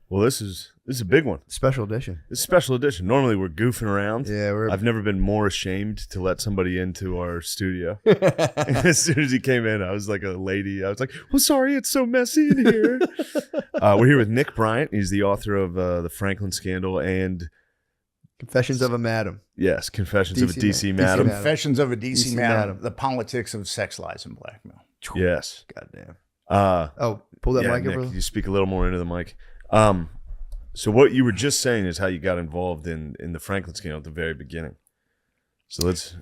Well, this is a big one. Special edition. It's a special edition. Normally we're goofing around. Yeah, I've never been more ashamed to let somebody into our studio. As soon as he came in, I was like a lady. I was like, "Well, sorry, it's so messy in here." We're here with Nick Bryant. He's the author of the Franklin Scandal and Confessions of a Madam. Yes, Confessions of a DC Madam. Confessions of a DC Madam. The politics of sex, lies, and blackmail. Yes. Goddamn. Pull that mic Nick, over. you speak a little more into the mic. So what you were just saying is how you got involved in the Franklin Scandal at the very beginning. So let's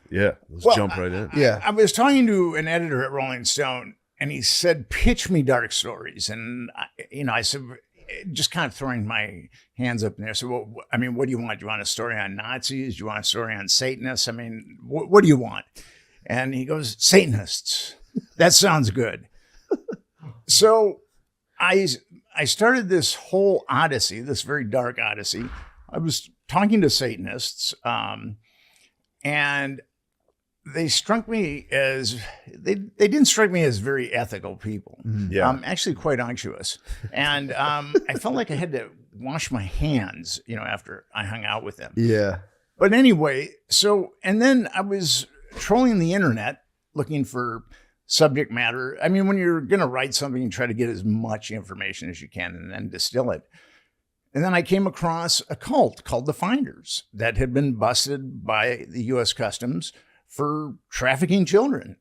jump right in. I was talking to an editor at Rolling Stone, and he said, "Pitch me dark stories." And I said, just kind of throwing my hands up in there. So, what do you want? Do you want a story on Nazis? Do you want a story on Satanists? I mean, what do you want? And he goes, Satanists. That sounds good. So I started this whole odyssey, this very dark odyssey. I was talking to Satanists, and they struck me as they didn't strike me as very ethical people. Yeah, actually quite unctuous, and I felt like I had to wash my hands, after I hung out with them. Yeah, but anyway, and then I was trolling the internet looking for subject matter. I mean, when you're going to write something, you try to get as much information as you can and then distill it. And then I came across a cult called the Finders that had been busted by the U.S. Customs for trafficking children.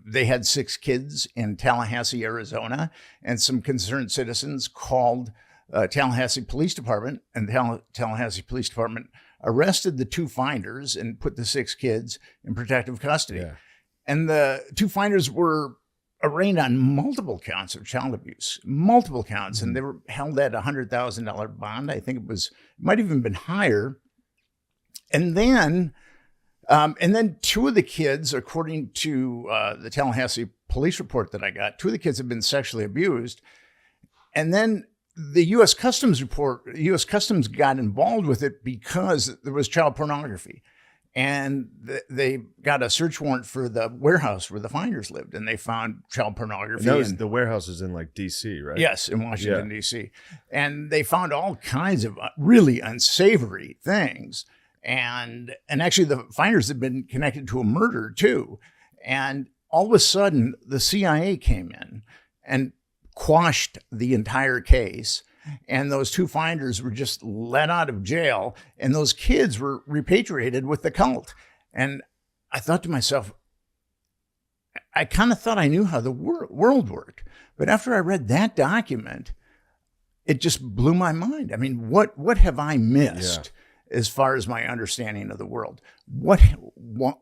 They had 6 kids in Tallahassee, Arizona, and some concerned citizens called Tallahassee Police Department, and the Tallahassee Police Department arrested the 2 Finders and put the 6 kids in protective custody. Yeah. And the 2 Finders were arraigned on multiple counts of child abuse, multiple counts, and they were held at $100,000 bond. I think it might have even been higher. And then 2 of the kids, according to the Tallahassee police report that I got, 2 of the kids had been sexually abused. And then the U.S. Customs got involved with it because there was child pornography. And they got a search warrant for the warehouse where the Finders lived, and they found child pornography. And the warehouse is in like D.C., right? Yes, in Washington, D.C. And they found all kinds of really unsavory things. And actually, the Finders had been connected to a murder, too. And all of a sudden, the CIA came in and quashed the entire case. And those 2 Finders were just let out of jail, and those kids were repatriated with the cult. And I thought to myself, I kind of thought I knew how the world worked. But after I read that document, it just blew my mind. I mean, what have I missed as far as my understanding of the world?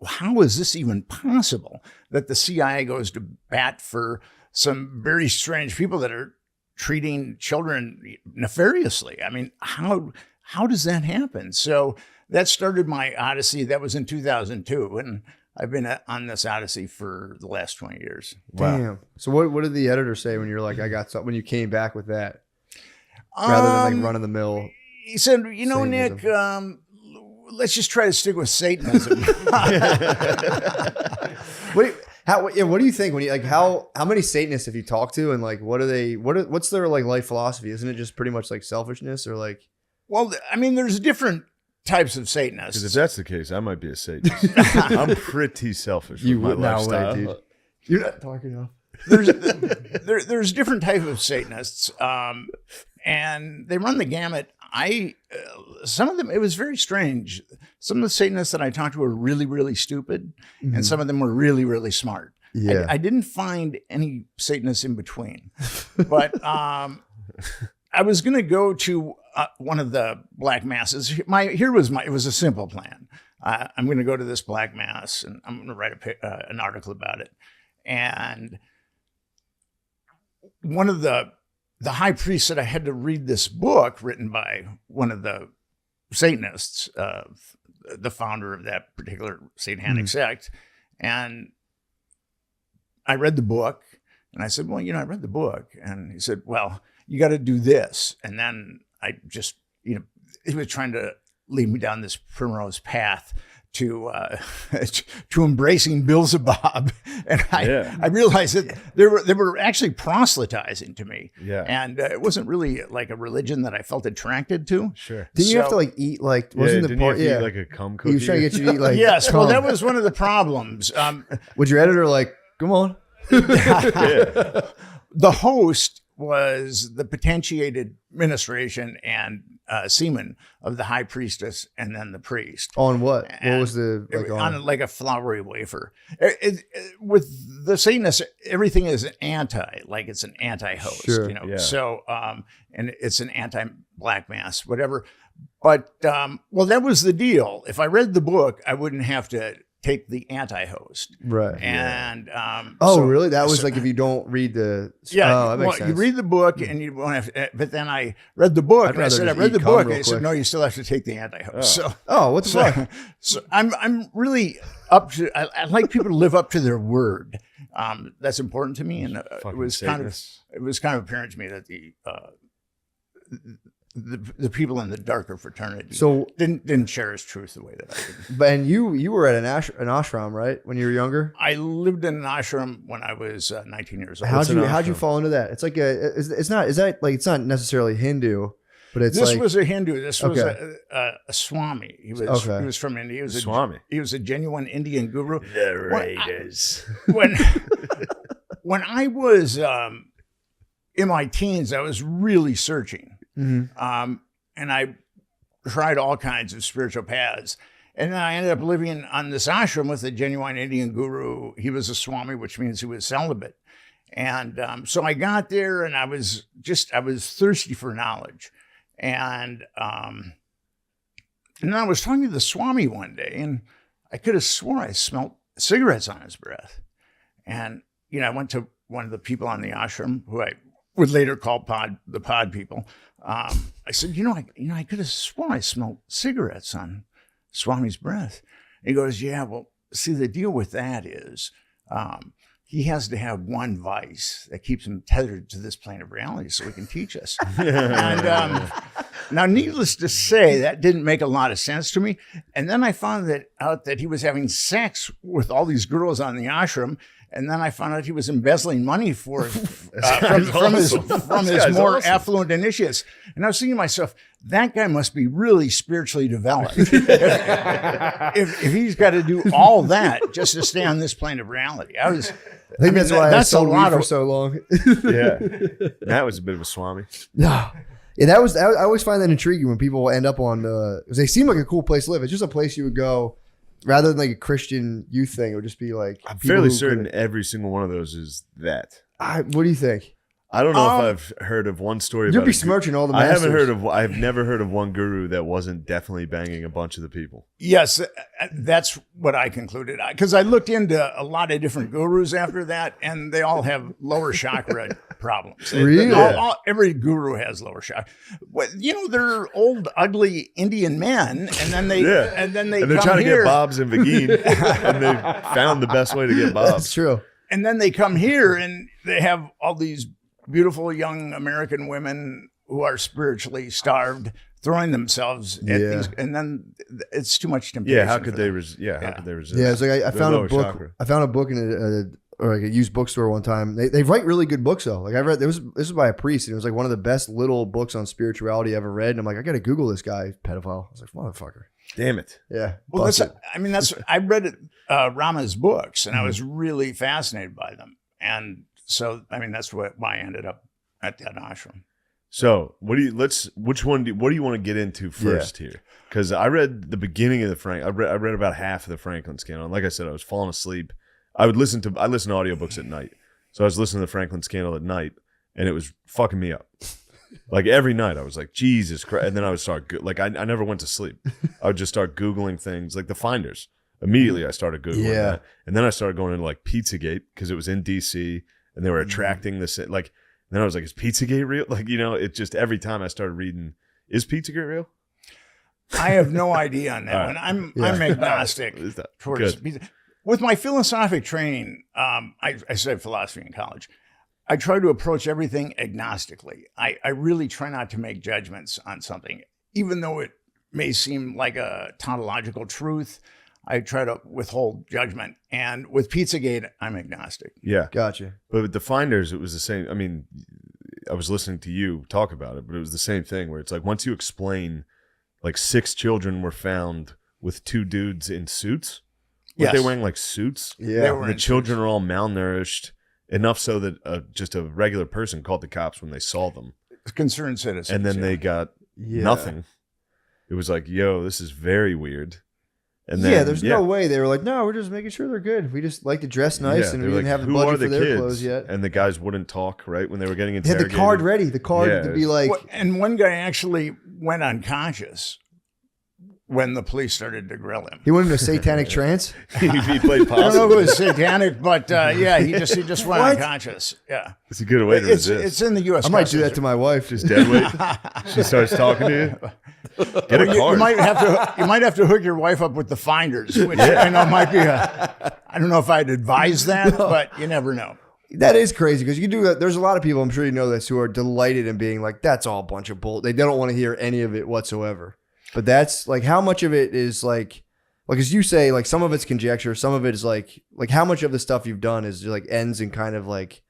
How is this even possible that the CIA goes to bat for some very strange people that are treating children nefariously? I mean, how does that happen? So that started my odyssey. That was in 2002, and I've been on this odyssey for the last 20 years. Wow. Damn. So what did the editor say when you're like, I got something, when you came back with that? Rather than like run of the mill? He said, Nick, let's just try to stick with Satanism. What do you think when you how many Satanists have you talked to, and like what's their like life philosophy? Isn't it just pretty much like selfishness or like? Well, I mean, there's different types of Satanists. Because if that's the case, I might be a Satanist. I'm pretty selfish with my lifestyle. Dude. You're not talking enough. There's different types of Satanists, and they run the gamut. Some of them, it was very strange. Some of the Satanists that I talked to were really, really stupid, and some of them were really, really smart. Yeah. I didn't find any Satanists in between, but I was going to go to one of the black masses. It was a simple plan. I'm going to go to this black mass, and I'm going to write an article about it. And one of the high priest said I had to read this book written by one of the Satanists, the founder of that particular satanic sect. And I read the book, and I said, well, I read the book. And he said, well, you got to do this. And then I just, he was trying to lead me down this primrose path to to embracing Beelzebub, and Yeah. I realized that they were actually proselytizing to me, Yeah. and it wasn't really like a religion that I felt attracted to. Sure. Didn't you have So- to like eat like Yeah, wasn't the didn't you have part? to eat Yeah, like a cum he cookie? was trying to get you to eat like Yes, well, cum. that was one of the problems. Was your editor like, come on? Yeah. The host was the potentiated ministration and semen of the high priestess and then the priest. On what? What And was the like on? like a floury wafer. With the Satanists, everything is anti, like it's an anti-host, Sure. you know. Yeah. So, and it's an anti-black mass, whatever. But well, that was the deal. If I read the book, I wouldn't have to take the anti-host. Right. And Oh, so- really? That was so- like if you don't read the. Yeah, Oh, that makes well, sense. you read the book and you won't have to, but then I read the book I'd and I rather said, I just read the eat cum book. real And I said, quick. no, you still have to take the anti-host. So, Oh, what the fuck? so I'm really up to, I like people to live up to their word. That's important to me. And it Fucking was Satanists. it was kind of apparent to me that the people in the darker fraternity So, didn't share his truth the way that I did. but and you were at an ashram, right? When you were younger. I lived in an ashram when I was 19 years old. How'd an you ashram? fall into that? It's like it's not necessarily Hindu, but it's This like was a Hindu. This was Okay. a Swami. He was Okay. he was from India. He was Swami. He was a genuine Indian guru. The Raiders. When when I was in my teens, I was really searching, Mhm. and I tried all kinds of spiritual paths. And then I ended up living on this ashram with a genuine Indian guru. He was a Swami, which means he was celibate. And so I got there, and I was thirsty for knowledge. And then I was talking to the Swami one day, and I could have swore I smelled cigarettes on his breath. And I went to one of the people on the ashram, who I would later call the pod people. I said, I could have sworn I smelled cigarettes on Swami's breath. And he goes, yeah, well, see, the deal with that is he has to have one vice that keeps him tethered to this plane of reality so he can teach us. And now, needless to say, that didn't make a lot of sense to me. And then I found out that he was having sex with all these girls on the ashram. And then I found out he was embezzling money from his more awesome. affluent initiates. And I was thinking to myself, that guy must be really spiritually developed. if he's got to do all that just to stay on this plane of reality. I think that's why I that's a sold weed lot for of so long. Yeah. That was a bit of a Swami. No. Yeah, I always find that intriguing when people end up on because they seem like a cool place to live. It's just a place you would go rather than like a Christian youth thing. It would just be like I'm people fairly who certain could- every single one of those is that. what do you think? I don't know if I've heard of one story You're about a besmirching all the I masters. I've never heard of one guru that wasn't definitely banging a bunch of the people. Yes, that's what I concluded. Because I looked into a lot of different gurus after that, and they all have lower chakra problems. Really? Every guru has lower chakra. They're old, ugly Indian men, and then they And they're come trying to here, get Bob's and Vagine, and they found the best way to get That's Bob's. true. and then they come here, and they have all these beautiful young American women who are spiritually starved, throwing themselves at Yeah. these, and then it's too much temptation. Yeah, how could for they? them. How could they resist? Yeah, it's like I Their found a lower book. chakra. I found a book in or like a used bookstore one time. They write really good books though. Like I read this was by a priest, and it was like one of the best little books on spirituality I ever read. And I'm like, I got to Google this guy, pedophile. I was like, motherfucker. Damn it. Yeah. Well, bust that's it. I read it, Rama's books, and I Mm-hmm. was really fascinated by them. And so, that's why I ended up at that ashram. So, what do you want to get into first here? Because I read the beginning of the I read about half of the Franklin scandal. And like I said, I was falling asleep. I listen to audiobooks at night. So I was listening to the Franklin scandal at night, and it was fucking me up. Like every night I was like, Jesus Christ. And then I would start, I never went to sleep. I would just start Googling things like the Finders. Immediately I started Googling that. And then I started going into like Pizzagate because it was in DC and they were attracting this. Like, and then I was like, is Pizzagate real? Like, it just every time I started reading, is Pizzagate real? I have no idea on that All one. right. I'm agnostic Is that towards good? with my philosophic training. I studied philosophy in college. I try to approach everything agnostically. I really try not to make judgments on something, even though it may seem like a tautological truth. I try to withhold judgment. And with Pizzagate, I'm agnostic. Yeah. Gotcha. But with the Finders, it was the same. I mean, I was listening to you talk about it, but it was the same thing where it's like once you explain, like 6 children were found with 2 dudes in suits. Were they wearing like suits? Yeah. And the children are all malnourished enough so that just a regular person called the cops when they saw them. Concerned citizens. And then they got nothing. It was like, yo, this is very weird. And then, there's no way they were like, no, we're just making sure they're good. We just like to dress nice, and we didn't have the budget for their clothes yet. And the guys wouldn't talk, right? When they were getting They interrogated. had the card ready, to be like. And one guy actually went unconscious when the police started to grill him. He went into a satanic trance. he played possum. I don't know if it was satanic, but he just went unconscious. Yeah, it's a good way to resist. It's in the U.S. I might do that to my wife. Just dead weight. She starts talking to you. Get a card. You might have to hook your wife up with the Finders, which I know might be I don't know if I'd advise that, but you never know. That is crazy because you do that. There's a lot of people, I'm sure you know this, who are delighted in being like, that's all a bunch of bull. They don't want to hear any of it whatsoever. But that's like, how much of it is like as you say, like some of it's conjecture, some of it is like how much of the stuff you've done is like ends in kind of like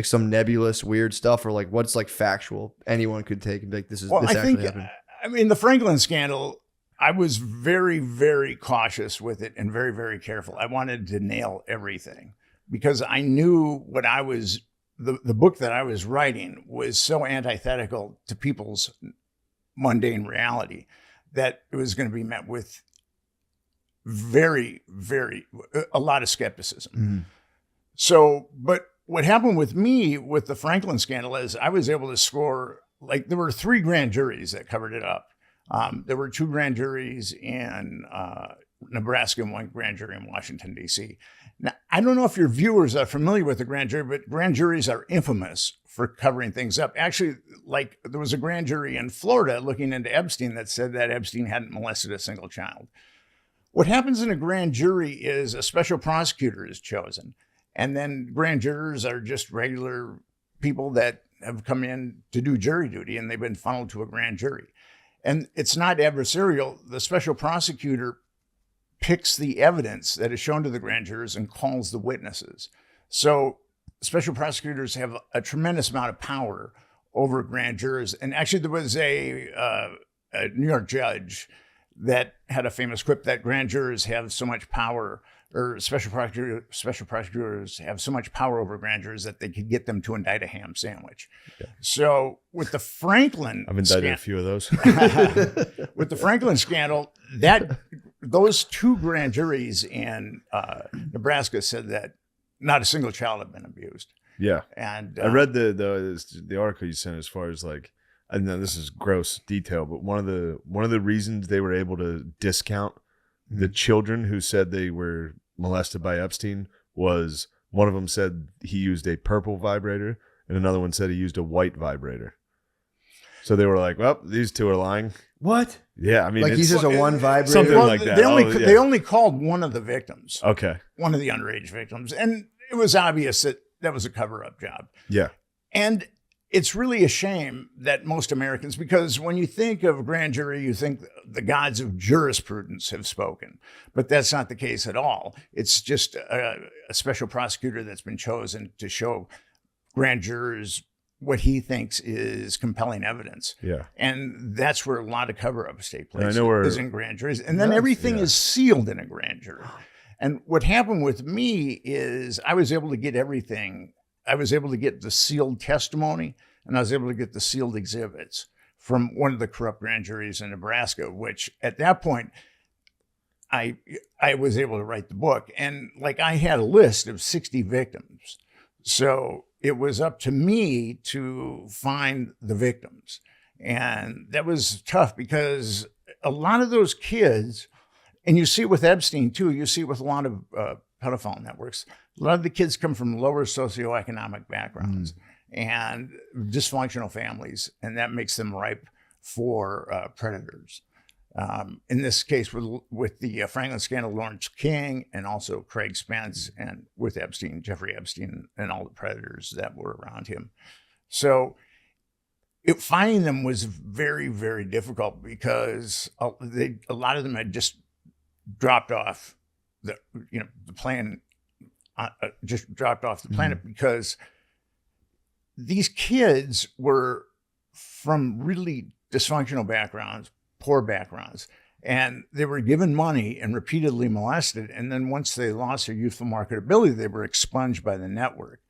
some nebulous weird stuff, or like what's like factual anyone could take and be like, this actually happened. I mean, the Franklin scandal, I was very, very cautious with it and very, very careful. I wanted to nail everything because I knew what I was, the book that I was writing was so antithetical to people's mundane reality that it was going to be met with a lot of skepticism. Mm-hmm. So, but what happened with me with the Franklin scandal is I was able to score, like there were 3 grand juries that covered it up. There were 2 grand juries in Nebraska and 1 grand jury in Washington, D.C. Now, I don't know if your viewers are familiar with the grand jury, but grand juries are infamous for covering things up. Actually, like there was a grand jury in Florida looking into Epstein that said that Epstein hadn't molested a single child. What happens in a grand jury is a special prosecutor is chosen, and then grand jurors are just regular people that have come in to do jury duty, and they've been funneled to a grand jury. And it's not adversarial. The special prosecutor picks the evidence that is shown to the grand jurors and calls the witnesses. So special prosecutors have a tremendous amount of power over grand jurors. And actually, there was a New York judge that had a famous quip that grand jurors have so much power, or special prosecutors have so much power over grand jurors that they could get them to indict a ham sandwich. Yeah. So with the Franklin, I've indicted a few of those. With the Franklin scandal, those 2 grand juries in Nebraska said that not a single child had been abused. Yeah, and I read the article you sent as far as like, I know this is gross detail, but one of the reasons they were able to discount the children who said they were molested by Epstein was one of them said he used a purple vibrator and another one said he used a white vibrator. So they were like, well, these 2 are lying. What? Yeah, I mean, like he's just a one vibrator. Something like that. They only called one of the victims. Okay. One of the underage victims. And it was obvious that was a cover-up job. Yeah. And it's really a shame that most Americans, because when you think of a grand jury, you think the gods of jurisprudence have spoken, but that's not the case at all. It's just a special prosecutor that's been chosen to show grand jurors what he thinks is compelling evidence. Yeah. And that's where a lot of cover-ups take place, is in grand juries. And then everything is sealed in a grand jury. And what happened with me is I was able to get everything. I was able to get the sealed testimony, and I was able to get the sealed exhibits from one of the corrupt grand juries in Nebraska, which at that point, I was able to write the book. And like I had a list of 60 victims. So it was up to me to find the victims. And that was tough because a lot of those kids, and you see it with Epstein too, you see it with a lot of pedophile networks, a lot of the kids come from lower socioeconomic backgrounds and dysfunctional families, and that makes them ripe for predators. In this case, with the Franklin scandal, Lawrence King, and also Craig Spence, and with Epstein, Jeffrey Epstein, and all the predators that were around him. So finding them was very, very difficult because a lot of them had just dropped off the plane, just dropped off the planet because these kids were from really dysfunctional backgrounds, poor backgrounds, and they were given money and repeatedly molested. And then once they lost their youthful marketability, they were expunged by the network.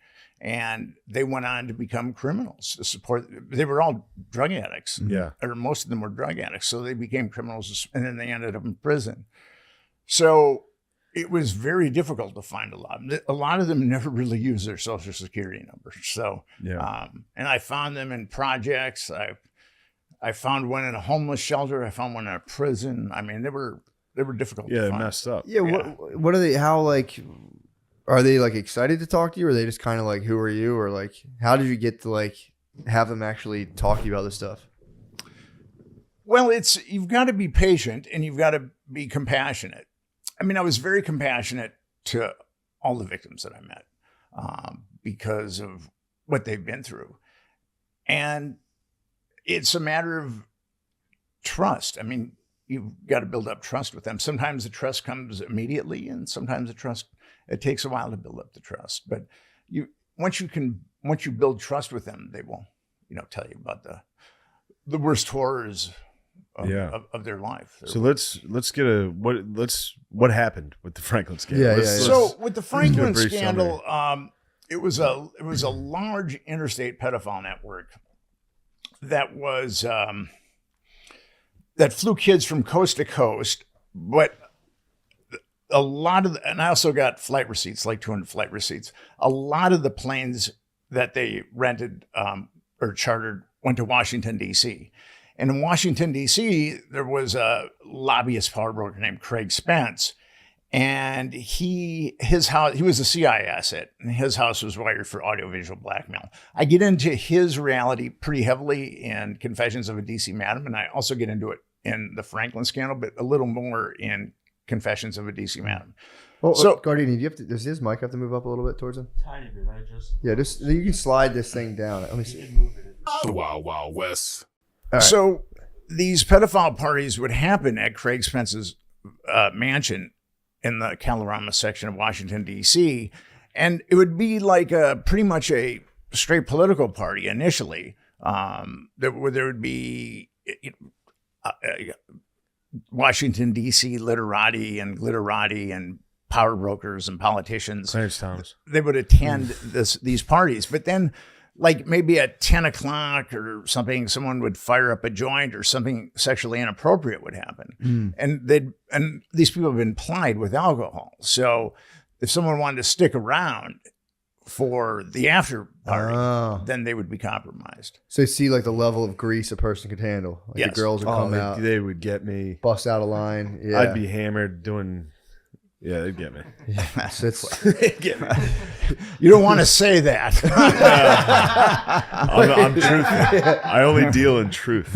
And they went on to become criminals to support. They were all drug addicts. Yeah. Or most of them were drug addicts. So they became criminals and then they ended up in prison. So it was very difficult to find a lot. A lot of them never really used their social security numbers. So, and I found them in projects. I found one in a homeless shelter. I found one in a prison. I mean, they were difficult to find. Messed up. Yeah. What are they? How like? Are they like excited to talk to you, or are they just kind of like, who are you, or like, how did you get to like have them actually talk to you about this stuff? Well, you've got to be patient and you've got to be compassionate. I mean, I was very compassionate to all the victims that I met because of what they've been through. And it's a matter of trust. I mean, you've got to build up trust with them. Sometimes the trust comes immediately, and sometimes it takes a while to build up the trust. But once you build trust with them, they will, tell you about the worst horrors of their life. So let's get what happened with the Franklin scandal. So with the Franklin scandal, it was a large interstate pedophile network that was that flew kids from coast to coast, but a lot of and I also got flight receipts, like 200 flight receipts. A lot of the planes that they rented or chartered went to Washington, D.C. And in Washington, D.C., there was a lobbyist power broker named Craig Spence. And he was a CIA asset, and his house was wired for audiovisual blackmail. I get into his reality pretty heavily in Confessions of a DC Madam, and I also get into it in the Franklin scandal, but a little more in Confessions of a DC Madam. Well, so Gardini, does his mic have to move up a little bit towards him? Tiny bit. Just you can slide this thing down. Let me see. The Wild Wild West. Right. So these pedophile parties would happen at Craig Spence's mansion in the Kalorama section of Washington, D.C., and it would be like pretty much a straight political party initially. There would be Washington, D.C. literati and glitterati and power brokers and politicians. Clarence Thomas. They would attend these parties, but then like maybe at 10 o'clock or something, someone would fire up a joint or something sexually inappropriate would happen. And these people have been plied with alcohol. So if someone wanted to stick around for the after party, then they would be compromised. So you see like the level of grease a person could handle. Like Yes. the girls would come out, They would get me. bust out a line. Yeah. I'd be hammered doing. Yeah, they'd get me. They'd Get me. You don't want to say that. I'm truthful. I only deal in truth.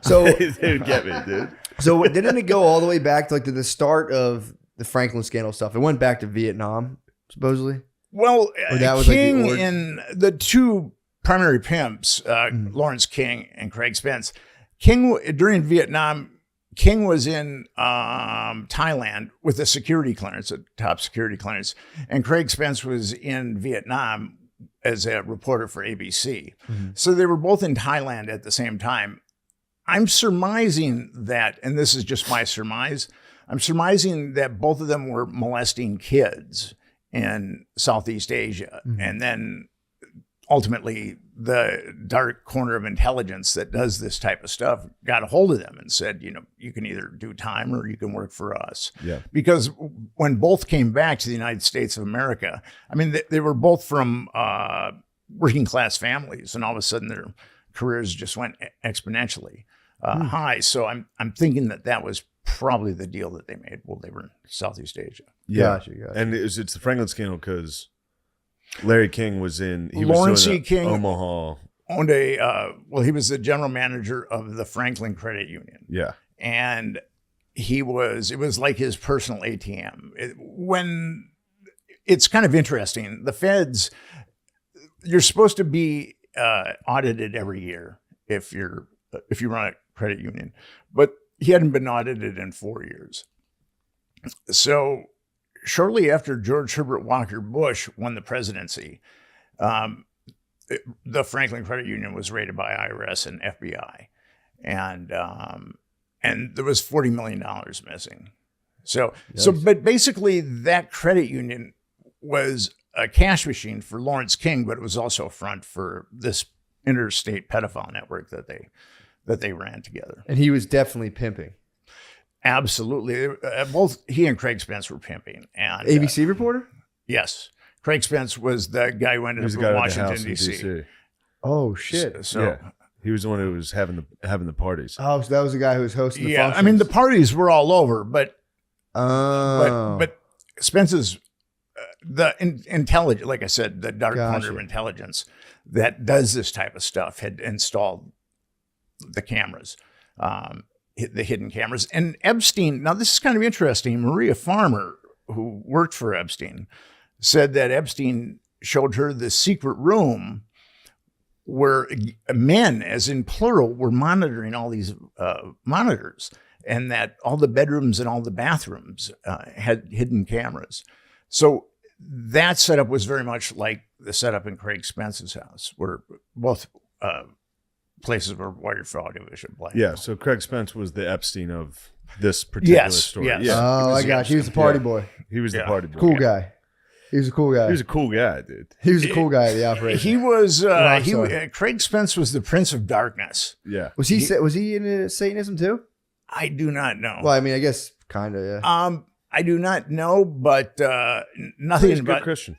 So They would get me, dude. So didn't it go all the way back to like to the start of the Franklin scandal stuff? It went back to Vietnam, supposedly. Well, Or that was like the King origin? and the two primary pimps, Lawrence King and Craig Spence. King during Vietnam, King was in Thailand with a security clearance, a top security clearance, and Craig Spence was in Vietnam as a reporter for ABC. So they were both in Thailand at the same time. I'm surmising that, and this is just my surmise, I'm surmising that both of them were molesting kids in Southeast Asia. And then ultimately the dark corner of intelligence that does this type of stuff got a hold of them and said, you can either do time or you can work for us. Yeah. Because when both came back to the United States of America, I mean, they were both from working class families, and all of a sudden their careers just went exponentially high. So I'm thinking that was probably the deal that they made while they were in Southeast Asia. Yeah. Gotcha. And it's the Franklin scandal because Larry King was in. Lawrence was E. King Omaha. Owned he was the general manager of the Franklin Credit Union. Yeah. And it was like his personal ATM. When it's kind of interesting, the feds, you're supposed to be audited every year if you run a credit union, but he hadn't been audited in 4 years. So shortly after George Herbert Walker Bush won the presidency, the Franklin Credit Union was raided by IRS and FBI, and there was $40 million missing. But basically, that credit union was a cash machine for Lawrence King, but it was also a front for this interstate pedophile network that they ran together. And he was definitely pimping. Absolutely, both he and Craig Spence were pimping. And ABC reporter? Yes, Craig Spence was the guy who ended up in Washington D.C. Oh shit! So he was the one who was having the parties. Oh, so that was the guy who was hosting the functions. I mean the parties were all over, but Spence's the intelligence, like I said, the dark corner of intelligence that does this type of stuff had installed the cameras, the hidden cameras. And Epstein, now this is kind of interesting. Maria Farmer, who worked for Epstein, said that Epstein showed her the secret room where men, as in plural, were monitoring all these monitors, and that all the bedrooms and all the bathrooms had hidden cameras. So that setup was very much like the setup in Craig Spence's house, where both places were wired for audiovisual blackmail. Yeah, so Craig Spence was the Epstein of this particular story. Yes. Yeah. Oh, I got you. He was the party boy. He was the party boy. Cool guy. He was a cool guy. He was a cool guy, dude. He was a cool guy at the operation. He was. Craig Spence was the Prince of Darkness. Yeah. Was he into Satanism too? I do not know. Well, I mean, I guess kind of. Yeah. I do not know, but nothing He's a good about Christian.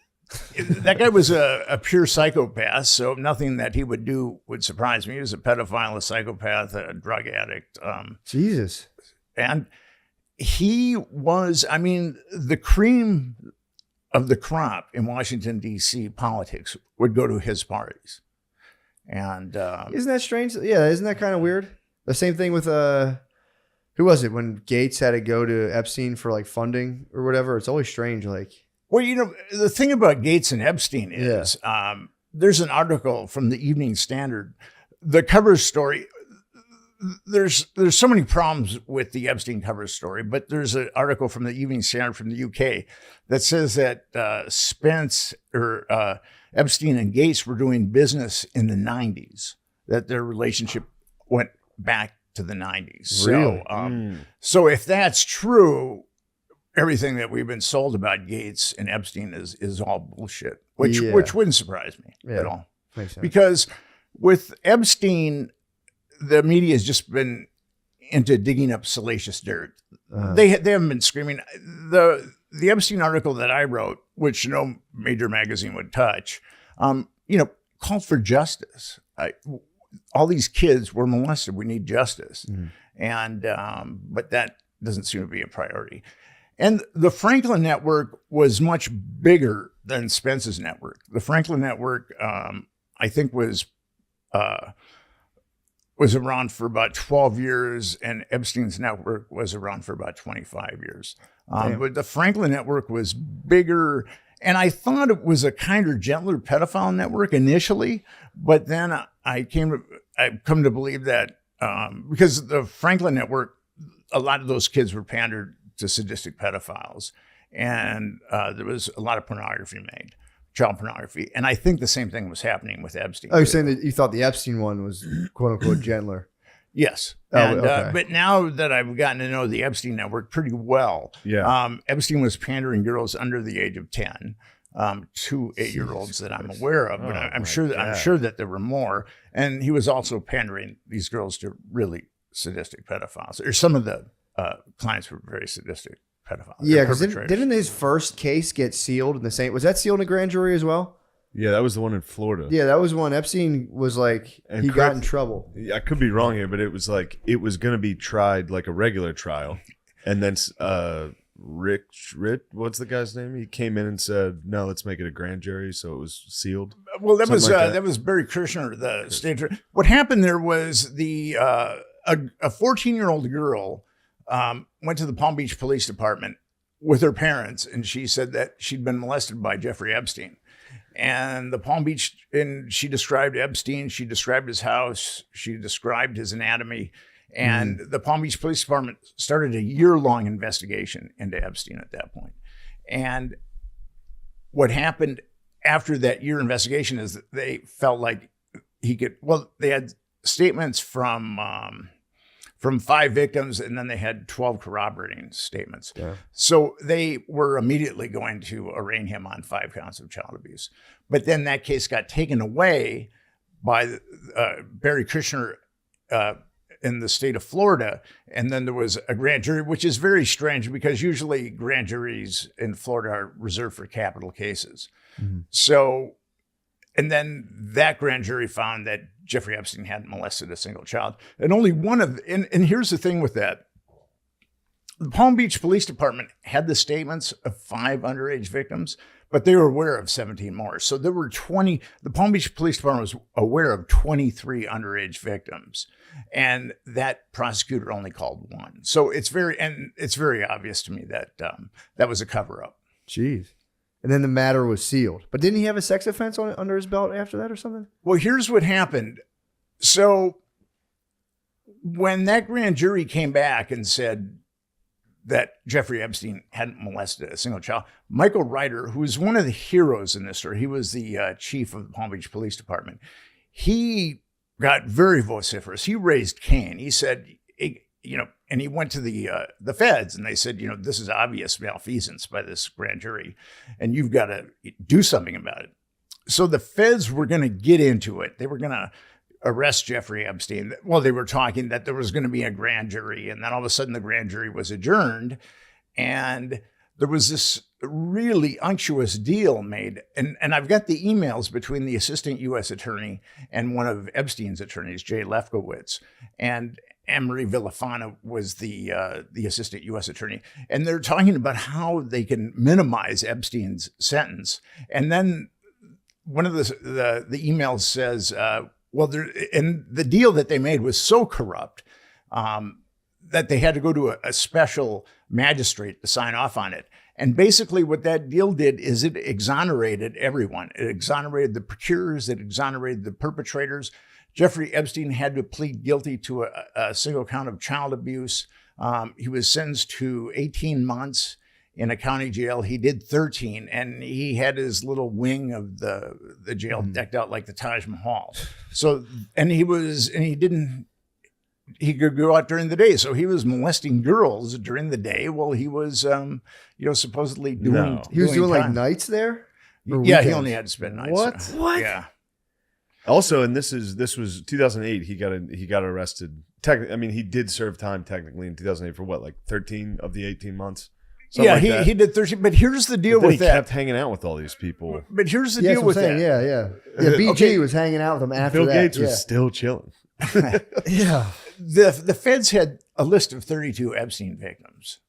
That guy was a pure psychopath, so nothing that he would do would surprise me. He was a pedophile, a psychopath, a drug addict. Jesus. And he was, I mean, the cream of the crop in Washington, D.C. politics would go to his parties. And isn't that strange? Yeah, isn't that kind of weird? The same thing with who was it when Gates had to go to Epstein for like funding or whatever? It's always strange. Like, well, you know, the thing about Gates and Epstein is there's an article from the Evening Standard, the cover story. There's so many problems with the Epstein cover story, but there's an article from the Evening Standard from the UK that says that Spence or Epstein and Gates were doing business in the 90s, that their relationship went back to the 90s. Really? So if that's true, everything that we've been sold about Gates and Epstein is all bullshit, which wouldn't surprise me at all. Makes sense. Because with Epstein, the media has just been into digging up salacious dirt. They haven't been screaming. The Epstein article that I wrote, which no major magazine would touch, called for justice. All these kids were molested. We need justice. And but that doesn't seem to be a priority. And the Franklin Network was much bigger than Spence's network. The Franklin Network, I think, was around for about 12 years, and Epstein's network was around for about 25 years. But the Franklin Network was bigger, and I thought it was a kinder, gentler pedophile network initially, but then I've come to believe that because the Franklin Network, a lot of those kids were pandered to sadistic pedophiles, and there was a lot of pornography made. Child pornography. And I think the same thing was happening with Epstein. Oh, you're saying that you thought the Epstein one was quote unquote gentler? Yes. Oh, okay. But now that I've gotten to know the Epstein network pretty well, Epstein was pandering girls under the age of 10 to 8-year-olds that I'm aware of. But I'm sure that there were more. And he was also pandering these girls to really sadistic pedophiles. Or some of the clients were very sadistic pedophiles. Yeah, because didn't his first case get sealed in the same? Was that sealed in a grand jury as well? Yeah, that was the one in Florida. Yeah, that was one. Epstein was like, he got in trouble. I could be wrong here, but it was like it was going to be tried like a regular trial, and then Rick, what's the guy's name? He came in and said, "No, let's make it a grand jury," so it was sealed. Well, that was Barry Kirshner, the state attorney. What happened there was a 14-year-old girl went to the Palm Beach Police Department with her parents, and she said that she'd been molested by Jeffrey Epstein. And the Palm Beach, and she described Epstein, she described his house, she described his anatomy, And the Palm Beach Police Department started a year-long investigation into Epstein at that point. And what happened after that year investigation is that they felt like they had statements from 5 victims, and then they had 12 corroborating statements. Yeah. So they were immediately going to arraign him on 5 counts of child abuse. But then that case got taken away by Barry Kushner in the state of Florida. And then there was a grand jury, which is very strange because usually grand juries in Florida are reserved for capital cases. Mm-hmm. So, and then that grand jury found that Jeffrey Epstein hadn't molested a single child. And only one of, and here's the thing with that. The Palm Beach Police Department had the statements of 5 underage victims, but they were aware of 17 more. So there were the Palm Beach Police Department was aware of 23 underage victims. And that prosecutor only called 1. So it's very obvious to me that that was a cover up. Jeez. And then the matter was sealed. But didn't he have a sex offense under his belt after that or something? Well, here's what happened. So when that grand jury came back and said that Jeffrey Epstein hadn't molested a single child, Michael Ryder, who was one of the heroes in this story, he was the chief of the Palm Beach Police Department. He got very vociferous. He raised Cain. He said, and he went to the feds and they said, this is obvious malfeasance by this grand jury and you've got to do something about it. So the feds were going to get into it. They were going to arrest Jeffrey Epstein. Well, they were talking that there was going to be a grand jury, and then all of a sudden the grand jury was adjourned and there was this really unctuous deal made. And I've got the emails between the assistant U.S. attorney and one of Epstein's attorneys, Jay Lefkowitz, and Anne-Marie Villafana was the assistant U.S. attorney. And they're talking about how they can minimize Epstein's sentence. And then one of the emails says, and the deal that they made was so corrupt that they had to go to a special magistrate to sign off on it. And basically what that deal did is it exonerated everyone. It exonerated the procurers, it exonerated the perpetrators. Jeffrey Epstein had to plead guilty to a single count of child abuse. He was sentenced to 18 months in a county jail. He did 13, and he had his little wing of the jail decked out like the Taj Mahal. So, he could go out during the day. So he was molesting girls during the day while he was, supposedly doing. He was doing time. like nights there. Yeah, he only had to spend nights. What? Yeah. Also, and this was 2008. He got arrested. He did serve time technically in 2008 for what, like 13 of the 18 months. Yeah, he did 13. But here's the deal with that. He kept hanging out with all these people. But here's the deal with that. Yeah. BG was hanging out with him after Bill that. Gates was still chilling. Yeah. The feds had a list of 32 Epstein victims.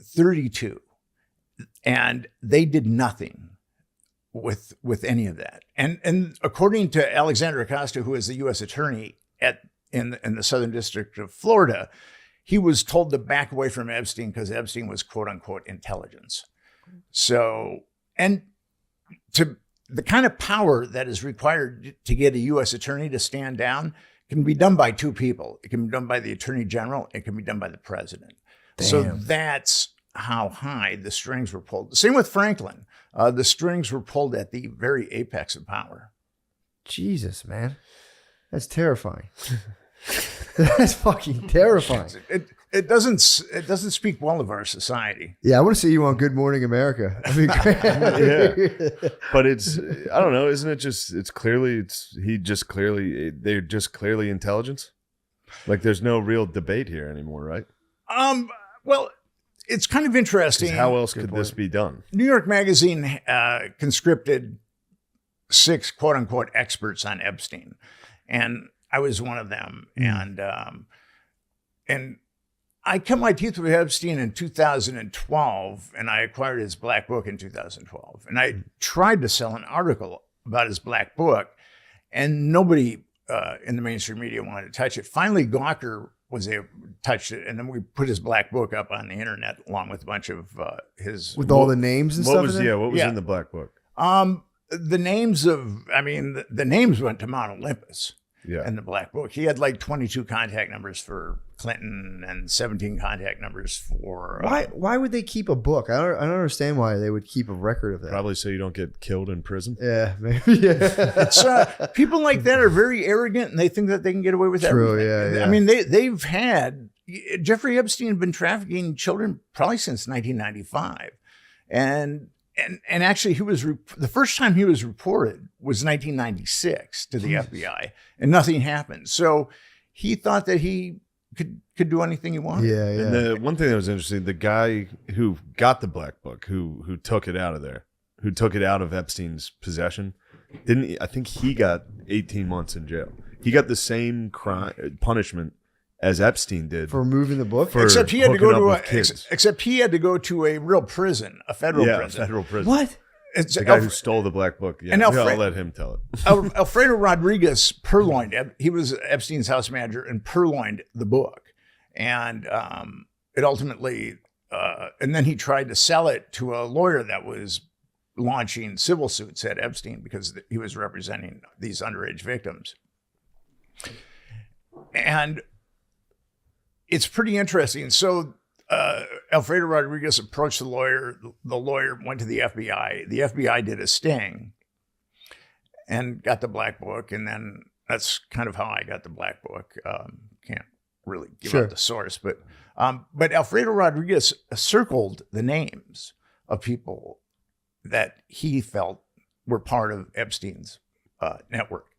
32. And they did nothing with any of that. And according to Alexander Acosta, who is the U.S. attorney in the Southern District of Florida, he was told to back away from Epstein because Epstein was quote unquote intelligence. So, and to the kind of power that is required to get a U.S. attorney to stand down can be done by 2 people. It can be done by the attorney general. It can be done by the president. Damn. So that's how high the strings were pulled. Same with Franklin. The strings were pulled at the very apex of power. Jesus, man. That's terrifying. That's fucking terrifying. It doesn't speak well of our society. Yeah, I want to see you on Good Morning America. I mean, yeah. But I don't know, isn't it just they're just clearly intelligence? Like there's no real debate here anymore, right? Well, it's kind of interesting. How else could this be done? New York Magazine conscripted 6 quote unquote experts on Epstein. And I was one of them. And I cut my teeth with Epstein in 2012, and I acquired his black book in 2012. And I tried to sell an article about his black book, and nobody in the mainstream media wanted to touch it. Finally, Gawker touched it, and then we put his black book up on the internet along with a bunch of his... With all the names and stuff? What was in the black book? The names went to Mount Olympus. Yeah. and the Black Book. He had like 22 contact numbers for Clinton and 17 contact numbers for. Why would they keep a book? I don't understand why they would keep a record of that. Probably so you don't get killed in prison. Yeah, maybe. Yeah. It's, people like that are very arrogant and they think that they can get away with True, everything. yeah. I mean, they've had Jeffrey Epstein had been trafficking children probably since 1995, and actually he was the first time he was reported was 1996 to the FBI, and nothing happened. So he thought that he could do anything he wanted. Yeah. And the one thing that was interesting, the guy who got the Black Book, who took it out of there, who took it out of Epstein's possession, I think he got 18 months in jail. He got the same punishment as Epstein did for removing the book. Except he had to go to to a real prison, a federal prison. Federal prison. What? It's The guy who stole the Black Book. Yeah, And I'll let him tell it. Alfredo Rodriguez purloined. He was Epstein's house manager and purloined the book, and it ultimately, and then he tried to sell it to a lawyer that was launching civil suits at Epstein because he was representing these underage victims, and it's pretty interesting. So Alfredo Rodriguez approached the lawyer. The lawyer went to the FBI. The FBI did a sting and got the Black Book. And then that's kind of how I got the Black Book. Can't really give out the source, but Alfredo Rodriguez circled the names of people that he felt were part of Epstein's network.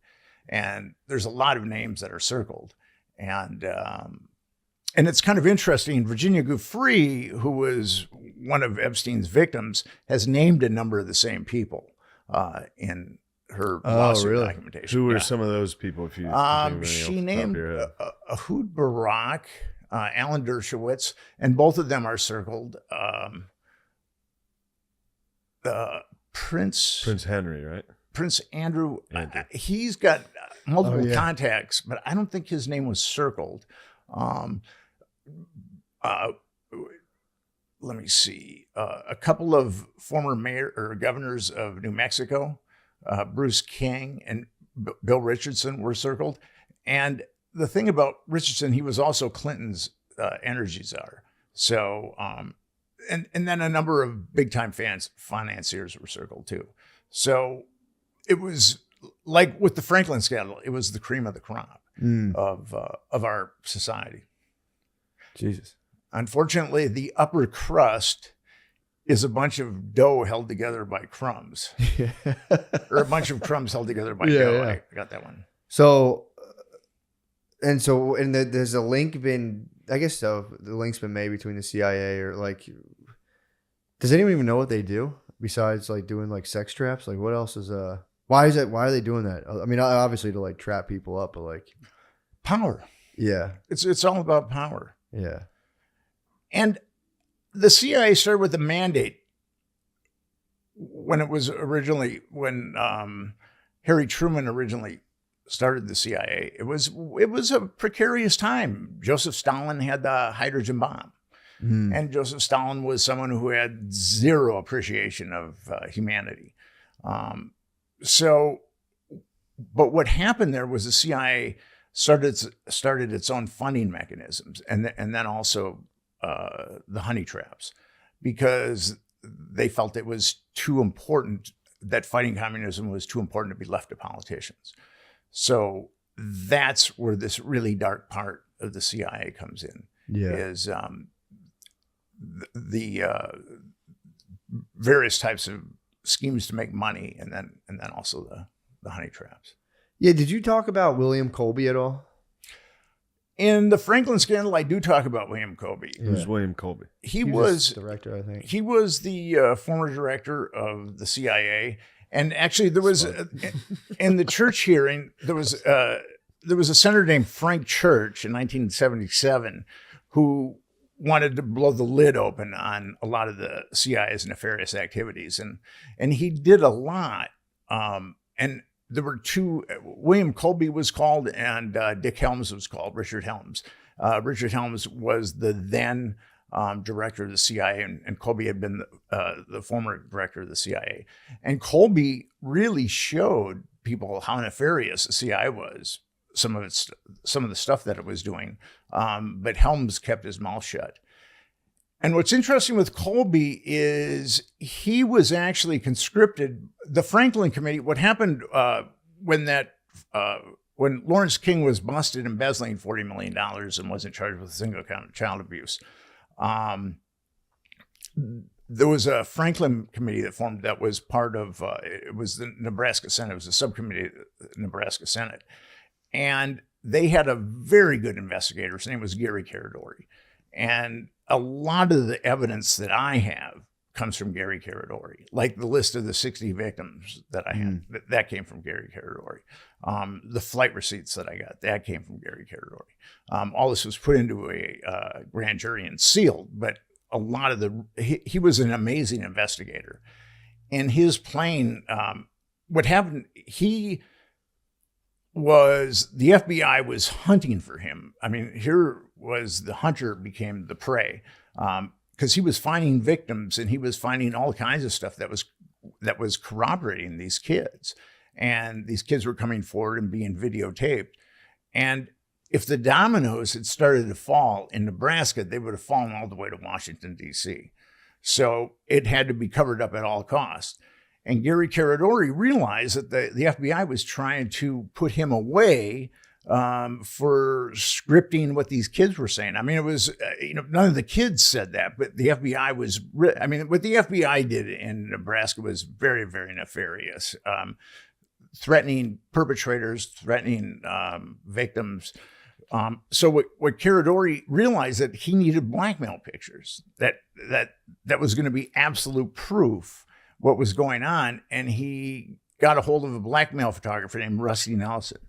And there's a lot of names that are circled. And it's kind of interesting. Virginia Giuffre, who was one of Epstein's victims, has named a number of the same people in her lawsuit documentation. Who were some of those people? If you she named Ehud Barak, Alan Dershowitz, and both of them are circled. Prince Henry, right? Prince Andrew. He's got multiple contacts, but I don't think his name was circled. Let me see. A couple of former mayor or governors of New Mexico, Bruce King and Bill Richardson, were circled. And the thing about Richardson, he was also Clinton's energy czar. So, and then a number of big time financiers were circled too. So it was like with the Franklin scandal, it was the cream of the crop of our society. Jesus. Unfortunately, the upper crust is a bunch of dough held together by crumbs, or a bunch of crumbs held together by dough. Yeah. I got that one. So there's a link been, I guess so. The link's been made between the CIA or like, does anyone even know what they do besides like doing like sex traps? Like what else is, why are they doing that? I mean, obviously to like trap people up, but like Power. Yeah. It's all about power. Yeah. And the CIA started with a mandate when Harry Truman originally started the CIA. It was a precarious time. Joseph Stalin had the hydrogen bomb. And Joseph Stalin was someone who had zero appreciation of humanity. But what happened there was the CIA started its own funding mechanisms, and then also the honey traps, because they felt it was too important, that fighting communism was too important to be left to politicians. So that's where this really dark part of the CIA comes in. Yeah. Is the various types of schemes to make money, and then also the honey traps. Yeah. Did you talk about William Colby at all? In the Franklin scandal, I do talk about William Colby. Who's William Colby? He was director, I think. He was the former director of the CIA, and actually there was in the Church hearing there was a senator named Frank Church in 1977 who wanted to blow the lid open on a lot of the CIA's nefarious activities, and he did a lot. And there were two. William Colby was called, and Dick Helms was called. Richard Helms. Richard Helms was the then director of the CIA, and Colby had been the former director of the CIA. And Colby really showed people how nefarious the CIA was some of the stuff that it was doing. But Helms kept his mouth shut. And what's interesting with Colby is he was actually conscripted. The Franklin Committee, what happened when Lawrence King was busted embezzling $40 million and wasn't charged with a single count of child abuse, there was a Franklin Committee that formed that was part of, it was the Nebraska Senate. It was a subcommittee of the Nebraska Senate. And they had a very good investigator. His name was Gary Caradori. And a lot of the evidence that I have comes from Gary Caradori, like the list of the 60 victims that I had, that came from Gary Caradori. The flight receipts that I got, that came from Gary Caradori. All this was put into a grand jury and sealed, but a lot of he was an amazing investigator. And his plane, what happened, the FBI was hunting for him. I mean, here was the hunter became the prey, because he was finding victims and he was finding all kinds of stuff that was corroborating these kids. And these kids were coming forward and being videotaped. And if the dominoes had started to fall in Nebraska, they would have fallen all the way to Washington, D.C. So it had to be covered up at all costs. And Gary Caradori realized that the FBI was trying to put him away for scripting what these kids were saying. I mean, it was, none of the kids said that, but the FBI was, what the FBI did in Nebraska was very, very nefarious. Threatening perpetrators, threatening victims. So what Caradori realized that he needed blackmail pictures, that was going to be absolute proof what was going on. And he got a hold of a blackmail photographer named Rusty Nelson.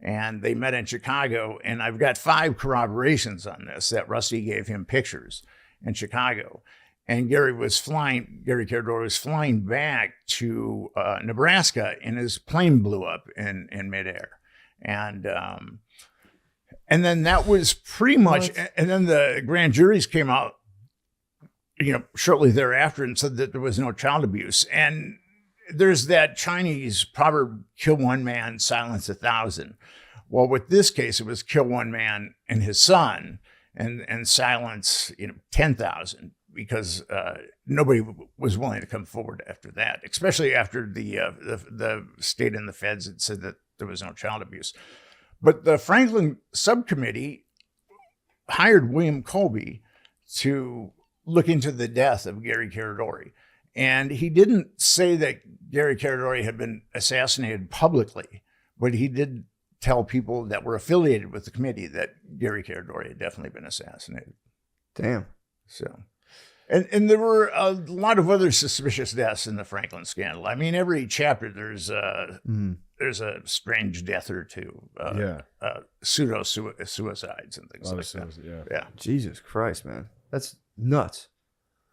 And they met in Chicago. And I've got 5 corroborations on this, that Rusty gave him pictures in Chicago. And Gary Caradori was flying back to Nebraska, and his plane blew up in midair. And then that was pretty much, and then the grand juries came out, shortly thereafter and said that there was no child abuse. And there's that Chinese proverb, kill one man, silence 1,000. Well, with this case, it was kill one man and his son and silence, 10,000, because nobody was willing to come forward after that, especially after the state and the feds had said that there was no child abuse. But the Franklin subcommittee hired William Colby to look into the death of Gary Caradori. And he didn't say that Gary Caradori had been assassinated publicly, but he did tell people that were affiliated with the committee that Gary Caradori had definitely been assassinated. Damn. So, and there were a lot of other suspicious deaths in the Franklin scandal. I mean, every chapter there's a strange death or two. Pseudo suicides and things like that. Yeah. Jesus Christ, man, that's nuts.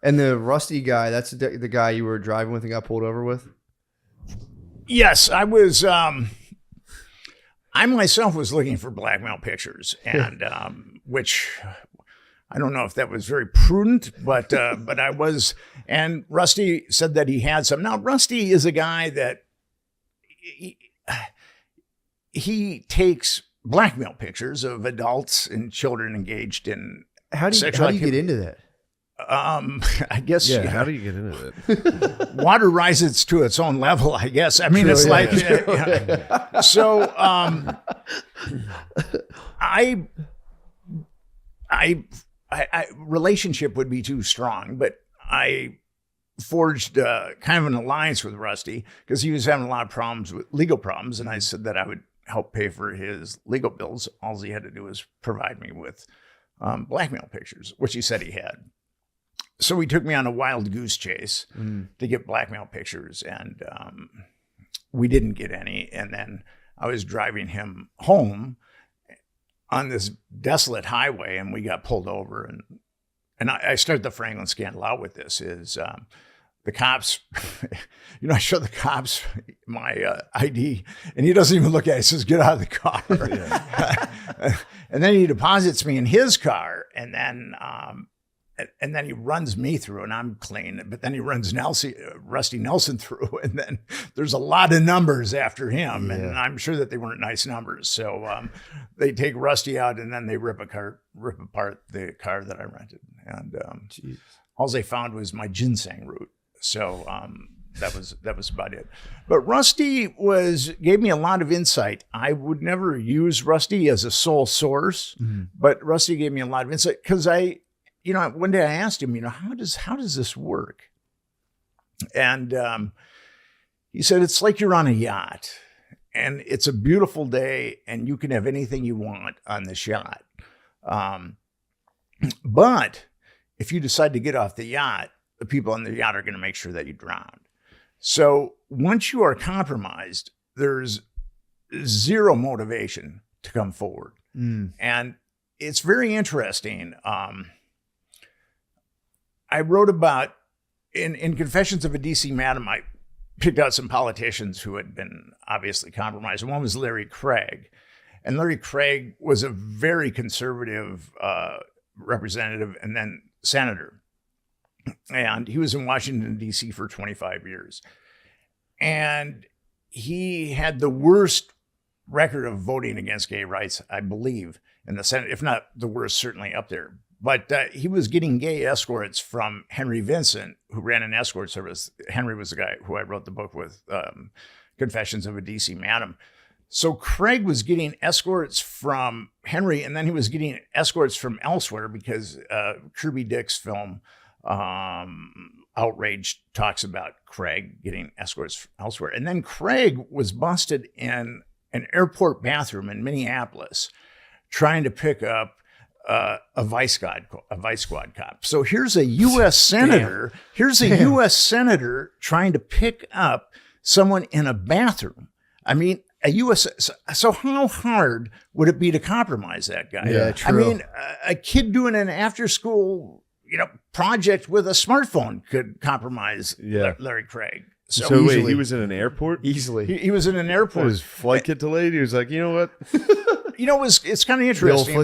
And the Rusty guy, that's the guy you were driving with and got pulled over with? Yes, I was. I myself was looking for blackmail pictures, and which I don't know if that was very prudent, but I was. And Rusty said that he had some. Now, Rusty is a guy that he takes blackmail pictures of adults and children engaged in sexual How do you get into that? I guess. Yeah. How do you get into it? Water rises to its own level, I guess. I mean, it's like, so, I relationship would be too strong, but I forged kind of an alliance with Rusty because he was having a lot of legal problems. And I said that I would help pay for his legal bills. All he had to do was provide me with blackmail pictures, which he said he had. So he took me on a wild goose chase to get blackmail pictures, and we didn't get any. And then I was driving him home on this desolate highway, and we got pulled over. And I started the Franklin scandal out with this: is the cops, I show the cops my ID, and he doesn't even look at it. He says, "Get out of the car." Yeah. And then he deposits me in his car, and then and then he runs me through and I'm clean, but then he runs Rusty Nelson through, and then there's a lot of numbers after him, and I'm sure that they weren't nice numbers. So they take Rusty out and then they rip apart the car that I rented, and all they found was my ginseng root. So that was about it. But Rusty gave me a lot of insight. I would never use Rusty as a sole source, but Rusty gave me a lot of insight because one day I asked him, how does this work? And he said, it's like you're on a yacht and it's a beautiful day and you can have anything you want on this yacht. But if you decide to get off the yacht, the people on the yacht are going to make sure that you drown. So once you are compromised, there's zero motivation to come forward. And it's very interesting. I wrote about, in Confessions of a DC Madam, I picked out some politicians who had been obviously compromised. And one was Larry Craig. And Larry Craig was a very conservative representative and then senator. And he was in Washington, D.C. for 25 years. And he had the worst record of voting against gay rights, I believe, in the Senate, if not the worst, certainly up there. But he was getting gay escorts from Henry Vincent, who ran an escort service. Henry was the guy who I wrote the book with, Confessions of a DC Madam. So Craig was getting escorts from Henry, and then he was getting escorts from elsewhere because Kirby Dick's film, Outrage, talks about Craig getting escorts elsewhere. And then Craig was busted in an airport bathroom in Minneapolis trying to pick up a vice squad cop. So here's a U.S. senator. Here's a U.S. senator trying to pick up someone in a bathroom. I mean, a U.S. So how hard would it be to compromise that guy? Yeah, true. I mean, a kid doing an after-school, project with a smartphone could compromise Larry Craig. So wait, he was in an airport? Easily. He was in an airport. His flight get delayed. He was like, you know what? It's kind of interesting.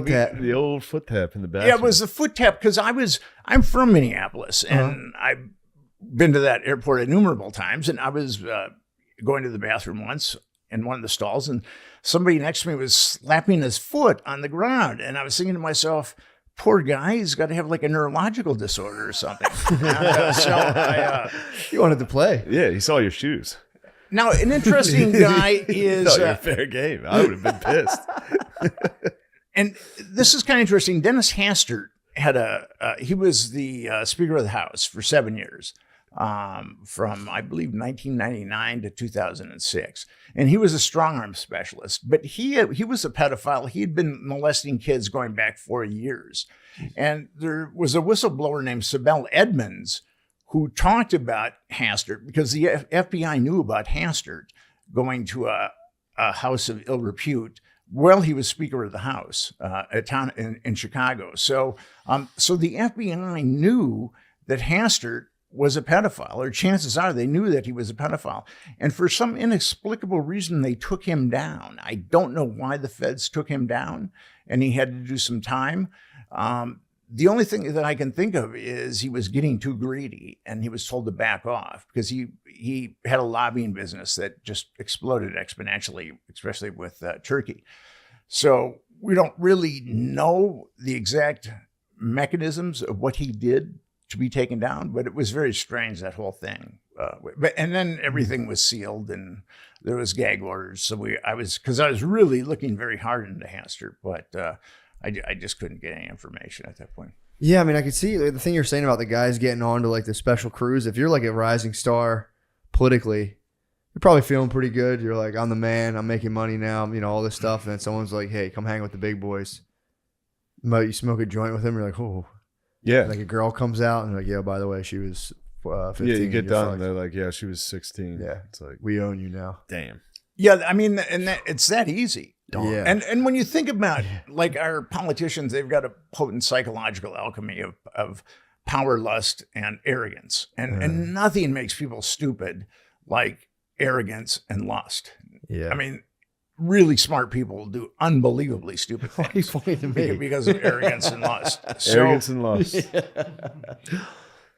The old foot tap in the bathroom. Yeah, it was the foot tap because I'm from Minneapolis and I've been to that airport innumerable times. And I was going to the bathroom once in one of the stalls and somebody next to me was slapping his foot on the ground. And I was thinking to myself, poor guy, he's got to have like a neurological disorder or something. You wanted to play. Yeah, he saw your shoes. Now, an interesting guy is... You're fair game. I would have been pissed. And this is kind of interesting. Dennis Hastert had he was the Speaker of the House for 7 years, from, I believe, 1999 to 2006. And he was a strong arm specialist, but he was a pedophile. He had been molesting kids going back 4 years. And there was a whistleblower named Sibel Edmonds who talked about Hastert because the FBI knew about Hastert going to a house of ill repute while he was Speaker of the House, a town in Chicago. So the FBI knew that Hastert was a pedophile, or chances are they knew that he was a pedophile. And for some inexplicable reason, they took him down. I don't know why the feds took him down, and he had to do some time. The only thing that I can think of is he was getting too greedy and he was told to back off because he had a lobbying business that just exploded exponentially, especially with Turkey. So we don't really know the exact mechanisms of what he did to be taken down, but it was very strange, that whole thing. And then everything was sealed and there was gag orders. So I was really looking very hard into Hastert, but I just couldn't get any information at that point. Yeah, I mean, I could see the thing you're saying about the guys getting on to like the special crews. If you're like a rising star politically, you're probably feeling pretty good. You're like, I'm the man. I'm making money now. All this stuff. And then someone's like, hey, come hang with the big boys. You smoke a joint with them. You're like, oh. Yeah. Like a girl comes out and like, yeah, by the way, she was 15. Yeah, you get done and they're like, yeah, she was 16. Yeah. It's like, we own you now. Damn. Yeah, I mean, it's that easy. Yeah. And when you think about like our politicians, they've got a potent psychological alchemy of power, lust, and arrogance. And nothing makes people stupid like arrogance and lust. Yeah. I mean, really smart people do unbelievably stupid Why are you things pointing to me? because of arrogance and lust. So, Arrogance and lust.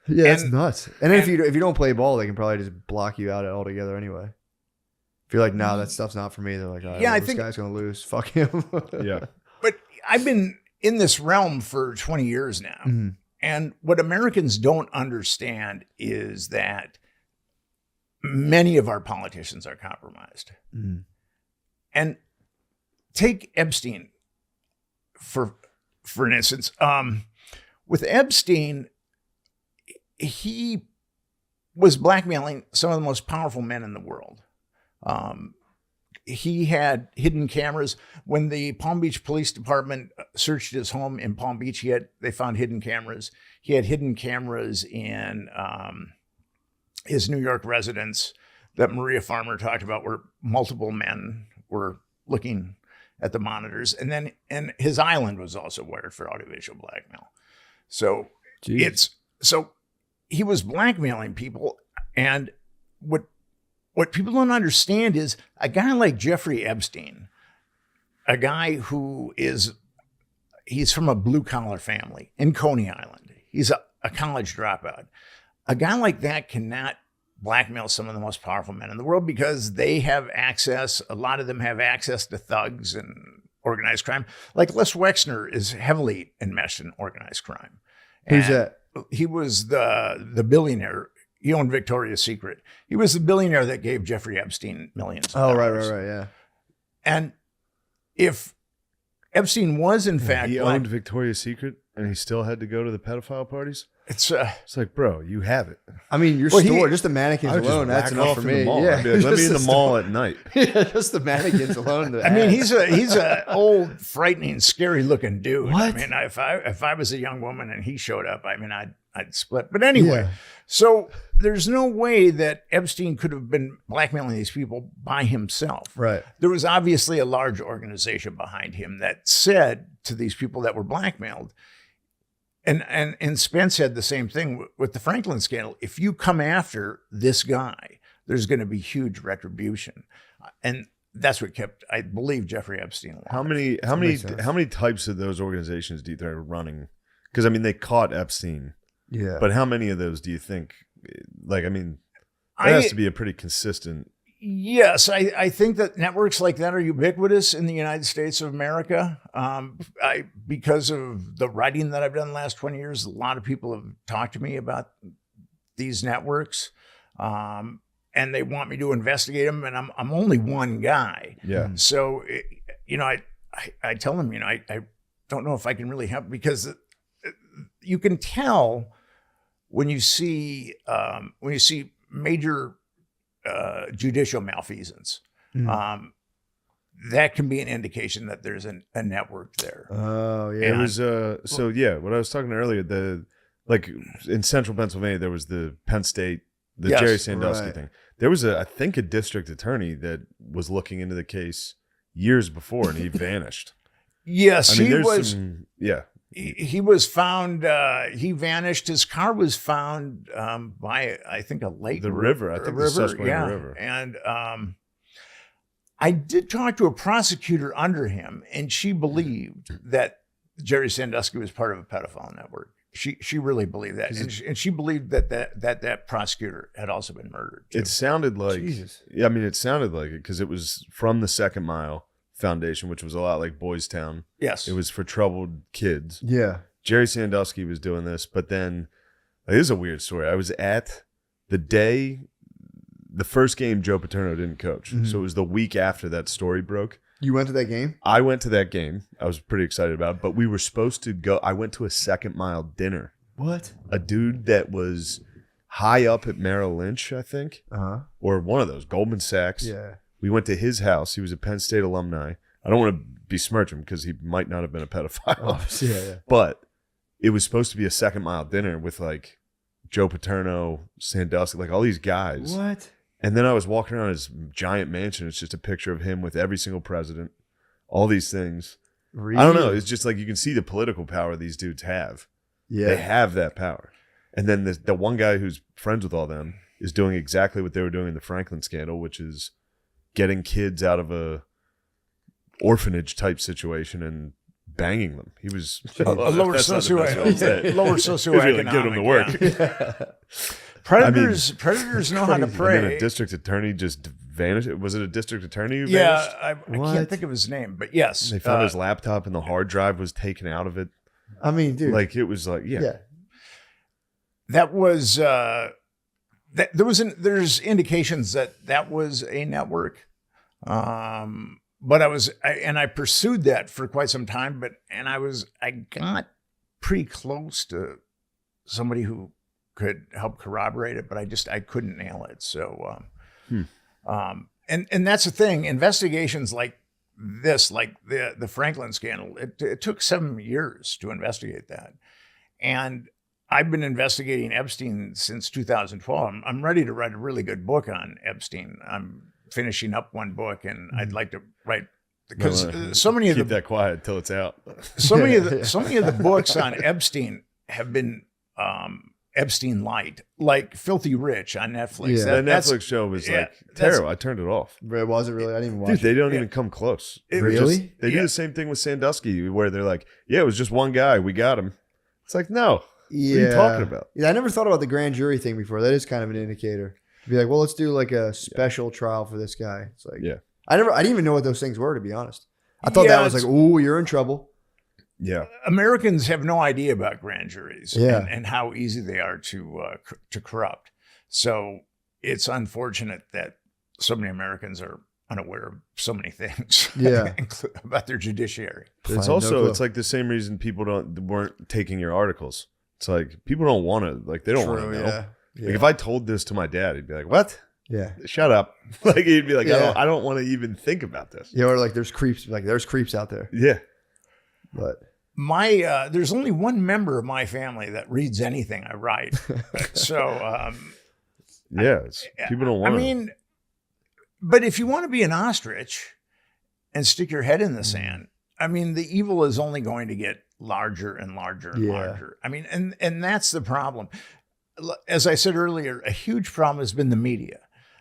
Yeah, that's And- nuts. And if you don't play ball, they can probably just block you out altogether anyway. If you're like, no, that stuff's not for me, they're like, all right, Yeah, well, I this think- guy's gonna lose. Fuck him. Yeah. but I've been in this realm for 20 years now. Mhm. And what Americans don't understand is that many of our politicians are compromised. Mhm. And take Epstein for an instance. With Epstein, he was blackmailing some of the most powerful men in the world. He had hidden cameras. When the Palm Beach Police Department searched his home in Palm Beach, they found hidden cameras. He had hidden cameras in his New York residence that Maria Farmer talked about, where multiple men were looking at the monitors. And his island was also wired for audiovisual blackmail. So so he was blackmailing people. And what people don't understand is a guy like Jeffrey Epstein, a guy who he's from a blue collar family in Coney Island. He's a college dropout. A guy like that cannot blackmail some of the most powerful men in the world because they have access. A lot of them have access to thugs and organized crime. Like Les Wexner is heavily enmeshed in organized crime. Who's And that? He was the billionaire. He owned Victoria's Secret. He was the billionaire that gave Jeffrey Epstein millions of Oh, dollars. right, yeah. And if Epstein was in fact He black, owned Victoria's Secret and he still had to go to the pedophile parties. it's It's like, bro, you have it. I mean, your Well, store, just the mannequins I would just alone, that's whack enough off for in me. the mall. Yeah, I'd be like, let me just in the the mall store. at night. Yeah, just the mannequins alone. I mean, he's a old, frightening, scary looking dude. What? I mean, if I was a young woman and he showed up, I mean, I'd split. But anyway, Yeah. so there's no way that Epstein could have been blackmailing these people by himself. Right. There was obviously a large organization behind him that said to these people that were blackmailed, and Spence said the same thing with the Franklin scandal. If you come after this guy, there's going to be huge retribution, and that's what kept, I believe, Jeffrey Epstein alive. How makes sense. many types of those organizations do you think are running? Because I mean, they caught Epstein, Yeah. but how many of those do you think? Like, I mean, that has to be a pretty consistent. Yes, I think that networks like that are ubiquitous in the United States of America. Because of the writing that I've done the last 20 years, a lot of people have talked to me about these networks, and they want me to investigate them. And I'm only one guy, Yeah. so I tell them, I don't know if I can really help, because you can tell when you see major judicial malfeasance. That can be an indication that there's a network there. Oh, yeah. It was so yeah, what I was talking earlier, like in central Pennsylvania, there was the Penn State, the Yes, Jerry Sandusky right. thing. There was I think a district attorney that was looking into the case years before, and he vanished. Yes, I mean, he there's was. yeah. He was found. He vanished. His car was found by, I think, a lake, The river. I think the Susquehanna River. And I did talk to a prosecutor under him, and she believed that Jerry Sandusky was part of a pedophile network. She really believed that, and she believed that prosecutor had also been murdered too. It sounded like Jesus. Yeah, I mean, it sounded like it because it was from the Second Mile Foundation, which was a lot like Boys Town. Yes, It was for troubled kids. Yeah. Jerry Sandusky was doing this, but then this is a weird story. I was at the first game Joe Paterno didn't coach. Mhm. So it was the week after that story broke. You went to that game? I went to that game. I was pretty excited about it, but we were supposed to go. I went to a Second Mile dinner. What? A dude that was high up at Merrill Lynch, I think, Uh-huh. or one of those, Goldman Sachs. Yeah. We went to his house. He was a Penn State alumni. I don't want to besmirch him because he might not have been a pedophile. Oh, yeah. But it was supposed to be a Second Mile dinner with like Joe Paterno, Sandusky, like all these guys. What? And then I was walking around his giant mansion. It's just a picture of him with every single president, all these things. Really? I don't know. It's just like you can see the political power these dudes have. Yeah. They have that power. And then the one guy who's friends with all them is doing exactly what they were doing in the Franklin scandal, which is getting kids out of a orphanage type situation and banging them. He was a lower socioeconomic. Lower socioeconomic. He was really giving them the work. Yeah. Predators know how to prey. I mean, a district attorney just vanished. Was it a district attorney who Yeah, vanished? I can't think of his name, but yes. They found his laptop and the hard drive was taken out of it. I mean, dude. Like, it was like, yeah. That was, there's indications that was a network. But I pursued that for quite some time, I got pretty close to somebody who could help corroborate it, but I couldn't nail it. So, and that's the thing, investigations like this, like the Franklin scandal, it took 7 years to investigate that. And I've been investigating Epstein since 2012. I'm ready to write a really good book on Epstein. I'm finishing up one book, and I'd like to write, because so many of keep that quiet until it's out. So many of the books on Epstein have been Epstein light, like Filthy Rich on Netflix. Yeah, that Netflix show was like terrible. I turned it off. Was it really? I didn't even watch it. Dude, they don't even come close. Really? They do the same thing with Sandusky, where they're like, yeah, it was just one guy. We got him. It's like, no. Yeah. What are you talking about? Yeah, I never thought about the grand jury thing before. That is kind of an indicator. Be like, well, let's do like a special trial for this guy. It's like, I didn't even know what those things were, to be honest. I thought that was like, ooh, you're in trouble. Yeah. Americans have no idea about grand juries and how easy they are to corrupt. So it's unfortunate that so many Americans are unaware of so many things about their judiciary. It's also, it's like the same reason people weren't taking your articles. It's like, people don't want to, like, they don't want to know. Yeah. Like, if I told this to my dad, he'd be like, what? Yeah. Shut up. Like, he'd be like, I don't want to even think about this. Yeah, or like there's creeps out there. Yeah. But there's only one member of my family that reads anything I write. So people don't want to. I mean, but if you want to be an ostrich and stick your head in the sand, I mean, the evil is only going to get larger and larger and larger. I mean, and that's the problem. As I said earlier, a huge problem has been the media.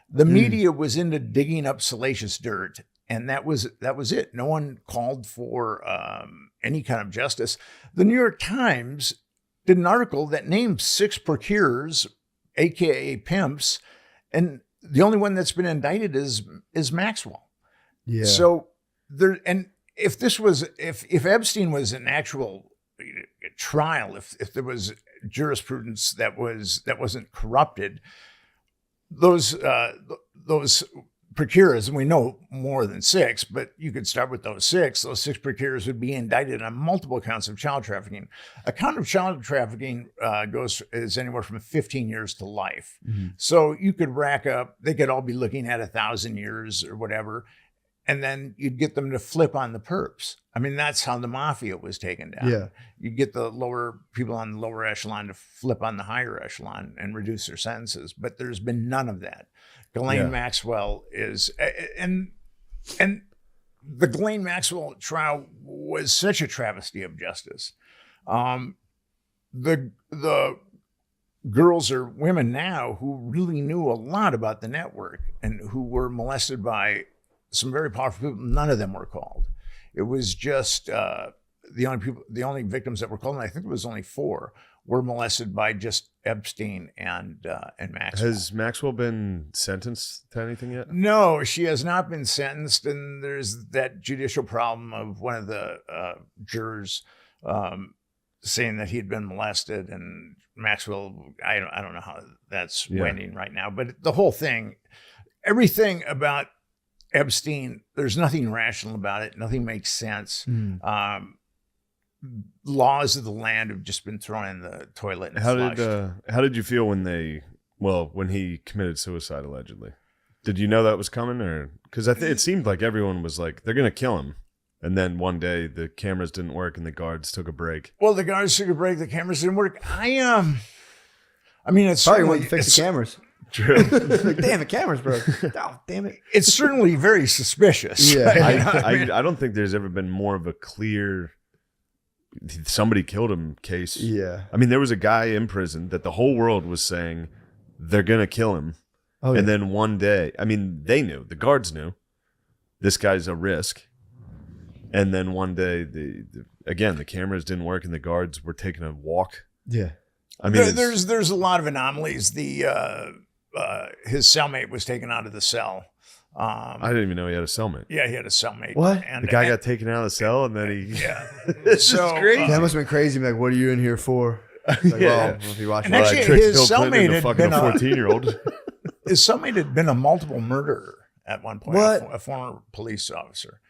The media was into digging up salacious dirt, and that was it. No one called for any kind of justice. The New York Times did an article that named 6 procurers, aka pimps, and the only one that's been indicted is Maxwell. Yeah. So if Epstein was an actual trial, if there was jurisprudence that wasn't corrupted, those procurers, and we know more than 6, but you could start with those 6 procurers would be indicted on multiple counts of child trafficking. A count of child trafficking is anywhere from 15 years to life. Mm-hmm. So you could rack up, they could all be looking at 1,000 years or whatever, and then you'd get them to flip on the perps. I mean, that's how the mafia was taken down. Yeah. You'd get the lower people on the lower echelon to flip on the higher echelon and reduce their sentences. But there's been none of that. Ghislaine Maxwell is, and the Ghislaine Maxwell trial was such a travesty of justice. The girls or women now who really knew a lot about the network and who were molested by some very powerful people, none of them were called. It was just the only victims that were called, and I think it was only 4, were molested by just Epstein and Maxwell. Has Maxwell been sentenced to anything yet? No, she has not been sentenced, and there's that judicial problem of one of the jurors saying that he'd been molested, and Maxwell, I don't know how that's winding right now, but the whole thing, everything about Epstein, there's nothing rational about it. Nothing makes sense. Laws of the land have just been thrown in the toilet and flushed. How did you feel when he committed suicide allegedly? Did you know that was coming, or because it seemed like everyone was like they're gonna kill him, and then one day the cameras didn't work and the guards took a break. Well, the guards took a break. The cameras didn't work. I mean, it's probably when you fix the cameras. True. Like, damn, the camera's broke. Oh, damn it. It's certainly very suspicious. Yeah. I don't think there's ever been more of a clear somebody killed him case. Yeah. I mean, there was a guy in prison that the whole world was saying they're going to kill him. Oh, and then one day, I mean, they knew, the guards knew this guy's a risk. And then one day, again, the cameras didn't work and the guards were taking a walk. Yeah. I mean, there's a lot of anomalies. His cellmate was taken out of the cell. I didn't even know he had a cellmate. Yeah, he had a cellmate. What? And The guy got taken out of the cell and then he. Yeah. This So, is crazy. That must have been crazy. Like, what are you in here for? Like, Yeah. well, if you watch And it. actually, I tricked his Bill Clinton cellmate into had fucking been a a- 14-year-old. His cellmate had been a multiple murderer at one point. What? A former police officer,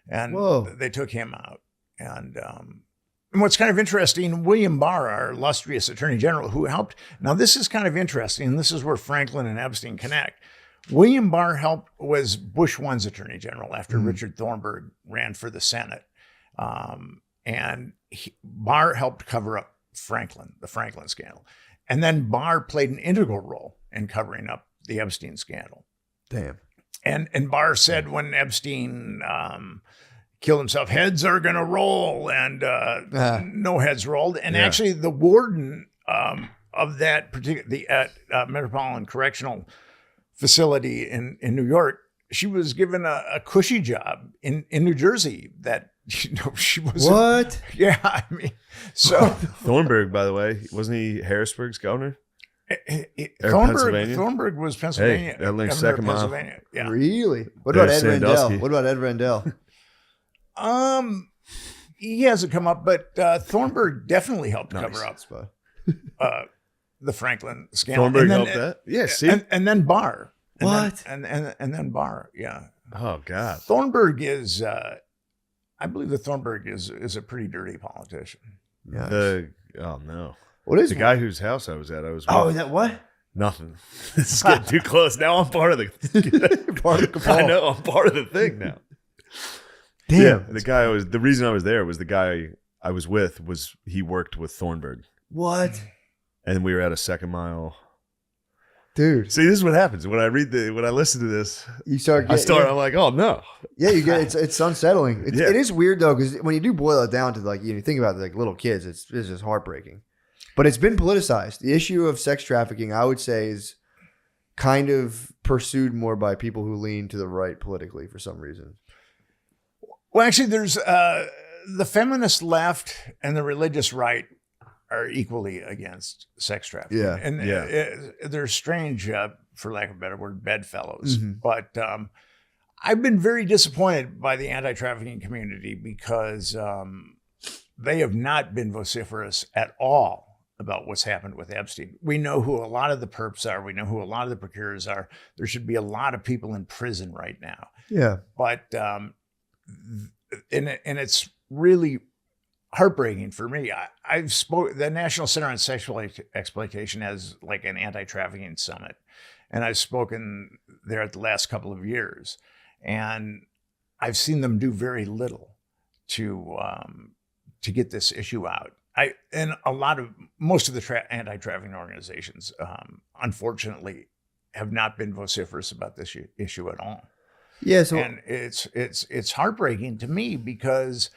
and Whoa. they took him out. And what's kind of interesting, William Barr, our illustrious Attorney General, who helped. Now, this is kind of interesting. This is where Franklin and Epstein connect. William Barr was Bush I's Attorney General after Richard Thornburg ran for the Senate. And Barr helped cover up the Franklin scandal. And then Barr played an integral role in covering up the Epstein scandal. Damn. And Barr said when Epstein killed himself, heads are going to roll, and no heads rolled. And actually, the warden of that particular Metropolitan Correctional Facility in New York, she was given a cushy job in New Jersey that she was. What? Yeah, I mean, so Thornburg, by the way, wasn't he Harrisburg's governor? Thornburg was Pennsylvania. Hey, that links governor of second mile. Pennsylvania. Yeah. Really? What about Ed There's Rendell? Sandusky. What about Ed Rendell? He hasn't come up, but Thornburg definitely helped cover up Spot. the Franklin scandal. Thornburg And then- helped that? Yeah, see? and then Barr. And What? Then, and then Barr. Yeah. Oh, God. Thornburg is. I believe that Thornburg is a pretty dirty politician. Yeah. Oh, no. What is The guy whose house I was at, I was with. Oh, is that what? Nothing. This is getting too close. Now I'm part of the. Part of the cabal. I know. I'm part of the thing now. Damn. Yeah, the reason I was there was the guy I was with he worked with Thornburg, What? and we were at a second mile. Dude. See, this is what happens when I listen to this. You start I'm like, oh no. Yeah, you get it's unsettling. Yeah. It is weird though, because when you do boil it down to like you think about like little kids, it's just heartbreaking. But it's been politicized. The issue of sex trafficking, I would say, is kind of pursued more by people who lean to the right politically for some reason. Well, actually, there's the feminist left and the religious right are equally against sex trafficking. Yeah. And they're strange, for lack of a better word, bedfellows. Mhm. But I've been very disappointed by the anti-trafficking community because they have not been vociferous at all about what's happened with Epstein. We know who a lot of the perps are. We know who a lot of the procurers are. There should be a lot of people in prison right now. Yeah. But and it's really heartbreaking for me. I've spoke. The National Center on Sexual Exploitation has like an anti-trafficking summit, and I've spoken there at the last couple of years, and I've seen them do very little to get this issue out. Most of the anti-trafficking organizations, unfortunately, have not been vociferous about this issue at all. Yeah. So And it's heartbreaking to me because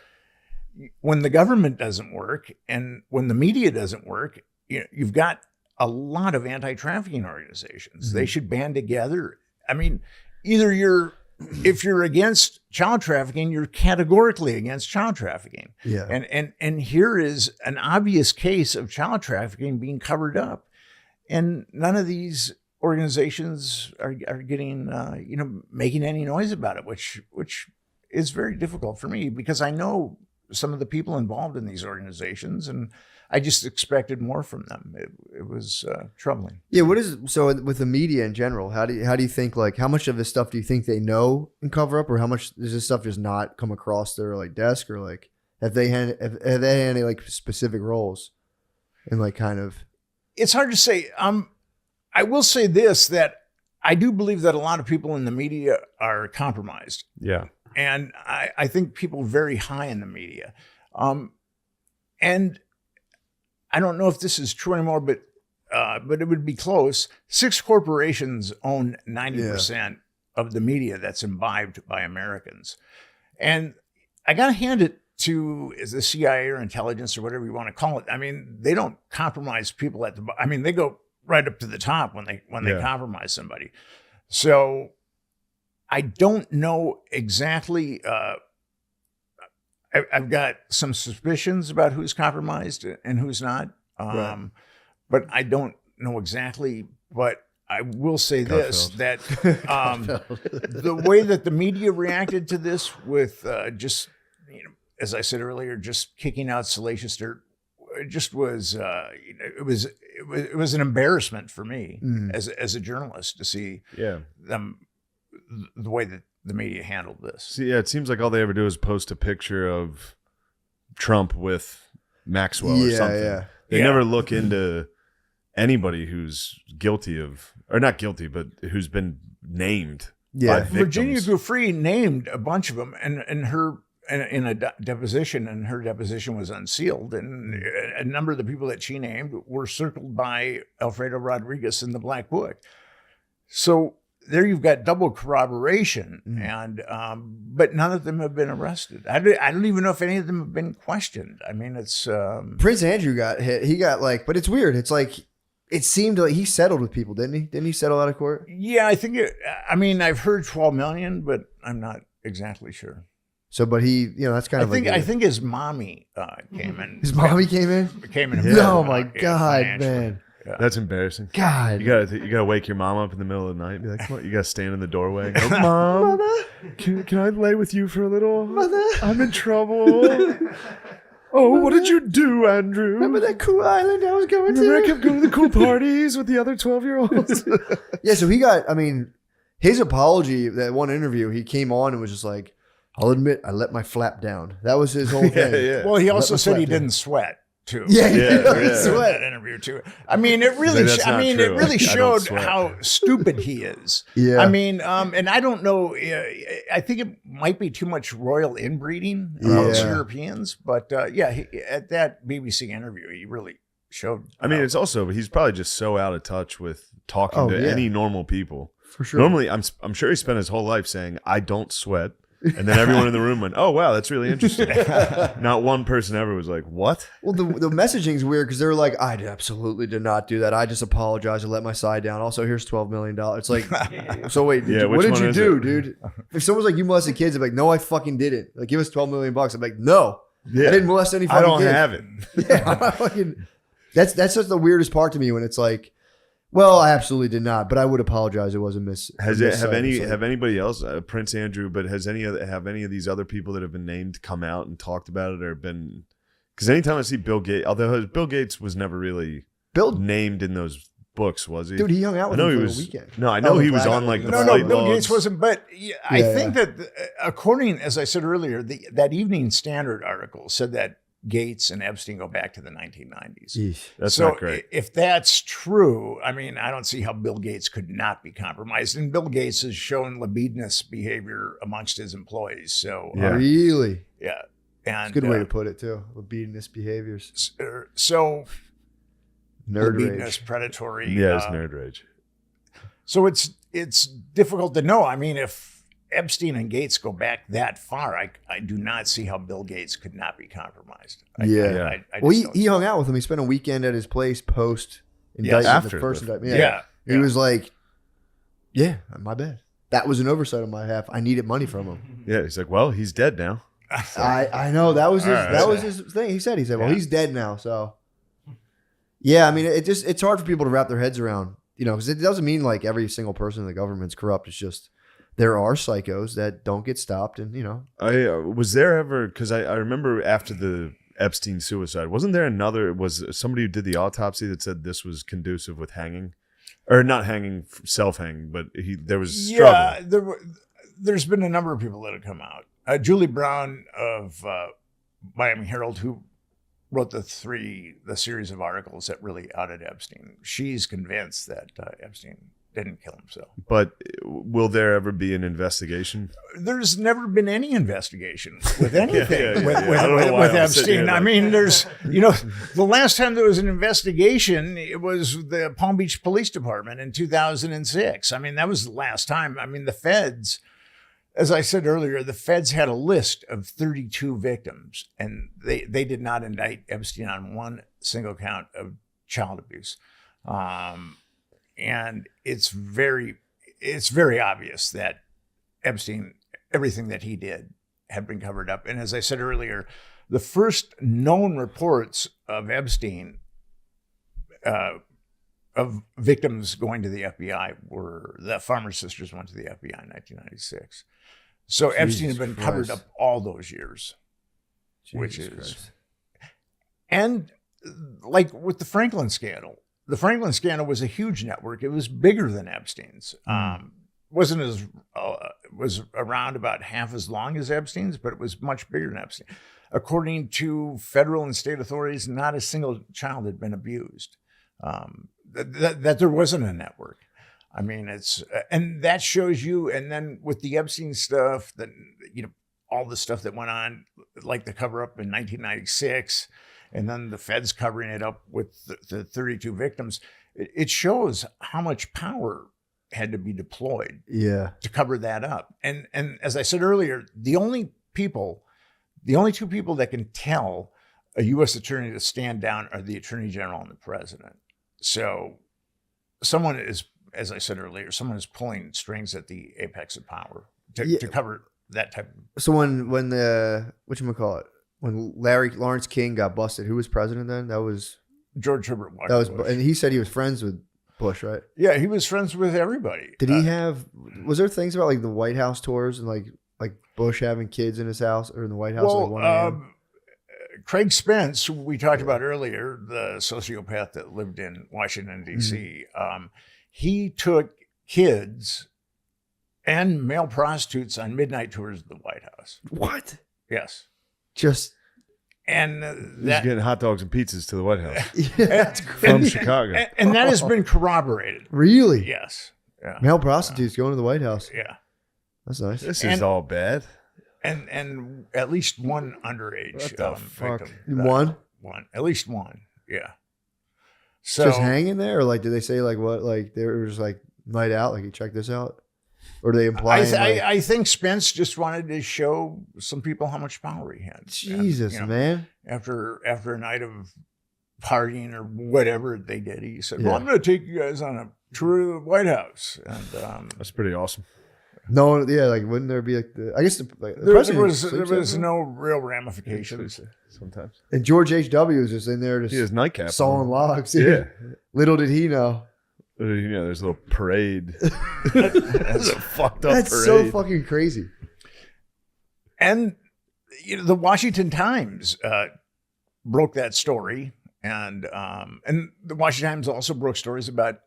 when the government doesn't work and when the media doesn't work, you've got a lot of anti-trafficking organizations. Mm-hmm. They should band together. I mean, if you're against child trafficking, you're categorically against child trafficking. yeah. And here is an obvious case of child trafficking being covered up, and none of these organizations are getting making any noise about it, which is very difficult for me because I know some of the people involved in these organizations, and I just expected more from them. It was troubling. Yeah, so with the media in general, how do you think, like, how much of this stuff do you think they know and cover up, or how much does this stuff just not come across their like desk, or like have they had any like specific roles in like kind of? It's hard to say. I will say this, that I do believe that a lot of people in the media are compromised. Yeah. And I think people very high in the media. And I don't know if this is true anymore, but it would be close. 6 corporations own 90% of the media that's imbibed by Americans. And I got to hand it to the CIA or intelligence or whatever you want to call it. I mean, they don't compromise people they go right up to the top when they compromise somebody. So I don't know exactly I've got some suspicions about who's compromised and who's not, Right. but I don't know exactly. But I will say this: that the way that the media reacted to this, with just as I said earlier, just kicking out Salacious Dirt, it just was it was an embarrassment for me as a journalist to see them the way that the media handled this. See, it seems like all they ever do is post a picture of Trump with Maxwell or something. Yeah. They never look into anybody who's guilty of, or not guilty, but who's been named. Yeah. By Virginia victims. Giuffre named a bunch of them, and her in a deposition, and her deposition was unsealed, and a number of the people that she named were circled by Alfredo Rodriguez in the Black Book. So there you've got double corroboration, and but none of them have been arrested. I don't even know if any of them have been questioned. I mean, it's Prince Andrew got hit. He got but it's weird. It's like, it seemed like he settled with people, didn't he? Didn't he settle out of court? yeah. I think I mean, I've heard 12 million, but I'm not exactly sure. So, but he, that's kind of I think his mommy came in. his mommy came in. Oh my God, man. Yeah. That's embarrassing. God, You gotta wake your mom up in the middle of the night and be like, come on, you gotta stand in the doorway and go, Mom, can I lay with you for a little? Mother. I'm in trouble. Oh, what did you do, Andrew? Remember that cool island I was going Remember I to? kept going to the cool parties with the other 12-year-olds? Yeah, so he got, his apology, that one interview, he came on and was just like, I'll admit I let my flap down. That was his whole thing. yeah. Well, he also my said he flap down. didn't sweat too. Yeah, he Yeah, did not yeah. sweat. That interview too. I mean, it really. That's not it true. really I don't showed sweat. how stupid he is. Yeah. I mean, and I don't know. I think it might be too much royal inbreeding amongst Yeah. Europeans, but at that BBC interview, he really showed. I mean, it's also, he's probably just so out of touch with talking Oh, to yeah. any normal people. For sure. Normally, I'm sure he spent his whole life saying, I don't sweat. And then everyone in the room went, oh, wow, that's really interesting. Not one person ever was like, what? Well, the messaging's weird because they're like, I absolutely did not do that. I just apologized and let my side down. Also, here's $12 million. It's like, so wait, Yeah, what which did one you is do, it? dude? If someone's like, you molested kids, I'm like, no, I fucking didn't. Like, give us $12 million. I'm like, no, Yeah. I didn't molest any I fucking don't kids. have it. Yeah, I'm not fucking, that's just the weirdest part to me when it's like, well, I absolutely did not, but I would apologize. It was a Have missight. anybody else, Prince Andrew, but have any of these other people that have been named come out and talked about it, or been? Because anytime I see Bill Gates, although Bill Gates was never really Bill, named in those books, was he? dude, he hung out with I know him he for was. the weekend. No, I know Oh, he was Black- on like the No, flight Bill logs. Gates wasn't. But I Yeah, think that according, as I said earlier, that Evening Standard article said that Gates and Epstein go back to the 1990s. Yeesh. That's so not great. If that's true, I mean, I don't see how Bill Gates could not be compromised. And Bill Gates has shown libidinous behavior amongst his employees. So Yeah. Really? yeah, and It's a good way to put it, too. Libidinous behaviors. so Nerd libidinous, rage. predatory. Yeah, it's nerd rage. So it's difficult to know. I mean, if Epstein and Gates go back that far, I do not see how Bill Gates could not be compromised. Yeah. I Well, just don't he see- hung out with him. He spent a weekend at his place post Yes. indictment. After The first the- indictment. yeah. He was like, yeah, my bad. That was an oversight on my half. I needed money from him. Yeah, he's like, well, he's dead now. I know that was his All right. that was his thing. He said, well, Yeah. he's dead now. So yeah, I mean, it's hard for people to wrap their heads around, because it doesn't mean like every single person in the government's corrupt. It's just there are psychos that don't get stopped, and I was there ever, because I remember after the Epstein suicide, wasn't there was somebody who did the autopsy that said this was conducive with hanging, or not hanging, self-hanging, but there was struggle. Yeah, there's been a number of people that have come out. Julie Brown of Miami Herald, who wrote the series of articles that really outed Epstein. She's convinced that Epstein didn't kill himself. But will there ever be an investigation? There's never been any investigation with anything yeah. with I don't know why with I'm sitting Epstein. here I like- mean, there's, the last time there was an investigation, it was the Palm Beach Police Department in 2006. I mean, that was the last time. I mean, the feds, as I said earlier, the feds had a list of 32 victims, and they did not indict Epstein on one single count of child abuse. And it's very obvious that Epstein, everything that he did had been covered up. And as I said earlier, the first known reports of Epstein, of victims going to the FBI, were the Farmer sisters went to the FBI in 1996. So Epstein had been covered up all those years, which is, and like with the Franklin scandal was a huge network. It was bigger than Epstein's. Wasn't as was around about half as long as Epstein's, but it was much bigger than Epstein. According to federal and state authorities, not a single child had been abused. That there wasn't a network. I mean, it's, and that shows you. And then with the Epstein stuff, that, you know, all the stuff that went on, like the cover up in 1996, and then the feds covering it up with the 32 victims, it shows how much power had to be deployed to cover that up. And as I said earlier, the only two people that can tell a U.S. attorney to stand down are the attorney general and the president. So someone is, as I said earlier, someone is pulling strings at the apex of power to cover that type of. So when the, whatchamacallit, when Lawrence King got busted, who was president then? That was George Herbert Walker that was Bush. And he said he was friends with Bush, right? Yeah, he was friends with everybody. Did he have, was there things about like the White House tours and like Bush having kids in his house or in the White House? Well, Craig Spence, who we talked about earlier, the sociopath that lived in Washington, D.C., he took kids and male prostitutes on midnight tours of the White House. What? Yes. Just. And he's getting hot dogs and pizzas to the White House. That's from Chicago. And that has been corroborated. Really? Yes. Yeah. Male prostitutes going to the White House. Yeah. That's nice. This is all bad. And at least one underage what the fuck? victim. One? At least one. Yeah. So just hanging there, or like, did they say like what? Like they were just like night out, like you check this out, or do they imply? I think Spence just wanted to show some people how much power he had. Jesus, and, man! After a night of partying or whatever they did, he said, "Well, I'm going to take you guys on a tour of the White House." And that's pretty awesome. No, like wouldn't there be like the? I guess there was no real ramifications sometimes. And George H.W. was just in there just he has nightcap sawing logs. Yeah. Little did he know. You know, there's a little parade. That's a fucked up That's parade. so fucking crazy. And you know, the Washington Times broke that story, and the Washington Times also broke stories about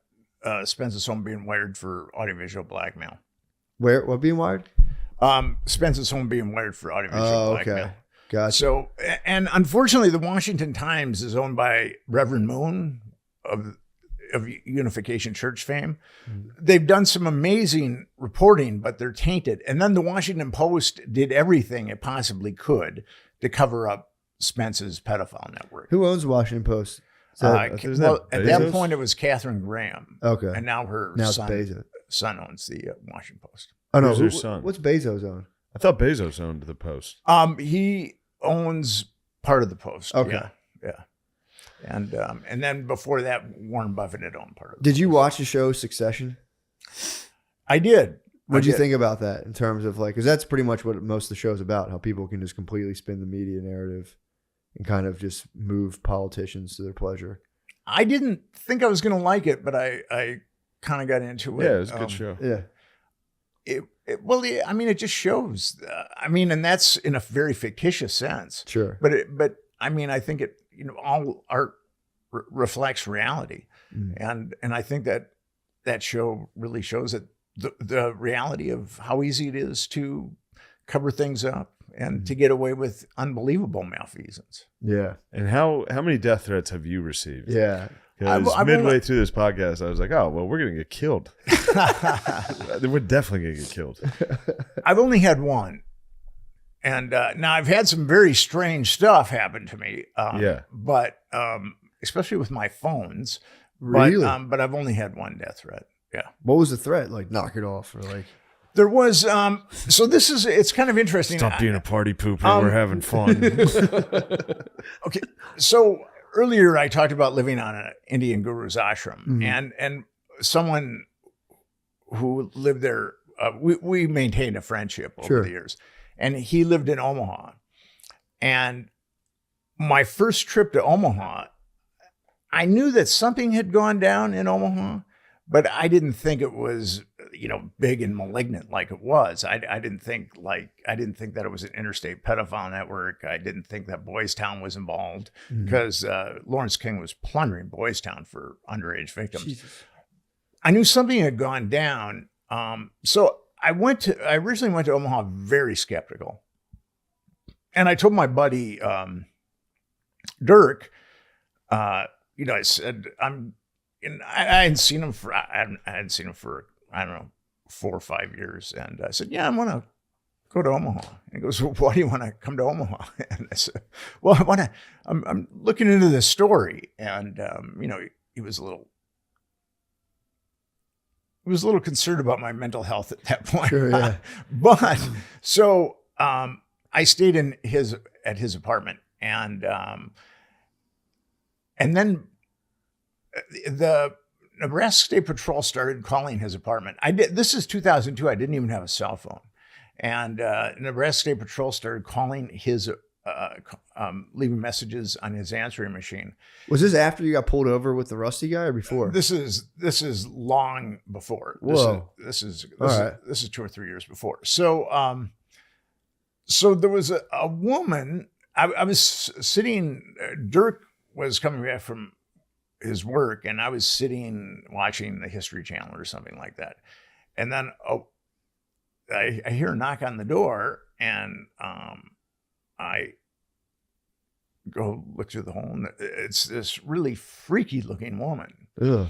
Spence's home being wired for audiovisual blackmail. What being wired? Spence's home being wired for audiovisual blackmail. Okay. Gotcha. So, and unfortunately, the Washington Times is owned by Reverend Moon of Unification Church fame. They've done some amazing reporting, but they're tainted. And then the Washington Post did everything it possibly could to cover up Spence's pedophile network. Who owns the Washington Post? At that point, it was Catherine Graham. Okay. And now her son owns the Washington Post. Oh, no. Who's her son? What's Bezos own? I thought Bezos owned the Post. He owns part of the Post. Okay. Yeah. And then before that, Warren Buffett had owned part of it. Did you watch the show Succession? I did. What did you think about that in terms of like, because that's pretty much what most of the show's about, how people can just completely spin the media narrative and kind of just move politicians to their pleasure. I didn't think I was going to like it, but I kind of got into it. Yeah, it was a good show. Yeah. It just shows. And that's in a very fictitious sense. Sure. But I think it. All art reflects reality, and I think that show really shows that the reality of how easy it is to cover things up and to get away with unbelievable malfeasance. Yeah. And how many death threats have you received? Yeah. Because midway through this podcast, I was like, oh, well, we're going to get killed. We're definitely going to get killed. I've only had one. And now I've had some very strange stuff happen to me. But especially with my phones. Really? But I've only had one death threat. Yeah. What was the threat? Like knock it off or like? There was, so it's kind of interesting. Stop being a party pooper. We're having fun. Okay. So earlier I talked about living on an Indian guru's ashram, and someone who lived there, we maintained a friendship over the years. and he lived in Omaha. And my first trip to Omaha, I knew that something had gone down in Omaha, but I didn't think it was, big and malignant like it was. I didn't think that it was an interstate pedophile network. I didn't think that Boys Town was involved because Lawrence King was plundering Boys Town for underage victims. Jesus. I knew something had gone down. So I originally went to Omaha very skeptical. And I told my buddy, Dirk, I said, I hadn't seen him for, I hadn't seen him for, I don't know, 4 or 5 years. And I said, yeah, I want to go to Omaha. And he goes, well, why do you want to come to Omaha? And I said, well, I'm looking into this story. And, he was a little concerned about my mental health at that point. Sure, yeah. But so I stayed at his apartment, and then the Nebraska State Patrol started calling his apartment. This is 2002. I didn't even have a cell phone, and Nebraska State Patrol started calling his. Leaving messages on his answering machine. Was this after you got pulled over with the Rusty guy or before? This is long before. Whoa. This is 2 or 3 years before. So so there was a woman. I was sitting. Dirk was coming back from his work, and I was sitting watching the History Channel or something like that. And then I hear a knock on the door, and I go look through the hole, and it's this really freaky looking woman. Ugh.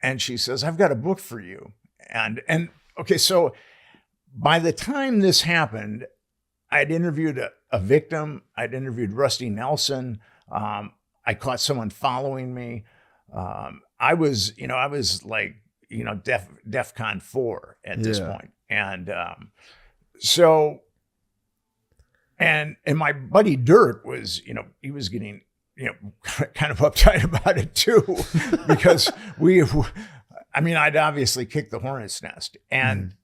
And she says, I've got a book for you. And okay, so by the time this happened, I'd interviewed a victim. I'd interviewed Rusty Nelson. I caught someone following me. I was like, DEFCON 4 at this point. And And my buddy Dirk was, he was getting, kind of uptight about it too, because I'd obviously kicked the hornet's nest. And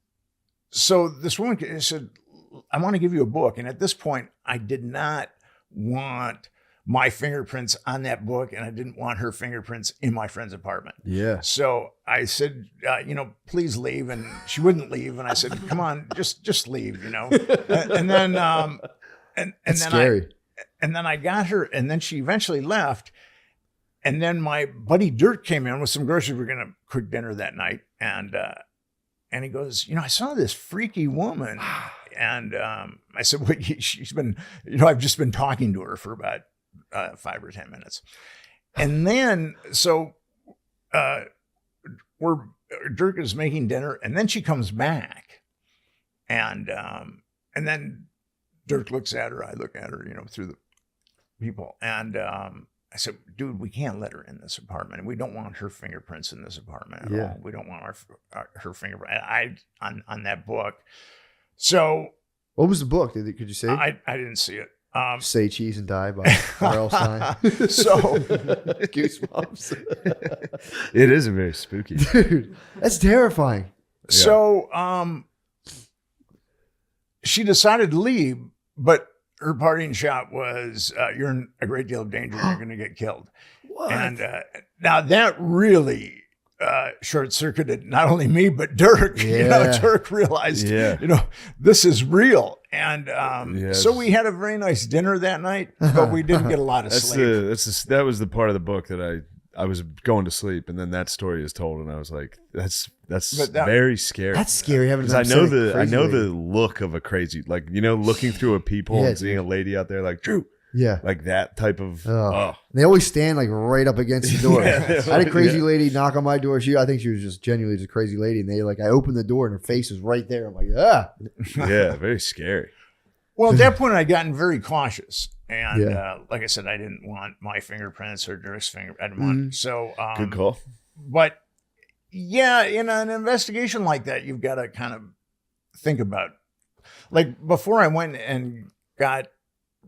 so this woman said, I want to give you a book. And at this point, I did not want my fingerprints on that book, and I didn't want her fingerprints in my friend's apartment. Yeah. So I said, please leave. And she wouldn't leave. And I said, come on, just leave, and then, and That's then scary. And then I got her, and then she eventually left. And then my buddy Dirk came in with some groceries. We were going to cook dinner that night. And he goes, I saw this freaky woman. And I said, well, she's been, I've just been talking to her for about 5 or 10 minutes. And then, so Dirk is making dinner, and then she comes back. And then Dirk looks at her, I look at her, through the people. And I said, dude, we can't let her in this apartment. And we don't want her fingerprints in this apartment at all. We don't want her fingerprint on that book. So what was the book? Could you say? I didn't see it. Say Cheese and Die by R.L. Stein. So Goosebumps. It is a very spooky. Dude, that's terrifying. So she decided to leave, but her parting shot was, you're in a great deal of danger. You're going to get killed. What? And now that really short-circuited not only me, but Dirk. Dirk realized, this is real. And so we had a very nice dinner that night, but we didn't get a lot of sleep. That was the part of the book that I was going to sleep, and then that story is told, and I was like, that's very scary. That's scary. Because I know the look of a crazy, like, looking through a peephole and seeing a lady out there like, Drew. Yeah. Like that type of. They always stand like right up against the door. I had a crazy lady knock on my door. I think she was just genuinely just a crazy lady. And I opened the door and her face was right there. I'm like, ah. Yeah, very scary. Well, at that point, I'd gotten very cautious. And like I said, I didn't want my fingerprints or Dirk's fingerprints. I didn't want so. Good call. But yeah, in an investigation like that, you've got to kind of think about, like, before I went and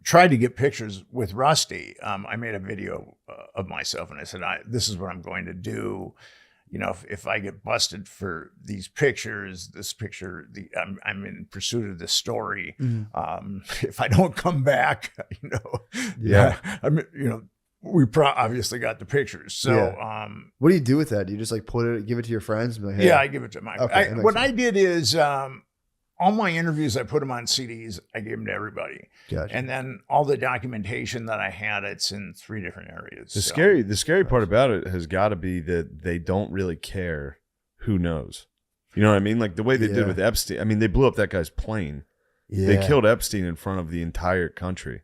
tried to get pictures with Rusty, I made a video of myself, and I said, this is what I'm going to do. if I get busted for these pictures, this picture, I'm in pursuit of this story. If I don't come back, Yeah. we obviously got the pictures. So, what do you do with that? Do you just like give it to your friends? And be like, hey. yeah, I give it to my. Okay, what I did is all my interviews, I put them on CDs. I gave them to everybody, Gotcha. and then all the documentation that I had, it's in 3 different areas. The scary part about it has got to be that they don't really care who knows. You know what I mean? Like the way they did with Epstein. I mean, they blew up that guy's plane. Yeah. They killed Epstein in front of the entire country.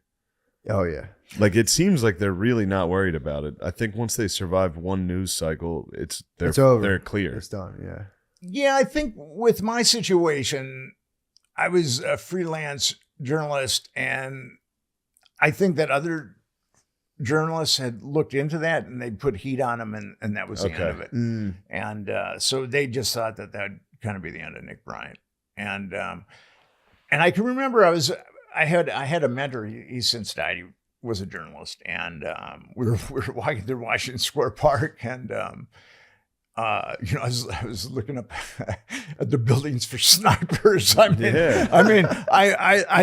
Oh yeah. Like it seems like they're really not worried about it. I think once they survive one news cycle, it's over. They're clear. It's done. Yeah. Yeah, I think with my situation, I was a freelance journalist, and I think that other journalists had looked into that and they'd put heat on him, and that was the end of it. And so they just thought that that'd kind of be the end of Nick Bryant. And I can remember I had a mentor. He's since died. He was a journalist, and we were walking through Washington Square Park, and I was looking up at the buildings for snipers. I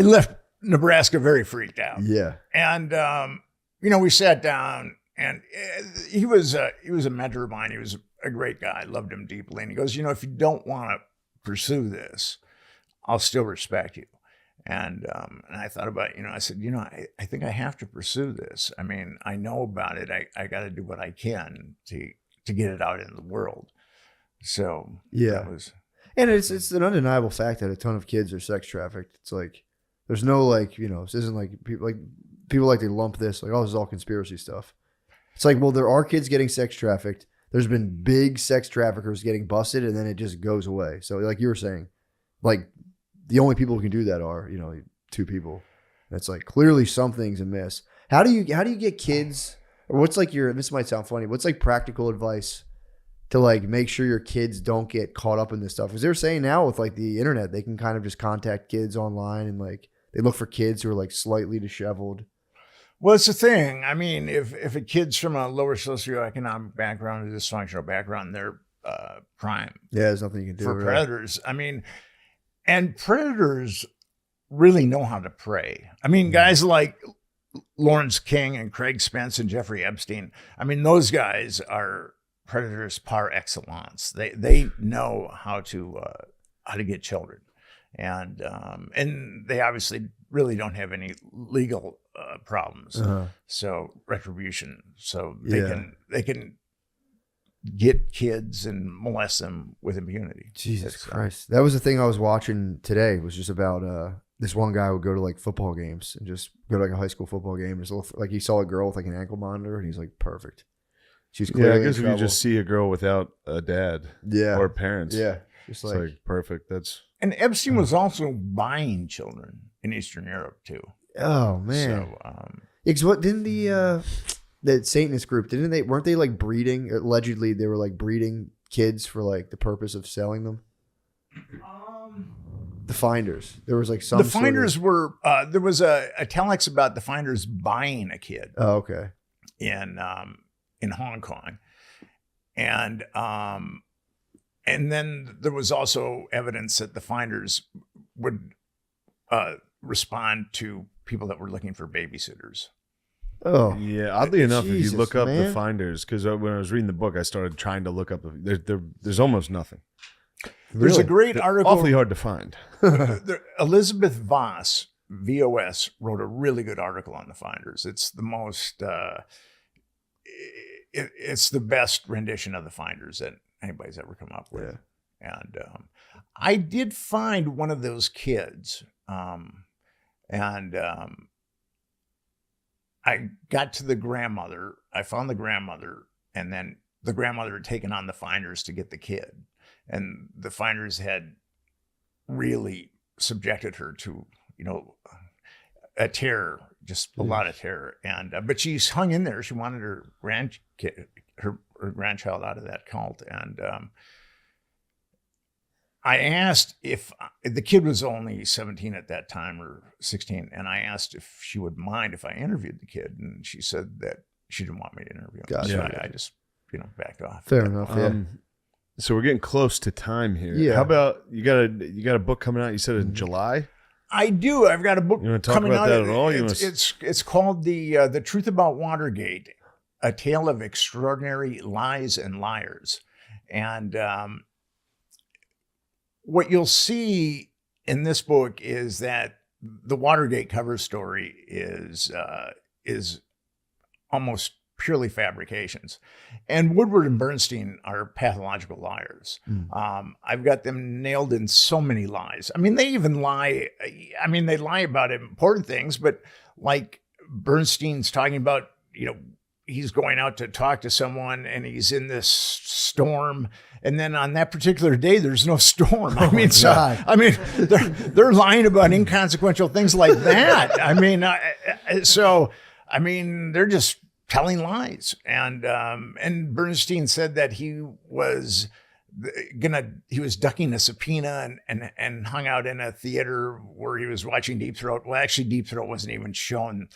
left Nebraska very freaked out. Yeah. And we sat down, and he was a mentor of mine. He was a great guy. I loved him deeply. And he goes, if you don't want to pursue this, I'll still respect you. And I thought about it, I said, I think I have to pursue this. I mean, I know about it. I got to do what I can to get it out in the world. So yeah, and it's an undeniable fact that a ton of kids are sex trafficked. It's like there's no this isn't like people like to lump this like, oh, this is all conspiracy stuff. It's like, well, there are kids getting sex trafficked. There's been big sex traffickers getting busted, and then it just goes away. So like you were saying, like the only people who can do that are 2 people. That's like clearly something's amiss. How do you get kids? Or what's like this might sound funny, what's like practical advice to like make sure your kids don't get caught up in this stuff? Because they're saying now with like the internet, they can kind of just contact kids online and like they look for kids who are like slightly disheveled. Well, it's the thing. I mean, if a kid's from a lower socioeconomic background or dysfunctional background, they're prime. Yeah, there's nothing you can do for predators. I mean, and predators really know how to prey. I mean, guys like Lawrence King and Craig Spence and Jeffrey Epstein. I mean, those guys are predators par excellence. They know how to get children, and they obviously really don't have any legal problems. So retribution. So they can get kids and molest them with impunity. Jesus Christ, that was the thing I was watching today. Was just about this one guy would go to like football games and just go to like a high school football game. Just like he saw a girl with like an ankle monitor, and he's like, perfect. She's clearly I guess if you just see a girl without a dad, or parents, just it's like perfect. And Epstein was also buying children in Eastern Europe too. Oh man! So, because what didn't the Satanist group weren't they like breeding? Allegedly, they were like breeding kids for like the purpose of selling them. The Finders. There was like some. The Finders were there was a telex about the Finders buying a kid. Oh, okay. In Hong Kong, and then there was also evidence that the Finders would respond to people that were looking for babysitters. Oh yeah, oddly enough, Jesus, if you look up man. the Finders, because when I was reading the book, I started trying to look up. There's almost nothing. There's a great article. Awfully hard to find. Elizabeth Voss, VOS, wrote a really good article on the Finders. It's the most, it's the best rendition of the Finders that anybody's ever come up with. Yeah. And I did find one of those kids, and I got to the grandmother. I found the grandmother, and then the grandmother had taken on the Finders to get the kid. And the Finders had really subjected her to, a terror, just a lot of terror. And but she's hung in there. She wanted her grandchild out of that cult. And I asked if the kid was only 17 at that time or 16, and I asked if she would mind if I interviewed the kid, and she said that she didn't want me to interview him. Gotcha. So I just backed off. Fair enough. Yeah. So we're getting close to time here. Yeah. How about you got a book coming out? You said in July. I do. I've got a book You want to talk coming about out. that at all? It's called the Truth About Watergate: A Tale of Extraordinary Lies and Liars. And what you'll see in this book is that the Watergate cover story is almost purely fabrications, and Woodward and Bernstein are pathological liars. I've got them nailed in so many lies. I mean, they even lie. I mean, they lie about important things, but like Bernstein's talking about, he's going out to talk to someone and he's in this storm. And then on that particular day, there's no storm. I mean, they're lying about inconsequential things like that. I mean, they're just telling lies. And Bernstein said that he was ducking a subpoena and hung out in a theater where he was watching Deep Throat. Well, actually, Deep Throat wasn't even shown,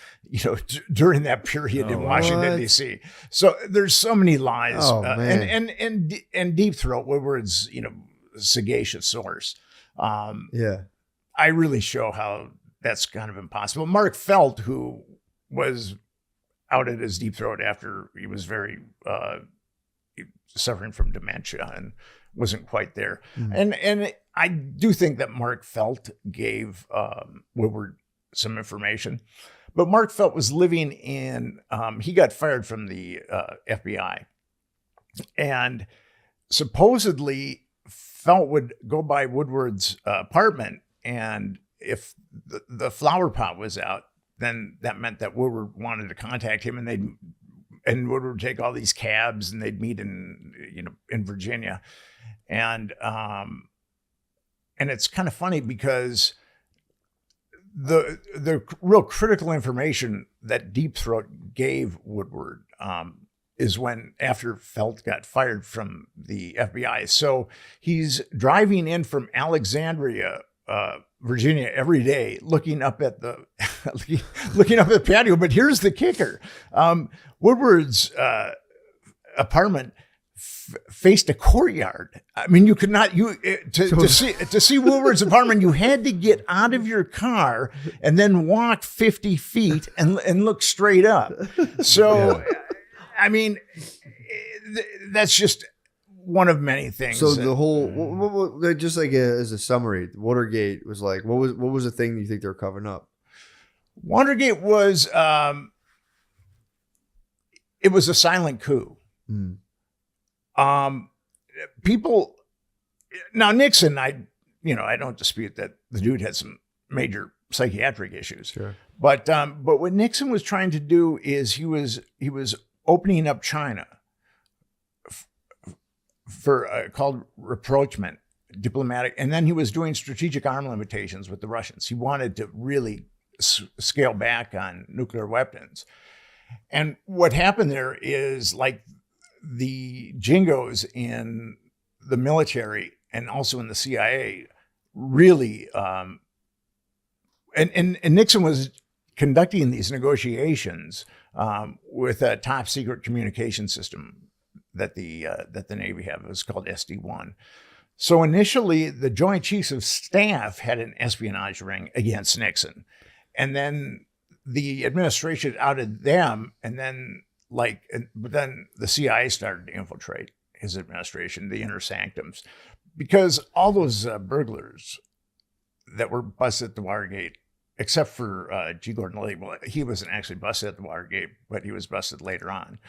during that period in Washington, D.C. So there's so many lies. And Deep Throat, Woodward's, sagacious source. I really show how that's kind of impossible. Mark Felt, who was outed as Deep Throat after he was very suffering from dementia and wasn't quite there. And I do think that Mark Felt gave Woodward some information, but Mark Felt was living in, he got fired from the FBI, and supposedly Felt would go by Woodward's apartment, and if the flower pot was out, then that meant that Woodward wanted to contact him, and Woodward would take all these cabs and they'd meet in Virginia. And it's kind of funny because the real critical information that Deep Throat gave Woodward is when after Felt got fired from the FBI. So he's driving in from Alexandria, Virginia every day, looking up at the patio. But here's the kicker: Woodward's apartment faced a courtyard. I mean, you could not to see Woodward's apartment. You had to get out of your car and then walk 50 feet and look straight up. So, I mean, that's just one of many things. So the whole, just like as a summary, Watergate was like, what was the thing you think they were covering up? Watergate was, it was a silent coup. People, now Nixon, I don't dispute that the dude had some major psychiatric issues. Sure. But what Nixon was trying to do is he was opening up China for called rapprochement, diplomatic, and then he was doing strategic arm limitations with the Russians. He wanted to really scale back on nuclear weapons. And what happened there is, like, the jingos in the military and also in the CIA really, and Nixon was conducting these negotiations with a top secret communication system that the Navy had. It was called SD-1. So initially, the Joint Chiefs of Staff had an espionage ring against Nixon, and then the administration outed them, and then but then the CIA started to infiltrate his administration, the inner sanctums, because all those burglars that were busted at the Watergate, except for G. Gordon Liddy, well, he wasn't actually busted at the Watergate, but he was busted later on.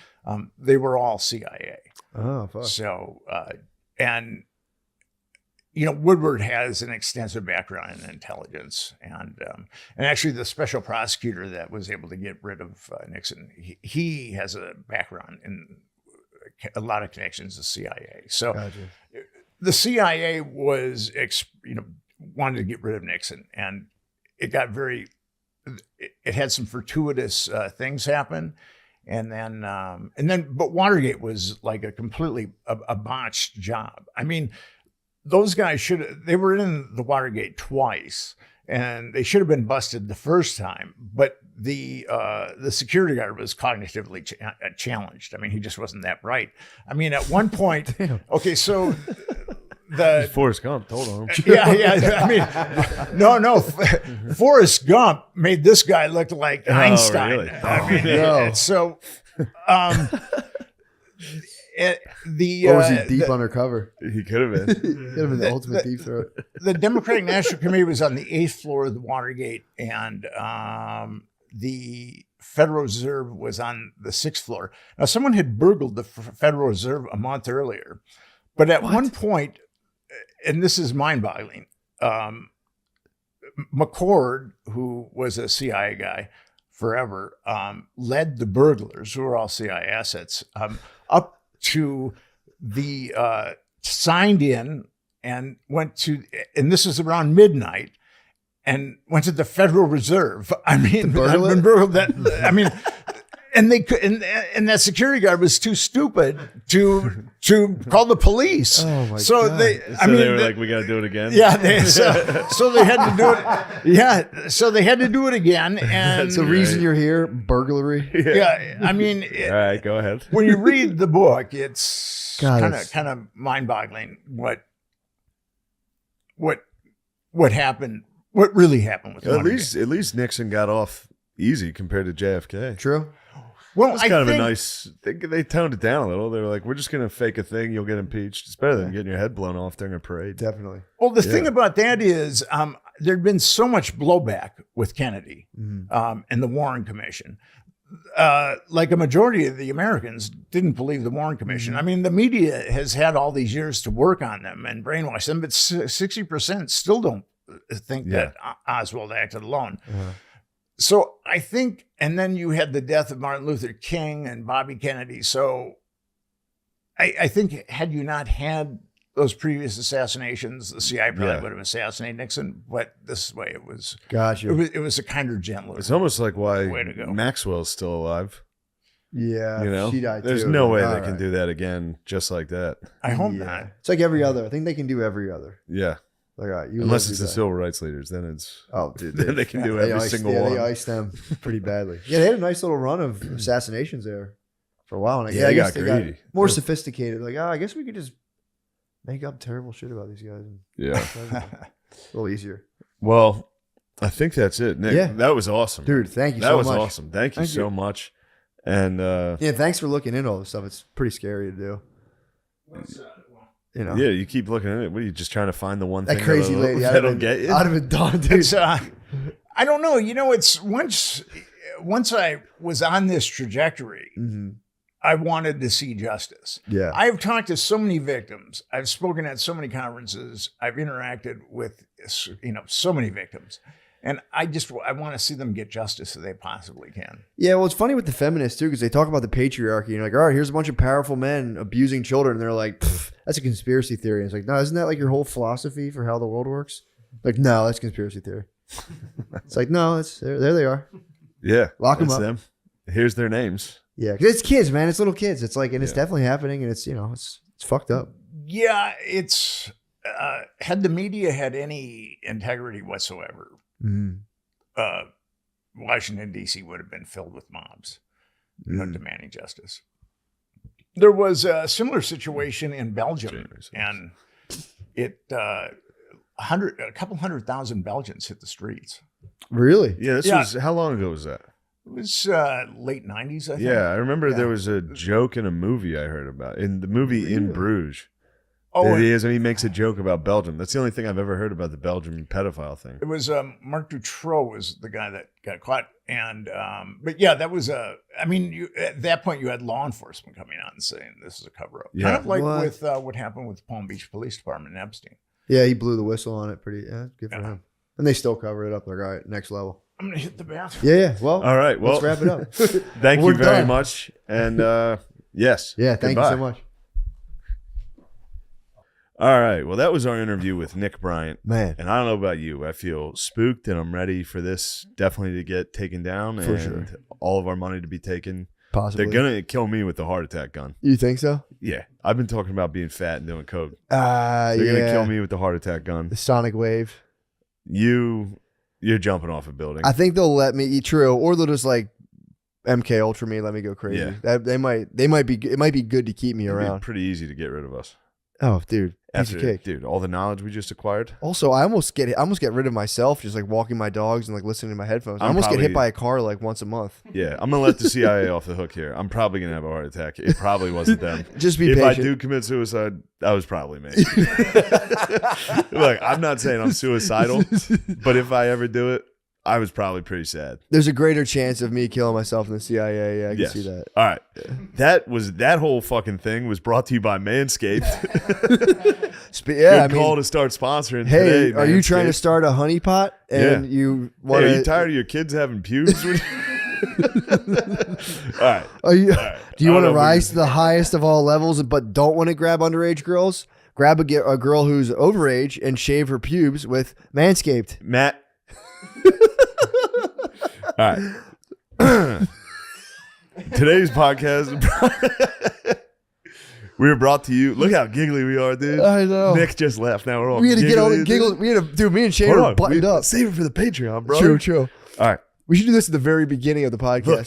They were all CIA. Oh, fuck. So, and Woodward has an extensive background in intelligence, and actually the special prosecutor that was able to get rid of Nixon, he has a background in a lot of connections to CIA. So Gotcha. The CIA was, wanted to get rid of Nixon, and it got it had some fortuitous things happen. And then, but Watergate was like a completely a botched job. I mean, those guys they were in the Watergate twice, and they should have been busted the first time, but the security guard was cognitively challenged. I mean, he just wasn't that bright. I mean, at one point, okay, so the Forrest Gump told him. yeah. I mean, no. Forrest Gump made this guy look like Einstein. Really? I mean, no. so the Or was he deep undercover? He could have been. Could have been the ultimate deep throat. the Democratic National Committee was on the 8th floor of the Watergate, and the Federal Reserve was on the 6th floor. Now, someone had burgled the Federal Reserve a month earlier, but at one point, and this is mind-boggling, McCord, who was a CIA guy forever, led the burglars, who were all CIA assets, up to the signed in and went to, and this is around midnight, and went to the Federal Reserve. I mean, I mean, and they could, and that security guard was too stupid to call the police. Oh my so God. they, I So mean, they were like, we got to do it again. yeah, so they had to do it. Yeah, so they had to do it again, and It's the reason you're here, burglary. yeah, I mean, All right, go ahead. when you read the book, it's God, kind of mind-boggling what happened, what really happened with At Watergate. least Nixon got off easy compared to JFK. True. Well, It's I kind of think, a nice. They toned it down a little. They were like, "We're just gonna fake a thing. You'll get impeached. It's better than getting your head blown off during a parade." Definitely. Well, the thing about that is there'd been so much blowback with Kennedy and the Warren Commission. Like a majority of the Americans didn't believe the Warren Commission. I mean, the media has had all these years to work on them and brainwash them, but 60% still don't think that Oswald acted alone. So I think, and then you had the death of Martin Luther King and Bobby Kennedy. So I think had you not had those previous assassinations, the CIA probably would have assassinated Nixon. But this way, it was Gotcha. it was a kinder, gentler. It's almost like why Way to go. Maxwell's still alive. Yeah. You know, she died there's too. no way All they can right. do that again, just like that. I hope Yeah. not. It's like every other. I think they can do every other. Yeah, Like, all right, you unless live, it's you the die. civil rights leaders, then it's Oh, dude, then they can do they every iced, single yeah, one. they iced them pretty badly. Yeah, they had a nice little run of assassinations there for a while. And Yeah, I they guess got they got greedy. more Yeah. sophisticated. Like, I guess we could just make up terrible shit about these guys. And Yeah. a little easier. Well, I think that's it, Nick. Yeah. That was awesome, Dude, thank you That so was much. awesome. Thank you Thank so you. much. And Yeah, thanks for looking into all this stuff. It's pretty scary to do. You know, yeah, you keep looking at it. What are you just trying to find the one that thing crazy lady. that'll get you? I'd have been done, dude. It's I don't know. You know, it's once I was on this trajectory, Mhm. I wanted to see justice. Yeah. I've talked to so many victims. I've spoken at so many conferences. I've interacted with, so many victims. And I want to see them get justice if they possibly can. Yeah, well, it's funny with the feminists, too, because they talk about the patriarchy. And like, all right, here's a bunch of powerful men abusing children. And they're like, that's a conspiracy theory. And it's like, no, isn't that like your whole philosophy for how the world works? Like, no, that's conspiracy theory. It's like, no, there they are. Yeah, Lock 'em that's up. them. Here's their names. Yeah, because it's kids, man. It's little kids. It's like, and it's definitely happening. And it's, it's fucked up. Yeah, it's had the media had any integrity whatsoever, Mm. Washington, D.C. would have been filled with mobs, Mm. demanding justice. There was a similar situation in Belgium, January 6th. and a couple 100,000 Belgians hit the streets. Really? Yeah, this Yeah. was how long ago was that? It was late 90s, I think. Yeah, I remember Yeah. there was a joke in a movie I heard about. In the movie In Really? Bruges. Oh, There and he is, and he makes a joke about Belgium. That's the only thing I've ever heard about the Belgian pedophile thing. it was Marc Dutroux was the guy that got caught. And, but yeah, that was at that point you had law enforcement coming out and saying this is a cover up. Yeah. Kind of like What? with what happened with Palm Beach Police Department and Epstein. Yeah, he blew the whistle on it pretty. Yeah, good for Yeah. him. And they still cover it up. Like, all right, next level. I'm going to hit the bathroom. Yeah. Well, All right, well, let's wrap it up. thank We're you very done. much. And yes. Yeah, thank you goodbye. so much. All right, well, that was our interview with Nick Bryant. Man. And I don't know about you. I feel spooked, and I'm ready for this definitely to get taken down For and sure. all of our money to be taken. Possibly. They're going to kill me with the heart attack gun. You think so? Yeah. I've been talking about being fat and doing coke. They're They're going to kill me with the heart attack gun. The sonic wave. You You're jumping off a building. I think they'll let me eat true, or they'll just like MK Ultra me, let me go crazy. Yeah. That they might be. It might be good to keep me It'd be around. pretty easy to get rid of us. Oh, dude, piece of cake. Dude, all the knowledge we just acquired. Also, I almost get rid of myself just like walking my dogs and like listening to my headphones. I almost get hit by a car like once a month. Yeah, I'm gonna let the CIA off the hook here. I'm probably gonna have a heart attack. It probably wasn't them. Just be if patient. I do commit suicide, that was probably me. Look, I'm not saying I'm suicidal, but if I ever do it, I was probably pretty sad. There's a greater chance of me killing myself in the CIA. Yeah, I can see that. All right. That whole fucking thing was brought to you by Manscaped. Good call to start sponsoring. Hey, today, are you trying to start a honeypot and you want Are you tired of your kids having pubes? All right. Do you want to rise to the highest of all levels but don't want to grab underage girls? Grab a girl who's overage and shave her pubes with Manscaped. Matt. All right. Today's podcast, we were brought to you. Look how giggly we are, dude. I know. Nick just left. Now we're all We had to giggly, get all the giggles. We had to, dude, me and Shane are buttoned up. Save it for the Patreon, bro. True. All right. We should do this at the very beginning of the podcast. Look,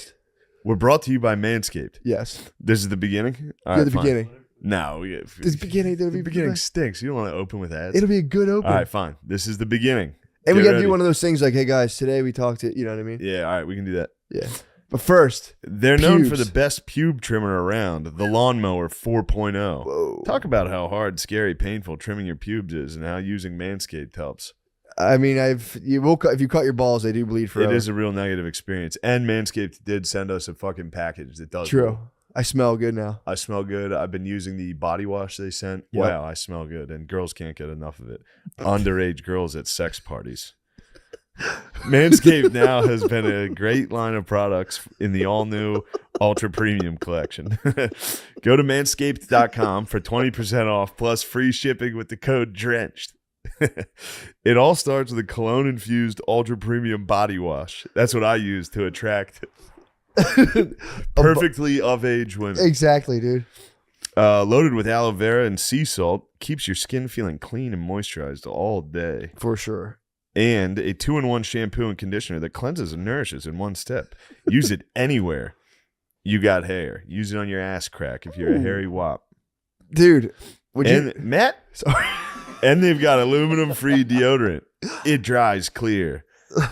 we're brought to you by Manscaped. Yes. This is the beginning? All Yeah, right, the fine. beginning. No. The beginning. The beginning stinks. You don't want to open with ads. It'll be a good open. All right, fine. This is the beginning. And we Get got to ready. do one of those things like, hey, guys, today we talked to, you know what I mean? Yeah, all right. We can do that. Yeah. But first, they're known for pubes. the best pube trimmer around, the Lawnmower 4.0. Whoa. Talk about how hard, scary, painful trimming your pubes is and how using Manscaped helps. I mean, if you cut your balls, they do bleed forever. It is a real negative experience. And Manscaped did send us a fucking package that does True. well. I smell good now. I smell good. I've been using the body wash they sent. Yep. Wow, I smell good. And girls can't get enough of it. Underage girls at sex parties. Manscaped now has been a great line of products in the all-new Ultra Premium collection. Go to manscaped.com for 20% off plus free shipping with the code DRENCHED. It all starts with a cologne-infused Ultra Premium body wash. That's what I use to attract perfectly of-age women. Exactly, dude. Loaded with aloe vera and sea salt, keeps your skin feeling clean and moisturized all day. For sure. And a 2-in-1 shampoo and conditioner that cleanses and nourishes in one step. Use it anywhere you got hair. Use it on your ass crack if you're a hairy wop. Dude, Matt? Sorry. And they've got aluminum-free deodorant. It dries clear.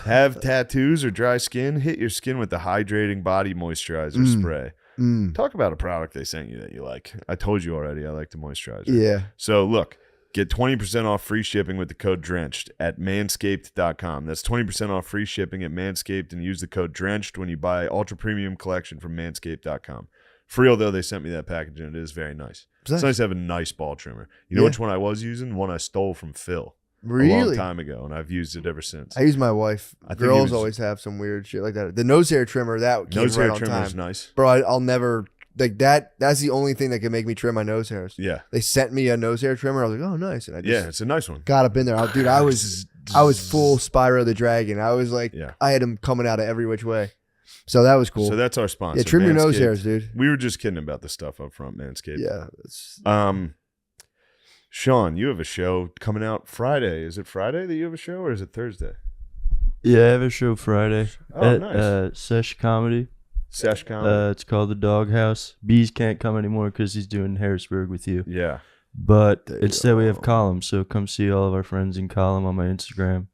Have tattoos or dry skin? Hit your skin with the hydrating body moisturizer spray. Talk about a product they sent you that you like. I told you already I like the moisturizer. Yeah. So look. Get 20% off free shipping with the code DRENCHED at manscaped.com. That's 20% off free shipping at Manscaped and use the code DRENCHED when you buy Ultra Premium Collection from manscaped.com. For real, though, they sent me that package and it is very nice. It's nice to have a nice ball trimmer. You know which one I was using? One I stole from Phil. Really? A long time ago, and I've used it ever since. I use my wife. I think Girls always have some weird shit like that. The nose hair trimmer, that came Nose right hair on trimmer is time. nice. Bro, I'll never... Like that's the only thing that can make me trim my nose hairs. Yeah. They sent me a nose hair trimmer. I was like, oh, nice. And I just It's a nice one. got up in there. Dude, I was full Spyro the Dragon. I was like, I had him coming out of every which way. So that was cool. So that's our sponsor. Yeah, trim your nose Manscaped. hairs, dude. We were just kidding about the stuff up front, Manscaped. Yeah. Sean, you have a show coming out Friday. Is it Friday that you have a show or is it Thursday? Yeah, I have a show Friday at nice. Sesh Comedy. Sesh Comedy. It's called The Doghouse. Bees can't come anymore because he's doing Harrisburg with you. Yeah. But instead we have Column, so come see all of our friends in Column on my Instagram.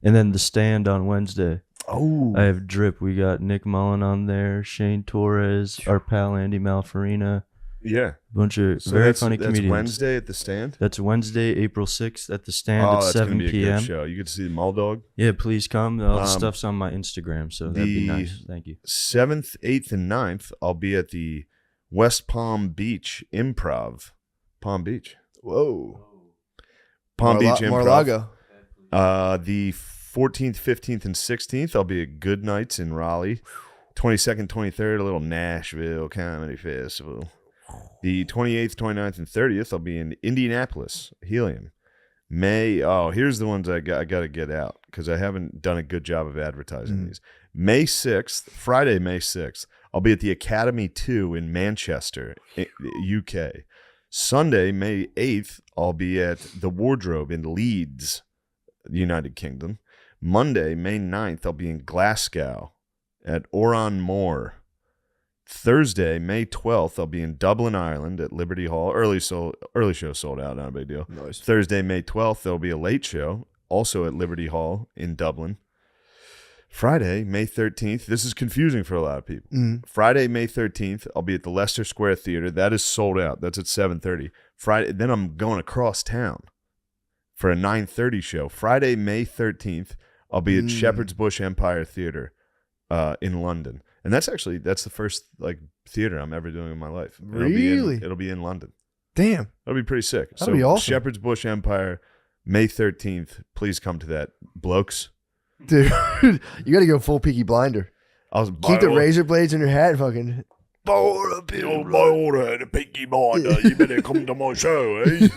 And then The Stand on Wednesday. Oh. I have Drip. We got Nick Mullen on there, Shane Torres, our pal Andy Malfarina. Yeah. A bunch of very funny that's comedians. Wednesday at the Stand? That's Wednesday, April 6th at The Stand at that's 7 gonna be a p.m. good show. You get to see the Mall Dog. Yeah, please come. All the stuff's on my Instagram, so that'd be nice. Thank you. 7th, 8th, and 9th, I'll be at the West Palm Beach Improv. Palm Beach. Whoa. Palm Beach Improv. Mar-a-Lago. The 14th, 15th, and 16th, I'll be at Good Nights in Raleigh. 22nd, 23rd, a little Nashville Comedy Festival. The 28th, 29th, and 30th, I'll be in Indianapolis, Helium. Here's the ones I got to get out because I haven't done a good job of advertising these. May 6th, Friday, May 6th, I'll be at the Academy 2 in Manchester, UK. Sunday, May 8th, I'll be at the Wardrobe in Leeds, United Kingdom. Monday, May 9th, I'll be in Glasgow at Oran Moor. Thursday, May 12th, I'll be in Dublin, Ireland at Liberty Hall. Early show sold out, not a big deal. Nice. Thursday, May 12th, there'll be a late show, also at Liberty Hall in Dublin. Friday, May 13th, this is confusing for a lot of people. Friday, May 13th, I'll be at the Leicester Square Theater. That is sold out. That's at 7:30. Friday, then I'm going across town for a 9:30 show. Friday, May 13th, I'll be at Shepherd's Bush Empire Theater in London. And that's the first like theater I'm ever doing in my life. Really? It'll be in London. Damn. That'll be pretty sick. That'll be awesome. Shepherd's Bush Empire, May 13th. Please come to that. Blokes. Dude, you got to go full Peaky Blinder. Keep the razor blades in your hat and fucking... By order, the Peaky Blinder, you better come to my show, eh?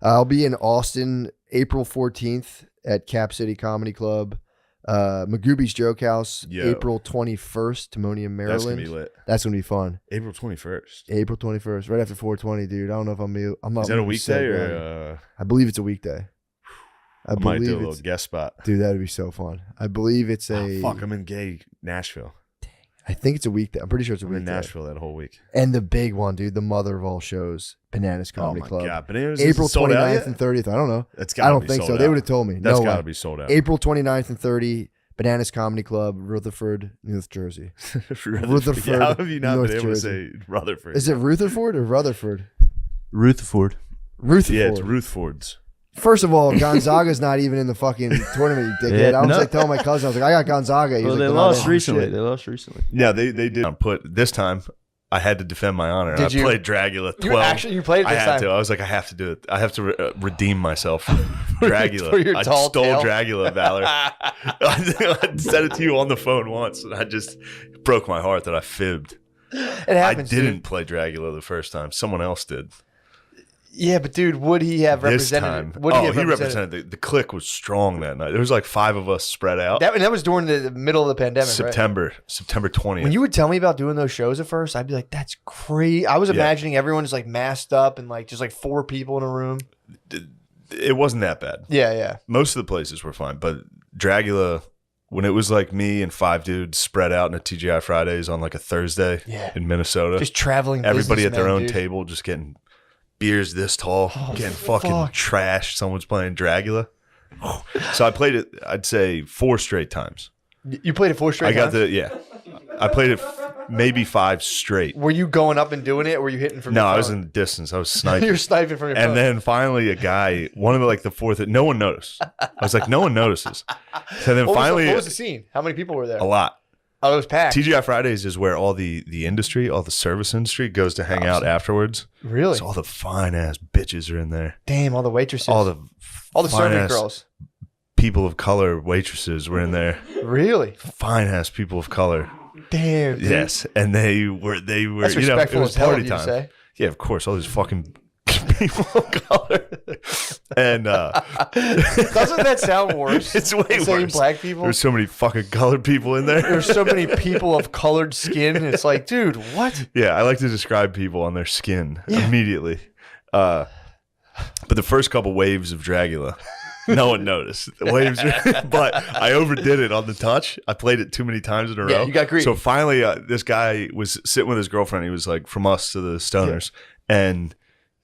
I'll be in Austin April 14th at Cap City Comedy Club. Magooby's Joke House, April 21st, Timonium, Maryland. That's going to be lit. That's going to be fun. April 21st. April 21st, right after 420, dude. I don't know if I'm not. Is that a weekday or? I believe it's a weekday. I might do a little guest spot. Dude, that would be so fun. I believe it's a. Fuck, I'm in gay Nashville. I think it's a weekday. I'm pretty sure it's a weekday. I'm in Nashville that whole week. And the big one, dude, the mother of all shows, Bananas Comedy Club. Oh my God, Bananas April sold 29th and 30th. I don't know. I don't think so. They would have told me. That's got to be sold out. April 29th and 30th. Bananas Comedy Club, Rutherford, North Jersey. Rutherford. Yeah, how have you not been able to say Rutherford? Is it Rutherford or Rutherford? Rutherford. Rutherford. Yeah, it's Ruthford's. First of all, Gonzaga's not even in the fucking tournament, you dickhead. I was like telling my cousin, I was like, I got Gonzaga. He was they like, lost recently. They lost recently. Yeah, they did. This time, I had to defend my honor. Did you? Played Dragula 12. You played it this I had time. to. I was like, I have to do it. I have to redeem myself from Dragula. For your I tall stole tale. Dragula, Valor. I said it to you on the phone once, and I just broke my heart that I fibbed. It happens. I didn't play Dragula the first time. Someone else did. Yeah, but dude, would he have This represented? time, he represented. The clique was strong that night. There was like 5 of us spread out. That was during the middle of the pandemic, September 20th. When you would tell me about doing those shows at first, I'd be like, "That's crazy." I was imagining everyone is like masked up and like just like 4 people in a room. It wasn't that bad. Yeah. Most of the places were fine, but Dragula, when it was like me and 5 dudes spread out in a TGI Fridays on like a Thursday in Minnesota, just traveling. Everybody at their own dude. table, just getting beers this tall, getting fucking trashed. Someone's playing Dragula. So I played it, I'd say 4 straight times. You played it 4 straight times? I played it maybe 5 straight. Were you going up and doing it, or were you hitting from No, your phone? I was in the distance. I was sniping. You're sniping from your phone. And then finally a guy, one of the 4th, no one noticed. I was like, no one notices. So then finally. What was the scene? How many people were there? A lot. Oh, it was packed. TGI Fridays is where all the industry, all the service industry goes to hang out afterwards. Really? So all the fine ass bitches are in there. Damn, all the waitresses. All the servant girls. People of color waitresses were in there. Really? Fine ass people of color. Damn. Dude. Yes, and they were. That's you know, it respectful was as hell party of you to time. say. Yeah, of course, all these fucking people of color. And doesn't that sound worse? It's way than saying worse. Black people. There's so many fucking colored people in there. There's so many people of colored skin. It's like, dude, what? Yeah, I like to describe people on their skin immediately. But the first couple waves of Dragula, no one noticed. The waves, but I overdid it on the touch. I played it too many times in a row. Yeah, you got greedy. So finally, this guy was sitting with his girlfriend. He was like from us to the Stoners, and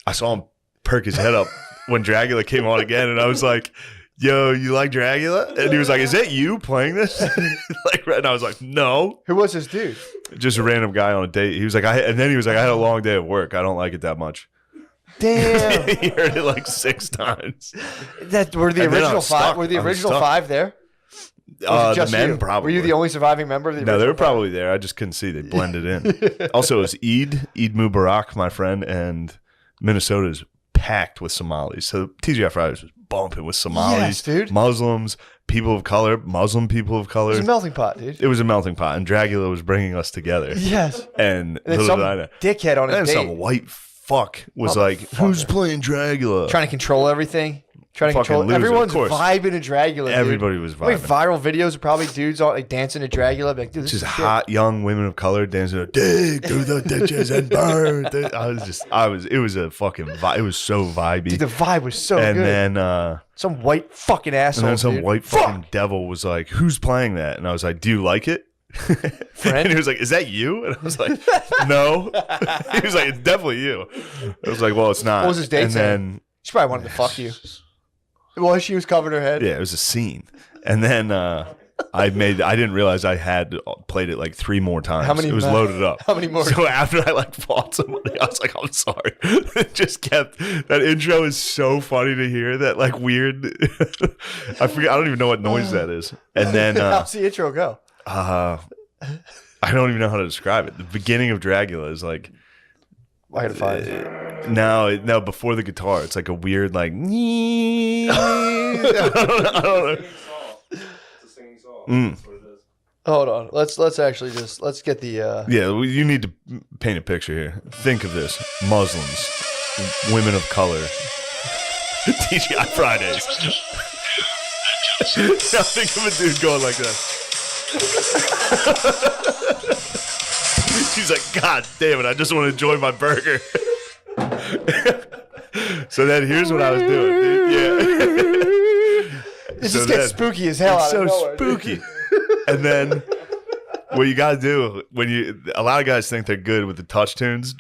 I saw him perk his head up when Dragula came on again, and I was like, "Yo, you like Dragula?" And he was like, "Is that you playing this?" And I was like, "No." Who was this dude? Just a random guy on a date. He was like, I had a long day at work. I don't like it that much. Damn. He heard it like 6 times. Were the And then I original was stuck. 5? Were the I was original stuck. 5 there? Or was it just the men you? probably. Were you the only surviving member of the No, original they were 5? probably there. I just couldn't see. They blended in. Also, it was Eid Mubarak, my friend, and Minnesota's packed with Somalis. So TGI Fridays was bumping with Somalis, Yes, dude. Muslims, people of color, Muslim people of color. It was a melting pot, dude. It was a melting pot, and Dragula was bringing us together. Yes. And then little some did I know. dickhead on a And date some white fuck was like, "Who's playing Dragula?" trying to control everything. Trying to Fucking control. loser, of Everyone's course. vibing to Dragula. Everybody dude. was How many vibing. viral videos of probably dudes all like dancing to Dragula? Be like, dude, this Just is hot young women of color dancing to dig through the ditches and burn. It was a fucking vibe. It was so vibey. Dude, the vibe was so and good. then Some white fucking asshole. and then some dude. white fucking devil was like, "Who's playing that?" And I was like, "Do you like it?" Friend? And he was like, "Is that you?" And I was like, "No." He was like, "It's definitely you." I was like, "Well, it's not." What was his date And saying? then She probably wanted to fuck you. Well, she was covering her head. yeah, it was a scene. And then I didn't realize I had played it like 3 more times. How many It was more? loaded up. How many more? So after I like fought somebody, I was like, I'm sorry. It just kept that intro is so funny to hear. That like weird. I forget. I don't even know what noise that is. And then How's the intro go? I don't even know how to describe it. The beginning of Dragula is like. I gotta find it. No, before the guitar, it's like a weird like. I don't know. It's a singing song. That's what it is. Hold on. Let's actually just let's get the. Yeah, you need to paint a picture here. Think of this: Muslims, women of color, TGI Fridays. Now think of a dude going like that. He's like, God damn it! I just want to enjoy my burger. So then here's what I was doing, dude. Yeah. It So just gets then- spooky as hell. It's out so of nowhere, dude. spooky. And then what you gotta do a lot of guys think they're good with the touch tunes.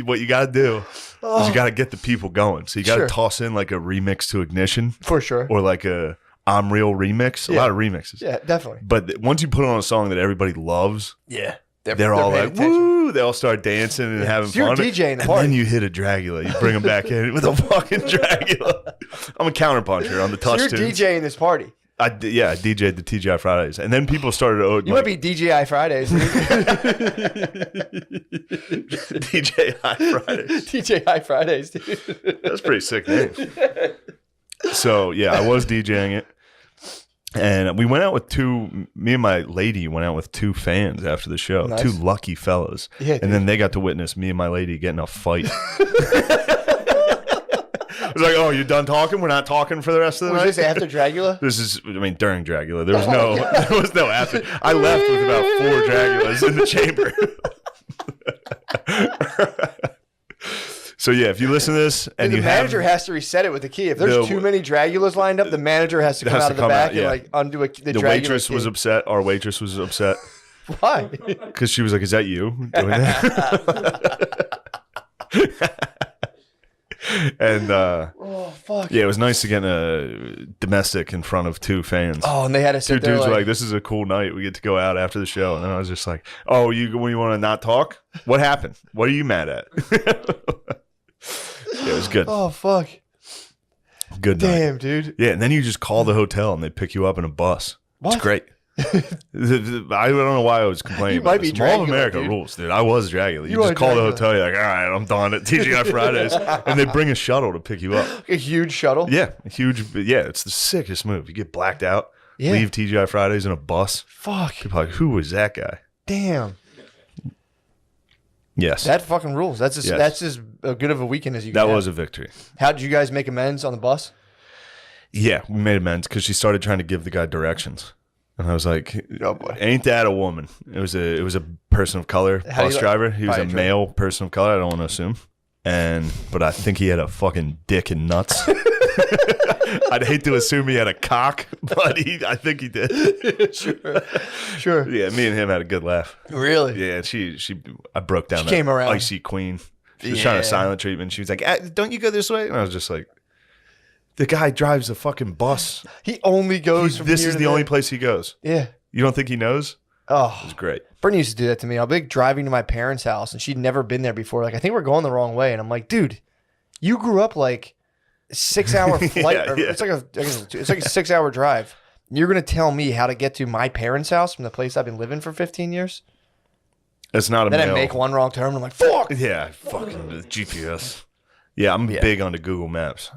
What you gotta do is you gotta get the people going. So you gotta Sure. toss in like a remix to Ignition For sure. or like a I'm Real remix. A Yeah. lot of remixes. Yeah, definitely. But once you put on a song that everybody loves, Yeah. they're all paying like, attention. woo! They all start dancing and having So you're fun. DJing the and party. then you hit a Dragula. You bring them back in with a fucking Dragula. I'm a counterpuncher on the So touch you're tunes. DJing this party. I DJ'd the TGI Fridays. And then people started You might be DJI Fridays. dude. DJ High Fridays. DJI Fridays, dude. That's a pretty sick name. So yeah, I was DJing it, and we went out with me and my lady went out with 2 fans after the show. Nice. 2 lucky fellas. Yeah, and then they got to witness me and my lady get in a fight. I was like, "Oh, you done talking? We're not talking for the rest of the Was night." this after Dragula? This is, during Dragula. There was no after. I left with about 4 Dragulas in the chamber. So yeah, if you listen to this and The you manager have, has to reset it with the key. If there's The- too many Dragulas lined up, the manager has to come out of the back and yeah. like undo the the Dragula waitress key. was upset. Our waitress was upset Why? because she was like, "Is that you doing that?" And Oh fuck. yeah, it was nice to get a domestic in front of 2 fans. Oh, and they had to 2 sit there dudes were like, like, "This is a cool night. We get to go out after the show." And then I was just like, "Oh, you want to not talk? What happened? What are you mad at?" Yeah, it was good. oh fuck. Good night. Damn, dude. Yeah, and then you just call the hotel and they pick you up in a bus. What? It's great. I don't know why I was complaining. You about might be this. Mall of Dragula, America dude. rules, dude. I was Dragula. You You just are call the Dragula. hotel. You're like, all right, I'm done at TGI Fridays, and they bring a shuttle to pick you up. A huge shuttle. Yeah, huge. Yeah, it's the sickest move. You get blacked out, Yeah. leave TGI Fridays in a bus. Fuck. People are like, who was that guy? Damn. Yes, That fucking rules. That's as Yes. that's as good of a weekend as you can that have. was a victory. How did you guys make amends on the bus? Yeah, we made amends because she started trying to give the guy directions, and I was like, Oh boy. "Ain't that a woman?" It was a person of color How do bus you- driver. He was a Probably male person of color. I don't want to assume, but I think he had a fucking dick and nuts. I'd hate to assume he had a cock, but I think he did. Sure. Yeah, me and him had a good laugh. Really? Yeah, I broke down. She that came around. icy queen. She was trying Yeah. to silent treatment. She was like, "Don't you go this way?" And I was just like, "The guy drives a fucking bus. He only goes from This here is to the only there. place he goes. Yeah. You don't think he knows?" It Oh, was great. Brittany used to do that to me. I'll be like, driving to my parents' house, and she'd never been there before. Like, I think we're going the wrong way, and I'm like, dude, you grew up like 6-hour flight. Yeah, or yeah. It's like a 6-hour drive. You're gonna tell me how to get to my parents' house from the place I've been living for 15 years? It's not a Then male. I make one wrong turn. And I'm like, fuck. Yeah, fucking the GPS. Yeah, I'm big onto Google Maps.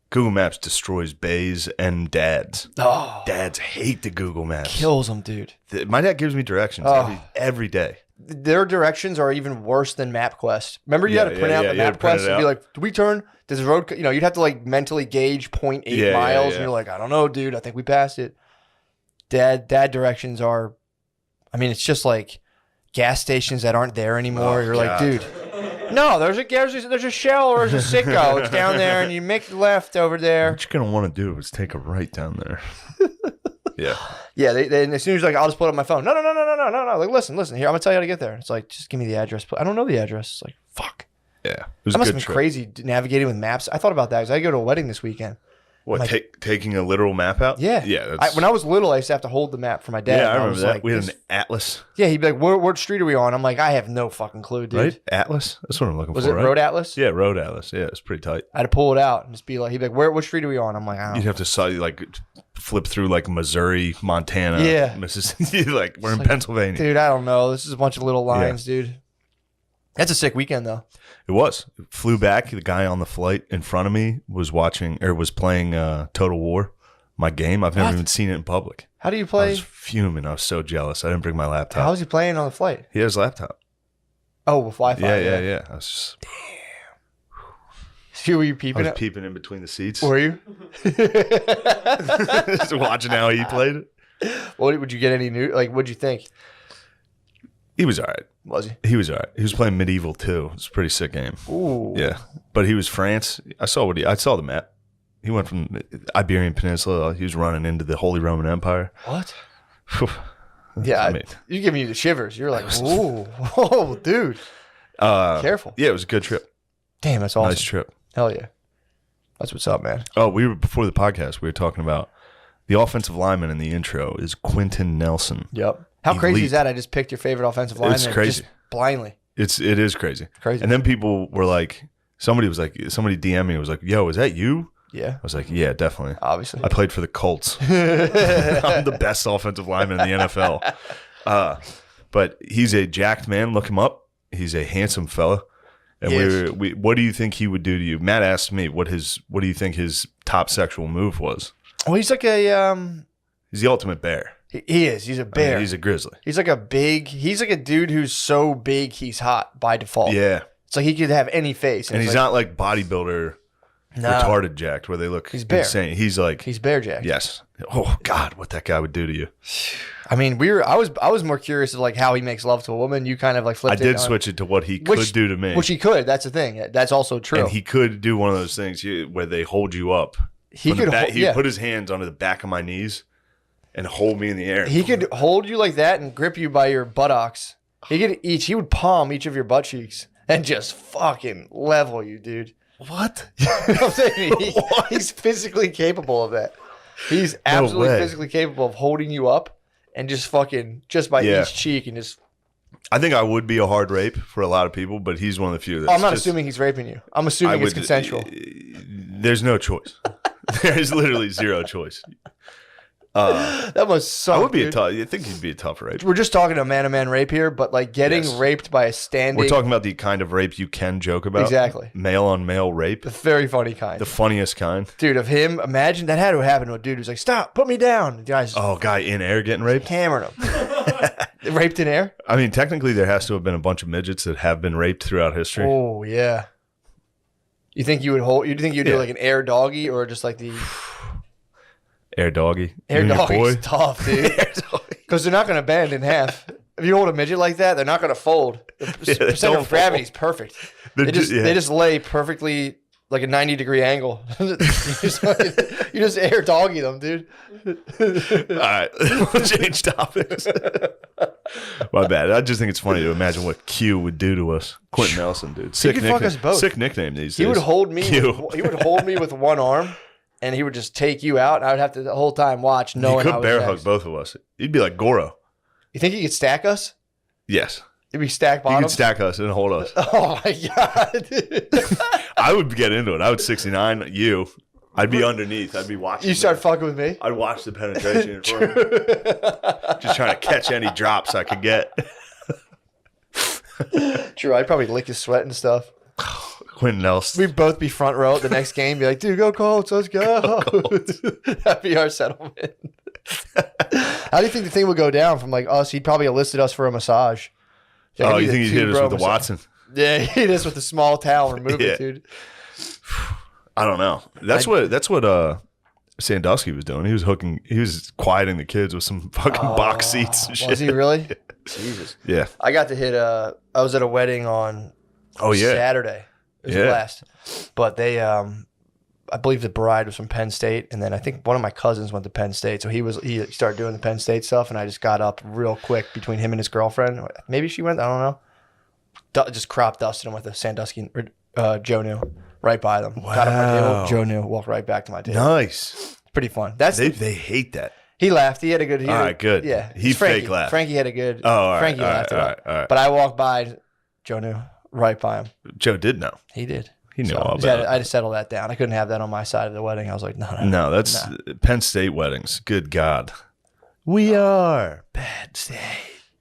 Google Maps destroys bays and dads. Oh, Dads hate the Google Maps. kills them, dude. My dad gives me directions Oh. every day. their directions are even worse than MapQuest. Remember, you had to print out the you had to print MapQuest it and be out. like, "Do we turn? Does the road? You know, you'd have to like mentally gauge 0.8 miles, and you're like, I don't know, dude. I think we passed it." Dad directions are, I mean, it's just like gas stations that aren't there anymore. You're like, dude, no, there's a Shell or there's a Sitco. It's down there, and you make the left over there. What you're gonna want to do is take a right down there. Yeah. Yeah, they and as soon as like I'll just pull up my phone. No. Like, listen. Here, I'm gonna tell you how to get there. It's like, just give me the address. I don't know the address. It's like, fuck. Yeah. It was I a must good have been trip. crazy navigating with maps. I thought about that because I go to a wedding this weekend. What, Like- taking a literal map out? Yeah, Yeah. When I was little, I used to have to hold the map for my dad. yeah, I and remember was that. like, We had this- an atlas, Yeah, he'd be like, what street are we on? I'm like, I have no fucking clue, dude. right? Atlas? That's what I'm looking Was for, it right? Road Atlas? Yeah, Road Atlas. Yeah, it's pretty tight. I had to pull it out and just be like, he'd be like, what street are we on? I'm like, I don't You'd know. have to like flip through like Missouri, Montana, Yeah. Mississippi. Like we're in like, Pennsylvania. Dude, I don't know. This is a bunch of little lines, dude. That's a sick weekend, though. It was. Flew back. The guy on the flight in front of me was playing Total War, my game. I've never What? even seen it in public. How do you I play? was fuming. I was so jealous. I didn't bring my laptop. How was he playing on the flight? He has a laptop. Oh, with Wi-Fi. Yeah. I was just Were you peeping? peeping in between the seats. Were you? Just watching how he played it. What would you get any new? Like, what'd you think? He was all right. Was he? He was all right. He was playing Medieval too. It's a pretty sick game. Ooh. Yeah, but he was France. I saw the map. He went from the Iberian Peninsula. He was running into the Holy Roman Empire. What? Phew. Yeah, I mean- you give me the shivers. You're like, ooh, whoa, dude. Careful. Yeah, it was a good trip. Damn, that's awesome. Nice trip. Hell yeah. That's what's up, man. Oh, before the podcast, we were talking about the offensive lineman in the intro is Quentin Nelson. Yep. How crazy Elite. is that? I just picked your favorite offensive lineman. It's crazy. Just blindly. It is crazy. Crazy. And then people were like, somebody DM'd me was like, "Yo, is that you?" Yeah, I was like, "Yeah, definitely." obviously. I played for the Colts. I'm the best offensive lineman in the NFL. But he's a jacked man. Look him up. He's a handsome fella. And Yes. what do you think he would do to you? Matt asked me what do you think his top sexual move was? Well, he's like a He's the ultimate bear. he is. He's a I mean, bear. he's a grizzly. He's like a dude who's so big he's hot by default. Yeah. It's like he could have any face. And he's it's not like bodybuilder No. retarded jacked where they look He's bear. insane. He's like He's bear jacked. yes. Oh God, what that guy would do to you. I mean, I was more curious of like how he makes love to a woman. You kind of like flipped I did on- switch it to what he could do to me. Which he could. That's the thing. That's also true. And he could do one of those things where they hold you up. He From the could back, hold- he'd yeah. put his hands onto the back of my knees and hold me in the air. He could hold you like that and grip you by your buttocks. He would palm each of your butt cheeks and just fucking level you, dude. What? You know what I'm saying? He's physically capable of that. He's absolutely way. physically capable of holding you up and just by Yeah. each cheek and just. I think I would be a hard rape for a lot of people, but he's one of the few that's I'm not just- assuming he's raping you. I'm assuming it's consensual. There's no choice. There's literally zero choice. That must suck. I would be dude. a tough. You think he'd be a tough rape? We're just talking a man-to-man rape here, but like getting Yes. raped by a standing. We're talking about the kind of rape you can joke about. Exactly. Male on male rape. the very funny kind. The funniest kind. Dude, of him, imagine that had to happen to a dude who's like, stop, put me down. The guy's Oh, guy in air getting raped. hammering him. Raped in air? I mean, technically, there has to have been a bunch of midgets that have been raped throughout history. Oh, yeah. You think you would do Yeah. like an air doggy or just like the Air doggy. air You and your doggy's boy? tough, dude. Because they're not going to bend in half. If you hold a midget like that, they're not going to fold. The they center don't of gravity is perfect. They're They just yeah. they just lay perfectly like a 90-degree angle. you just air doggy them, dude. All right, we'll change topics. My bad. I just think it's funny to imagine what Q would do to us. Quentin Nelson, dude. Sick could fuck nickname. us both. Sick nickname these He days. would hold me. Q. He would hold me with one arm, and he would just take you out. And I would have to the whole time watch, He knowing I could was bear next. hug both of us. He'd be like Goro. You think he could stack us? Yes. It'd be stack He could bottoms. stack us and hold us. Oh my god! I would get into it. I would 69 you. I'd be underneath. I'd be watching. You start fucking with me. I'd watch the penetration in front of me. Just trying to catch any drops I could get. True. I'd probably lick his sweat and stuff. Quentin Nelson. We'd both be front row at the next game. Be like, dude, go Colts, let's go. That'd be our settlement. How do you think the thing would go down from like us? He'd probably enlisted us for a massage. Like, Oh, I you need think a he hit us two-bro with the massage. Watson? Yeah, he hit us with the small towel. Remove Yeah. it, dude. I don't know. That's what Sandusky was doing. He was quieting the kids with some fucking box seats and shit. Was he really? Jesus. Yeah. I got to hit I was at a wedding on Saturday. It was a blast. But they I believe the bride was from Penn State, and then I think one of my cousins went to Penn State, so he started doing the Penn State stuff, and I just got up real quick between him and his girlfriend. Maybe she went, I don't know. Just crop dusted him with a Sandusky. Joe knew right by them. Got up my table. Joe knew. Walked right back to my table. Nice. Pretty fun. They hate that. He laughed. He had a good. All right, good. Yeah, He it's Frankie. fake laughed. Frankie had a good. Oh, all right, Frankie all right, laughed it all up. right, all right. But I walked by. Joe knew right by him. Joe did know. He did. He knew So, all yeah, about it. I had to settle that down. I couldn't have that on my side of the wedding. I was like, no. No, that's Penn State weddings. Good God. We are Penn State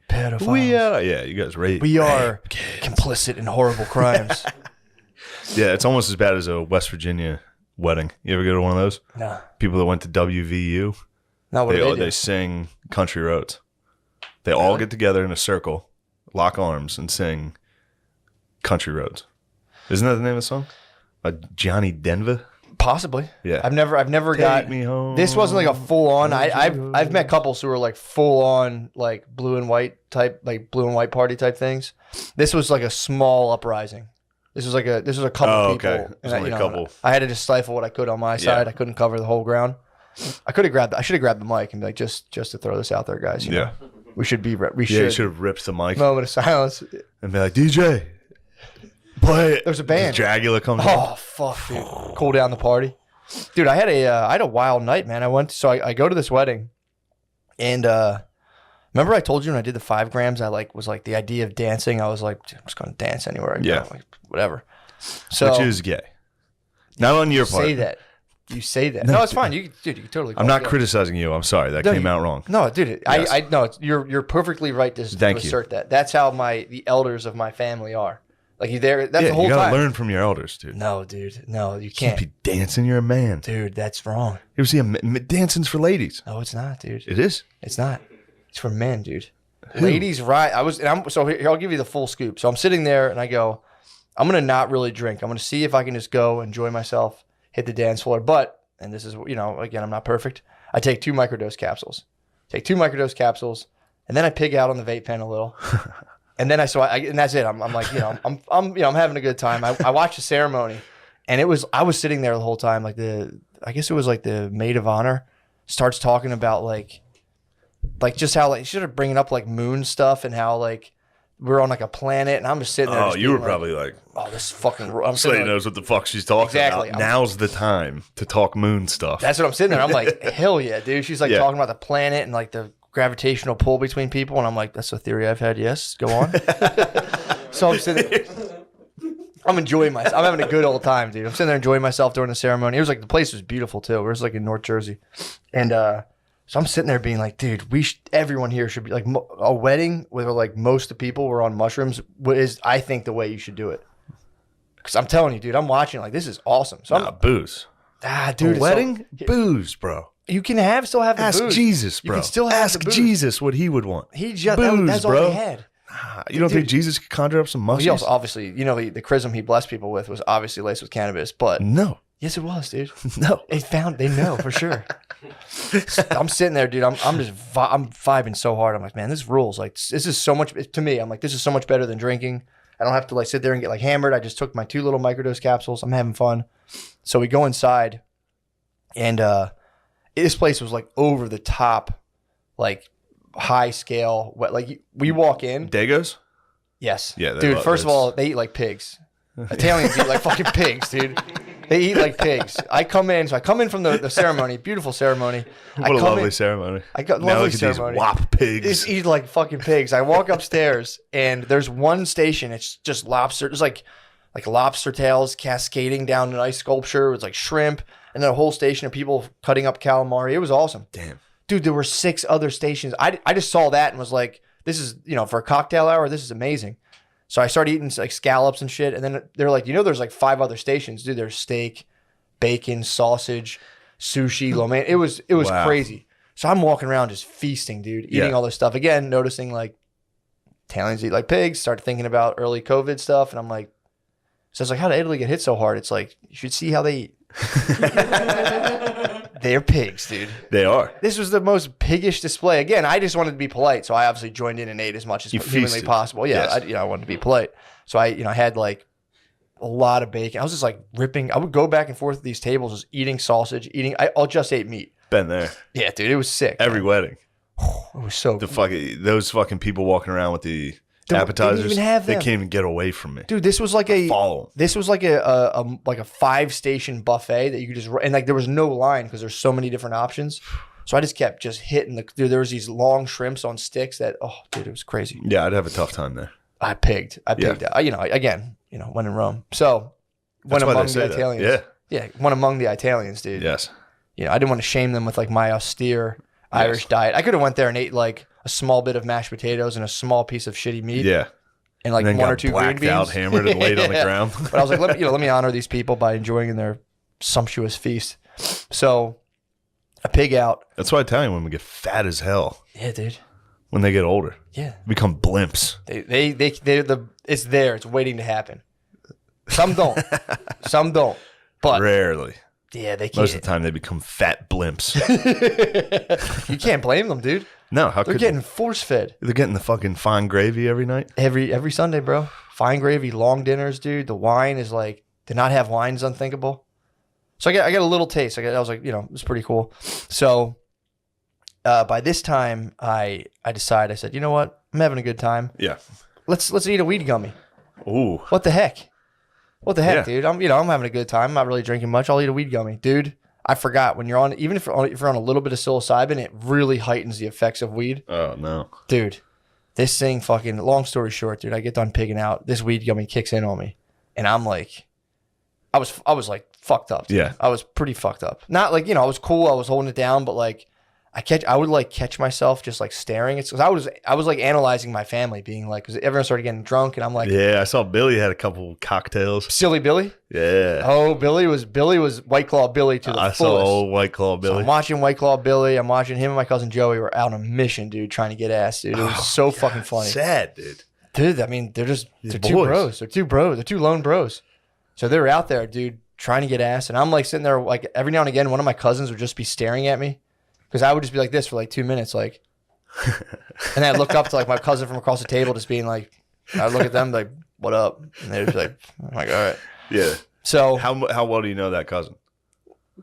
pedophiles. We are. Yeah, you guys rape. We are rape kids. complicit in horrible crimes. Yeah, it's almost as bad as a West Virginia wedding. You ever go to one of those? No. People that went to WVU, No, what do they do? they sing country roads. They all get together in a circle, lock arms, and sing country roads. Isn't that the name of the song? Johnny Denver? Possibly. Yeah. I've never got. Take me home. This wasn't like a full on. I've met couples who were like full on like blue and white party type things. This was like a small uprising. This was a couple people. Okay. There's only a couple. I had to just stifle what I could on my side. I couldn't cover the whole ground. I should have grabbed the mic and be like, just to throw this out there, guys. You know, we should be. You should have ripped the mic Moment of silence. and be like, DJ, play it. There's a band. Dracula comes Oh fuck, dude! Cool down the party, dude. I had a wild night, man. I go to this wedding, and remember I told you when I did the 5 grams, I was like the idea of dancing. I was like, dude, I'm just gonna dance anywhere I go, like whatever. So Which is gay. Not on your part. say that. You say that. No, it's fine. You can totally. I'm not criticizing you. I'm sorry. That came out wrong. No, dude. Yes. I no. You're perfectly right to assert that. That's how the elders of my family are. Like you there. That's the whole you gotta time. learn from your elders, dude. No, dude. No, you You can't can't. be dancing. You're a man. Dude, that's wrong. You ever see dancing's for ladies? No, it's not, dude. It is. It's not. It's for men, dude. Ladies, right? So here, I'll give you the full scoop. So I'm sitting there and I go, I'm gonna not really drink. I'm gonna see if I can just go enjoy myself, hit the dance floor. But, and this is, again, I'm not perfect. I take 2 microdose capsules. And then I pig out on the vape pen a little. And then and that's it. I'm like, I'm having a good time. I watched the ceremony, and I was sitting there the whole time. Like I guess it was like the maid of honor starts talking about like just how she started bringing up like moon stuff and how like we're on like a planet, and I'm just sitting there. Oh, you were probably like, oh, this is fucking. I'm Slade sitting there, knows what the fuck she's talking Exactly. about. Now's the time to talk moon stuff. that's what I'm sitting there. I'm like, hell yeah, dude. She's like Yeah. talking about the planet and like the gravitational pull between people, and I'm like, that's a theory I've had. Yes, go on. So I'm sitting there. I'm enjoying myself. I'm having a good old time, dude. I'm sitting there enjoying myself during the ceremony. It was like the place was beautiful too. It was like in North Jersey, and so I'm sitting there being like, dude, everyone here should be like a wedding where like most of the people were on mushrooms is I think the way you should do it. Because I'm telling you, dude, I'm watching like this is awesome. So booze. dude, A wedding? Booze, bro. you can still have the Ask booze. Jesus, bro. You can still have Ask the booze. Jesus what he would want. He just Booze, that's bro. all he had. You don't think Jesus could conjure up some Well, he muscles? also obviously, the chrism he blessed people with was obviously laced with cannabis, but No. yes, it was, dude. No. They know for sure. I'm sitting there, dude. I'm vibing so hard. I'm like, man, this rules. Like, this is so much to me. I'm like, this is so much better than drinking. I don't have to like sit there and get like hammered. I just took my 2 little microdose capsules. I'm having fun. So we go inside, and this place was like over the top, like high scale. Like we walk in. Dagos? Yes. Yeah, they dude. love First of this. all, they eat like pigs. Italians eat like fucking pigs, dude. They eat like pigs. I come in from the ceremony, beautiful ceremony. What a lovely ceremony. I got Now lovely look at ceremony. these wop pigs. Just eat like fucking pigs. I walk upstairs and there's one station. It's just lobster. There's like lobster tails cascading down an ice sculpture. It's like shrimp, and then a whole station of people cutting up calamari. It was awesome. Damn. Dude, there were 6 other stations. I just saw that and was like, this is, for a cocktail hour, this is amazing. So I started eating like scallops and shit. And then they're like, there's like 5 other stations. Dude, there's steak, bacon, sausage, sushi, lo mein. It was Wow. crazy. So I'm walking around just feasting, dude, eating Yeah. all this stuff. Again, noticing like Italians eat like pigs. Started thinking about early COVID stuff, and I'm like, so it's like, how did Italy get hit so hard? It's like, you should see how they eat. They're pigs, dude. They are. This was the most piggish display. Again, I just wanted to be polite, so I obviously joined in and ate as much as humanly feasted. possible. Yeah, Yes. I wanted to be polite. So I had like a lot of bacon. I was just like ripping. I would go back and forth at these tables, just eating sausage, I'll just ate meat. Been there. Yeah, dude, it was sick. Every wedding. It was so Those fucking people walking around with the appetizers. even have they them. can't even get away from me. Dude, this was like a Follow 'em. this was like a 5-station buffet that you could just, and like there was no line because there's so many different options. So I just kept just hitting dude, there was these long shrimps on sticks that, oh dude, it was crazy. Yeah, I'd have a tough time there. I pigged. Again, when in Rome. So That's one why they among say the that. Italians. Yeah, one among the Italians, dude. Yes. I didn't want to shame them with like my austere Irish diet. I could have went there and ate like a small bit of mashed potatoes and a small piece of shitty meat. Yeah. And like And then one got or two green blacked beans. out, hammered, and laid on the Yeah. ground. But I was like, let me honor these people by enjoying in their sumptuous feast. So I pig out. That's why Italian women get fat as hell Yeah, dude. when they get older. Yeah. Become blimps. It's there. It's waiting to happen. Some don't. Some don't. But Rarely. yeah, they can't. Most of the time, they become fat blimps. You can't blame them, dude. No, how They're could getting force fed they're getting the fucking fine gravy every night? every Sunday, bro. Fine gravy, long dinners, dude. The wine is like, to not have wine is unthinkable. So I got a little taste. I was like, it was pretty cool. So by this time, I decided, I said, you know what? I'm having a good time. Yeah. Let's eat a weed gummy. Ooh. What the heck? What the heck, Yeah. dude? I'm having a good time. I'm not really drinking much. I'll eat a weed gummy, dude. I forgot when you're on, even if you're on a little bit of psilocybin, it really heightens the effects of weed, Oh no. dude. This thing, fucking. Long story short, dude. I get done pigging out. This weed gummy kicks in on me, and I'm like, I was like fucked up. Dude. Yeah. I was pretty fucked up. Not like I was cool. I was holding it down, but like I would like catch myself just like staring. It's because I was like analyzing my family, being like, because everyone started getting drunk, and I'm like, Yeah, I saw Billy had a couple cocktails. silly Billy. Yeah. Oh, Billy was White Claw Billy to the I fullest. saw old White Claw So Billy. I'm watching White Claw Billy. I'm watching him and my cousin Joey were out on a mission, dude, trying to get ass, dude. It was so fucking funny. Sad, dude. Dude, I mean, they're two boys. bros. They're two bros. They're two lone bros. So they're out there, dude, trying to get ass. And I'm like sitting there, like every now and again, one of my cousins would just be staring at me because I would just be like this for like 2 minutes, like, and then I'd look up to like my cousin from across the table, just being like, I'd look at them like, what up? And they'd be like, I'm like, all right. Yeah. So How well do you know that cousin?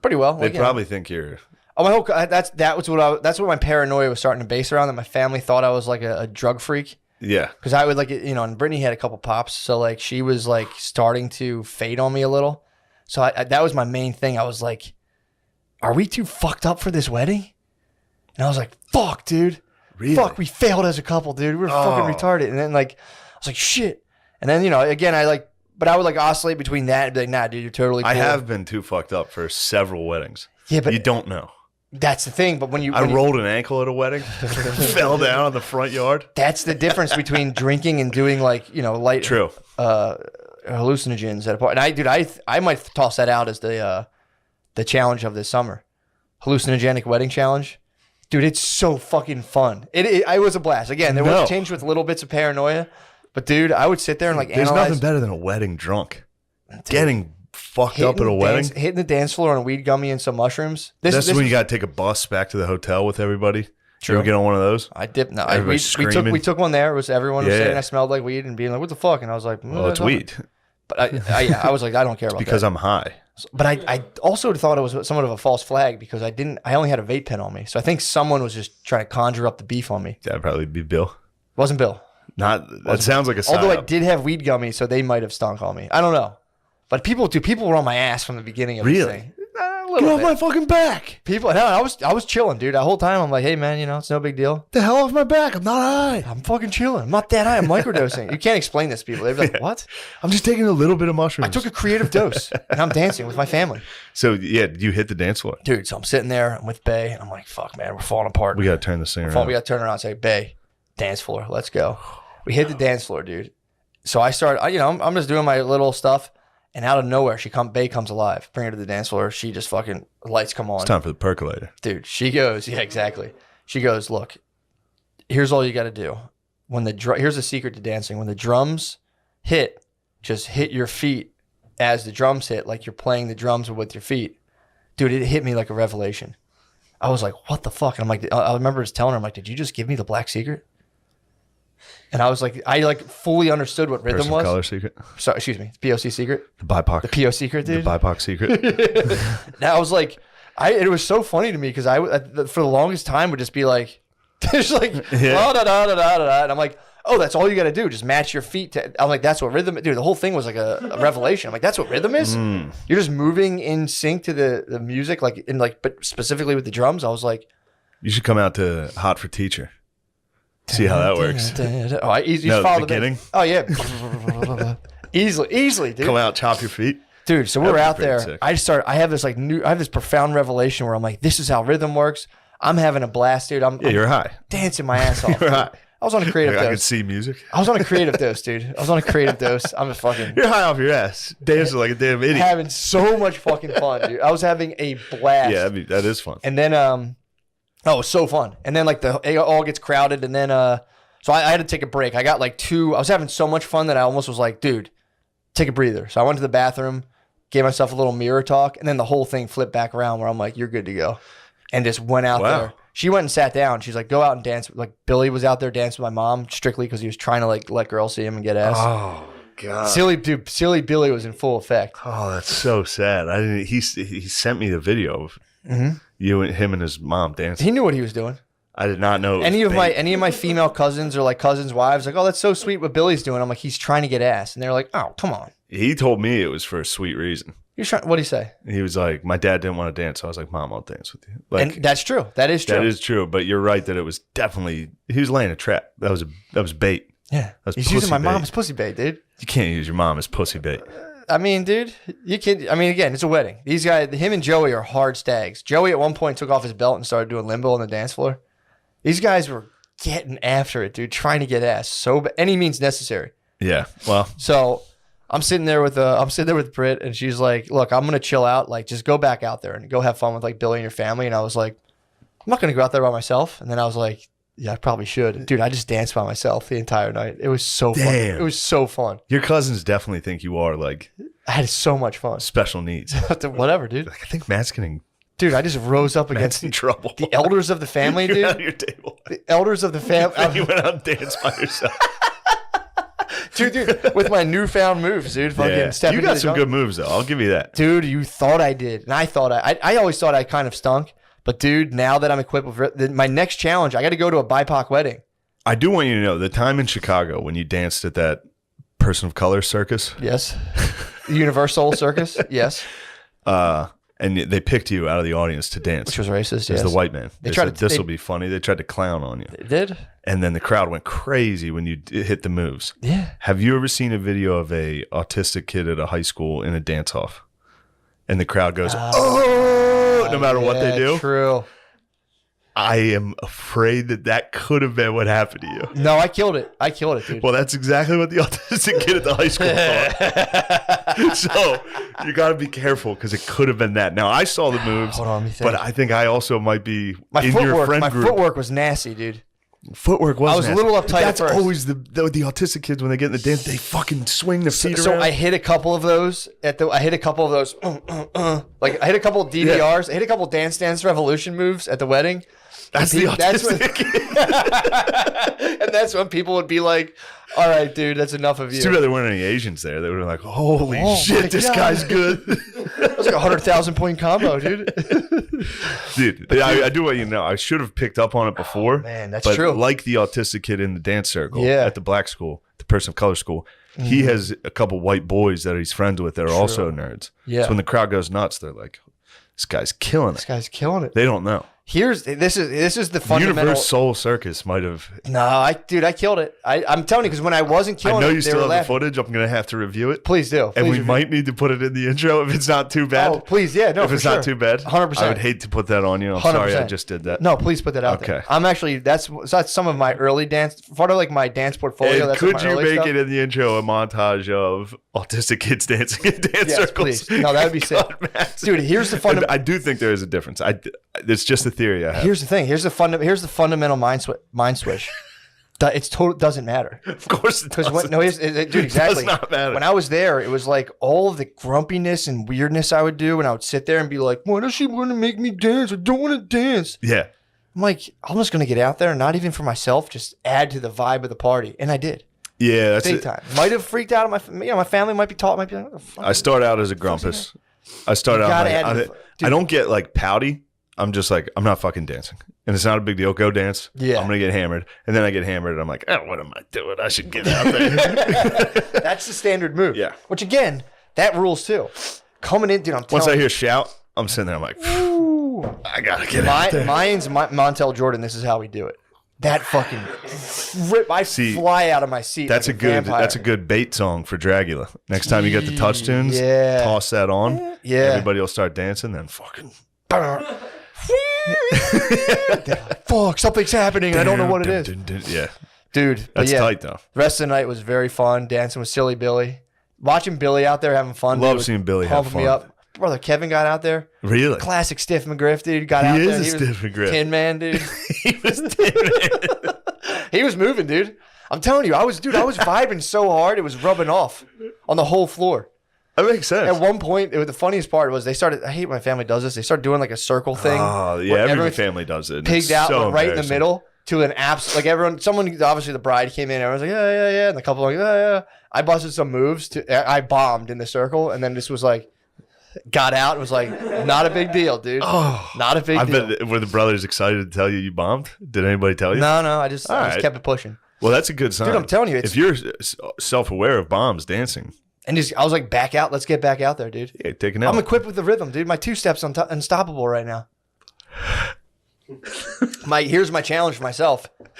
pretty well. They Like, probably think you're. Oh, my whole that's what my paranoia was starting to base around. That my family thought I was like a drug freak Yeah. because I would like and Brittany had a couple pops, so like she was like starting to fade on me a little. So that was my main thing. I was like, "Are we too fucked up for this wedding?" And I was like, "Fuck, dude, Really? fuck, we failed as a couple, dude. We were fucking retarded." And then like I was like, "Shit." And then again but I would like oscillate between that and be like, "Nah, dude, you're totally cool." I have been too fucked up for several weddings. Yeah, but You don't know. that's the thing. But when you I rolled an ankle at a wedding, fell down in the front yard. that's the difference between drinking and doing like light True. hallucinogens at a point. And I might toss that out as the challenge of this summer, hallucinogenic wedding challenge. Dude, it's so fucking fun. It was a blast. Again, there was changed with little bits of paranoia, but dude, I would sit there and like There's analyze. nothing better than a wedding drunk. Getting fucked up at a wedding. Hitting the dance floor on a weed gummy and some mushrooms. That's when you got to take a bus back to the hotel with everybody. True. You ever get on one of those? I dipped. No, Everybody's we screaming. took one there. It was everyone was Yeah. saying I smelled like weed and being like, "What the fuck?" And I was like, Well, it's weed. But I was like, I don't care about Because that. I'm high. But I also thought it was somewhat of a false flag because I only had a vape pen on me. So I think someone was just trying to conjure up the beef on me. That'd probably be Bill. Wasn't Bill. That sounds like a sign. Although I did have weed gummies, so they might have stunk on me. I don't know. But people were on my ass from the beginning of this Really? thing. A Get little off bit. my fucking back. People, no, I was chilling, dude. The whole time I'm like, hey man, it's no big deal. The hell off my back. I'm not high. I'm fucking chilling. I'm not that high. I'm microdosing. You can't explain this to people. They're like, what? I'm just taking a little bit of mushrooms. I took a creative dose and I'm dancing with my family. So, yeah, you hit the dance floor. Dude, so I'm sitting there, I'm with Bay, and I'm like, fuck, man, we're falling apart. We got to turn this thing We around. got to turn around and say, Bay, dance floor, let's go. We hit the dance floor, dude. So I start, I'm just doing my little stuff, and out of nowhere, Bay comes alive. Bring her to the dance floor. She just fucking, lights come on. It's time for the percolator. Dude, she goes, yeah, exactly. She goes, look, here's all you got to do. when here's the secret to dancing. When the drums hit, just hit your feet as the drums hit, like you're playing the drums with your feet. Dude, it hit me like a revelation. I was like, what the fuck? And I'm like, I remember just telling her, I'm like, did you just give me the black secret? And I was like, I like fully understood what rhythm was. Color secret. Sorry, excuse me. POC secret. The BIPOC. The PO secret, dude. The BIPOC secret. Now I was like, it was so funny to me because for the longest time would just be like, just like, da da da da da, and I'm like, oh, that's all you got to do, just match your feet to. I'm like, that's what rhythm. Dude, the whole thing was like a revelation. I'm like, that's what rhythm is. You're just moving in sync to the music, like but specifically with the drums. I was like, you should come out to Hot for Teacher. See how that works. Oh, you just follow the beginning. Oh yeah, easily, dude. Come out, chop your feet. Dude, so we're out there. Sick. I have this profound revelation where I'm like, this is how rhythm works. I'm having a blast, dude. I'm You're high. dancing my ass off. You're high. I was on a creative I could dose. see music. I was on a creative dose, dude. I was on a creative dose. I'm just fucking You're high off your ass, dancing like a damn idiot. having so much fucking fun, dude. I was having a blast. Yeah, that is fun. And then, it was so fun. And then like it all gets crowded, and then so I had to take a break. I got like I was having so much fun that I almost was like, dude, take a breather. So I went to the bathroom, gave myself a little mirror talk, and then the whole thing flipped back around where I'm like, you're good to go. And just went out there. She went and sat down. She's like, go out and dance. Like Billy was out there dancing with my mom strictly because he was trying to like let girls see him and get ass. Oh God. Silly Billy was in full effect. Oh, that's so sad. I didn't. He sent me the video of you and him and his mom dancing. He knew what he was doing. I did not know. Any of my female cousins or like cousins' wives, like, oh, that's so sweet what Billy's doing. I'm like, he's trying to get ass, and they're like, oh, come on. He told me it was for a sweet reason. You're trying. What do you say? He was like, my dad didn't want to dance, so I was like, Mom, I'll dance with you. Like, And that's true. That is true. that is true. But you're right that it was definitely he was laying a trap. That was bait. Yeah, That's he's using my pussy bait. mom's pussy bait, dude. You can't use your mom as pussy bait. I mean, dude, you can. I mean, again, it's a wedding. These guys, him and Joey are hard stags. Joey at one point took off his belt and started doing limbo on the dance floor. These guys were getting after it, dude, trying to get ass so any means necessary. Yeah. Well, So I'm sitting there with Britt, and she's like, "Look, I'm gonna chill out. Like, just go back out there and go have fun with like Billy and your family." And I was like, "I'm not gonna go out there by myself." And then I was like, "Yeah, I probably should." Dude, I just danced by myself the entire night. It was so fun. Damn. It was so fun. your cousins definitely think you are like I had so much fun. special needs. Whatever, dude. Like, I think Matt's getting Dude, I just rose up against in trouble. the elders of the family, You're out of dude. your table. The elders of the You family. went out and danced by yourself. Dude, with my newfound moves, dude. Fucking Yeah. step You into got the some jungle. good moves though. I'll give you that. Dude, you thought I did. And I thought I always thought I kind of stunk. But dude, now that I'm equipped with my next challenge, I got to go to a BIPOC wedding. I do want you to know the time in Chicago when you danced at that person of color circus, Yes. Universal Circus. Yes. and they picked you out of the audience to dance. Which was racist. As Yes. the white man. They tried said, to- this they- will be funny. They tried to clown on you. It did? And then the crowd went crazy when you hit the moves. Yeah. Have you ever seen a video of a autistic kid at a high school in a dance off? And the crowd goes, oh, no matter what they Yeah, do. True. I am afraid that could have been what happened to you. No, I killed it. I killed it, dude. Well, that's exactly what the autistic kid at the high school thought. So you got to be careful because it could have been that. Now, I saw the moves, Hold on, let me think. but I think I also might be My in your footwork, friend my group. footwork was nasty, dude. Footwork was I was a nasty. little uptight at That's first. always the autistic kids when they get in the dance, they fucking swing their feet So around. I hit a couple of those I hit a couple of those like I hit a couple of DDRs. I hit a couple of Dance Dance Revolution moves at the wedding. That's the That's when- autistic kid. And that's when people would be like, "All right, dude, that's enough of you." It's too bad there weren't any Asians there. They would have been like, holy Oh my shit, this God. guy's good. That was like 100,000 point combo, dude. Dude, I do want you to know, I should have picked up on it before. man, that's but true. like the autistic kid in the dance circle Yeah. at the black school, the person of color school, he has a couple white boys that he's friends with that are also nerds. Yeah. So when the crowd goes nuts, they're like, this guy's killing This it. guy's killing it. They don't know. This is the fundamental. Universe Soul Circus might have. No, I killed it. I'm telling you because when I wasn't killing I know it, you they still were have the laughing. footage. I'm going to have to review it. Please do. And Please we review. might need to put it in the intro if it's not too bad. Oh, please, yeah, no, if for it's sure. not too bad, 100%. I would hate to put that on you. I'm sorry I 100%. just did that. No, please put that out there. Okay. I'm actually that's some of my early dance, part of like my dance portfolio. And That's could my you early make stuff. it in the intro a montage of autistic kids dancing in dance Yes, circles? please. No, that would be sick. God, man. Dude, here's the And fundamental. I do think there is a difference. It's just a theory I have. Here's the thing. Here's the fundamental mind switch. It's total doesn't matter. Of course it Because doesn't. dude, exactly. It does not matter. When I was there, it was like all of the grumpiness and weirdness I would do, and I would sit there and be like, "Why does she want to make me dance? I don't want to dance." Yeah. I'm like, I'm just gonna get out there, and not even for myself, just add to the vibe of the party, and I did. Yeah, that's Big it. time. Might have freaked out. My family might be like, what the fuck? I start out as a grumpus. I start You out gotta like, add to the- dude. I don't get like pouty. I'm just like, I'm not fucking dancing. And it's not a big deal. Go dance. Yeah. I'm going to get hammered. And then I get hammered and I'm like, oh, what am I doing? I should get out there. That's the standard move. Yeah. Which again, that rules too. Coming in, dude, I'm telling Once I you. hear shout, I'm sitting there. I'm like, I got to get out there. Mine's Montel Jordan. This is how we do it. That fucking rip. I See, fly out of my seat. That's like a good. vampire. That's a good bait song for Dragula. Next time you get the touch tunes, Yeah. toss that on. Yeah. Everybody will start dancing. Then fucking. Fuck, something's happening. I don't know what it is. Yeah, Dude, but that's yeah, tight though. the rest of the night was very fun. Dancing with Silly Billy. Watching Billy out there having fun. Love dude, seeing Billy have pumping me fun. up. Brother Kevin got out there. Really? Classic Stiff McGriff, dude. Got He out is there. a He was Stiff McGriff. Tin Man, dude. He was different. He was moving, dude. I'm telling you, I was vibing so hard, it was rubbing off on the whole floor. That makes sense. At one point, the funniest part was they started. I hate when my family does this. They start doing like a circle thing. Oh yeah, where every everyone family does it. and pigged it's out so went right in the embarrassing. middle to an abs. Like someone obviously the bride came in. Everyone's like, yeah, and the couple like, yeah. I busted some moves. I bombed in the circle, and then this was like, got out and was like, not a big deal, dude. Oh, Not a big I deal. bet were the brothers excited to tell you bombed? Did anybody tell you? No, I just right. kept it pushing. Well, that's a good sign. Dude, I'm telling you, if you're self-aware of bombs dancing, And I was like, back out. Let's get back out there, dude. yeah, take an L. I'm equipped with the rhythm, dude. My 2-steps unstoppable right now. Here's my challenge for myself. don't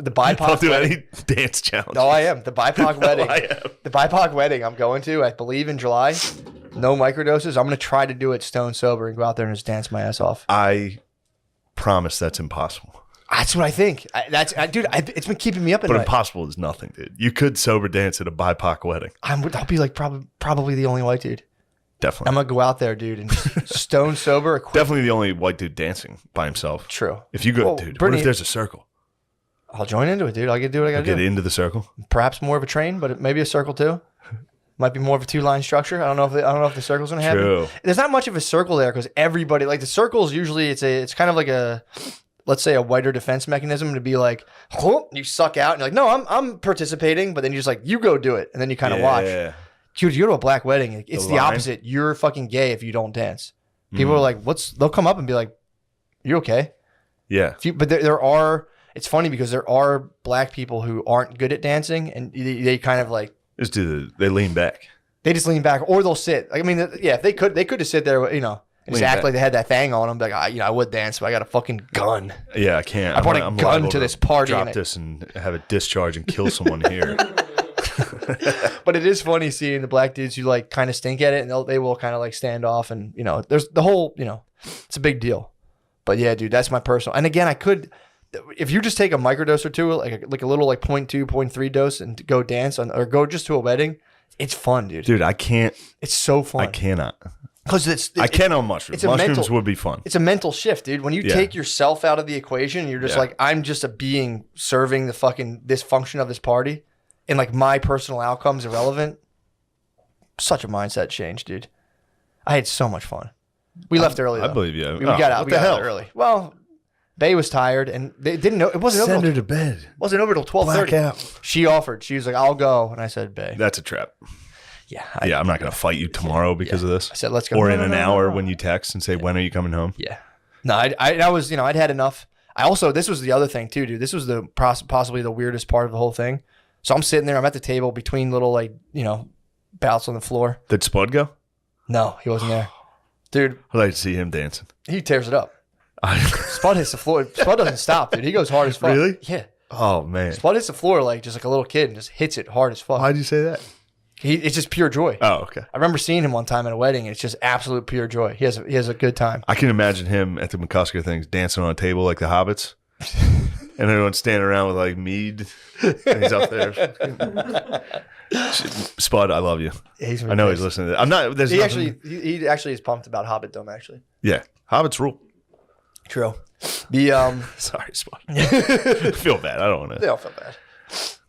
The BIPOC don't do wedding. any dance challenge. No, I am. The BIPOC wedding. I am. The BIPOC wedding I'm going to, I believe, in July. No microdoses. I'm going to try to do it stone sober and go out there and just dance my ass off. I promise that's impossible. That's what I think. Dude, it's been keeping me up at But night. impossible is nothing, dude. You could sober dance at a BIPOC wedding. I'll be like probably the only white dude. Definitely. I'm going to go out there, dude, and just stone sober. Definitely the only white dude dancing by himself. True. If you go, Well, dude, Brittany- what if there's a circle? I'll join into it, dude. I'll do what I got to Get do. into the circle. Perhaps more of a train, but maybe a circle too. Might be more of a 2-line structure. I don't know if the circle's gonna happen. True. There's not much of a circle there because everybody like the circles usually it's kind of like a, let's say, a whiter defense mechanism to be like, "Huh," you suck out and you're like, no, I'm participating, but then you just like you go do it and then you kind of watch. Yeah. Dude, you go to a black wedding, it's the line? opposite. You're fucking gay if you don't dance. People are like, they'll come up and be like, you okay? Yeah. But there are. It's funny because there are black people who aren't good at dancing and they kind of like. Just they lean back. They just lean back, or they'll sit. I mean, yeah, if they could just sit there, and just Lean act back. like they had that thing on them. Like, I would dance, but I got a fucking gun. Yeah, I can't. I brought a I'm gun liable to this party Drop and this and have it discharge and kill someone here. But it is funny seeing the black dudes who like kind of stink at it, and they will kind of like stand off, and there's the whole, it's a big deal. But yeah, dude, that's my personal. And again, I could, if you just take a microdose or two, like a little like 0.2, 0.3 dose, and go dance or go just to a wedding. It's fun, dude. Dude, I can't. It's so fun. I cannot. Because I can on mushrooms. it's a Mushrooms mental- would be fun. It's a mental shift, dude. When you Yeah. take yourself out of the equation, you're just Yeah. like, I'm just a being serving the fucking this function of this party, and like my personal outcomes irrelevant. Such a mindset change, dude. I had so much fun. We left early. I Though. believe you. We got out. What We the got hell? out early. Well, Bay was tired, and they didn't know it wasn't Send over. her to bed. Wasn't over till 12:30. Blackout. She offered. She was like, "I'll go," and I said, "Bay." That's a trap. Yeah. Yeah, I'm not going to fight you tomorrow because of this. I said, "Let's go." Or No, in no, an no, no, hour no. when you text and say, when are you coming home? Yeah. No, I was, I'd had enough. I also, this was the other thing too, dude. This was the possibly the weirdest part of the whole thing. So I'm sitting there, I'm at the table between little bouts on the floor. Did Spud go? No, he wasn't there. Dude, I'd like to see him dancing. he tears it up. Spud hits the floor. Spud doesn't stop, dude. He goes hard as fuck. Really? Yeah. Oh, man. Spud hits the floor like just like a little kid and just hits it hard as fuck. Why'd you say that? It's just pure joy. Oh, okay. I remember seeing him one time at a wedding, and it's just absolute pure joy. He has a good time. I can imagine him at the McCusker things dancing on a table like the Hobbits. And everyone's standing around with like mead. And he's up there. Spud, I love you. I know he's listening to this. I'm not. There's He nothing- actually is pumped about Hobbit Dome. Actually, Yeah. Hobbits rule. True. The Sorry, Spot. I feel bad. I don't want they to. all feel bad.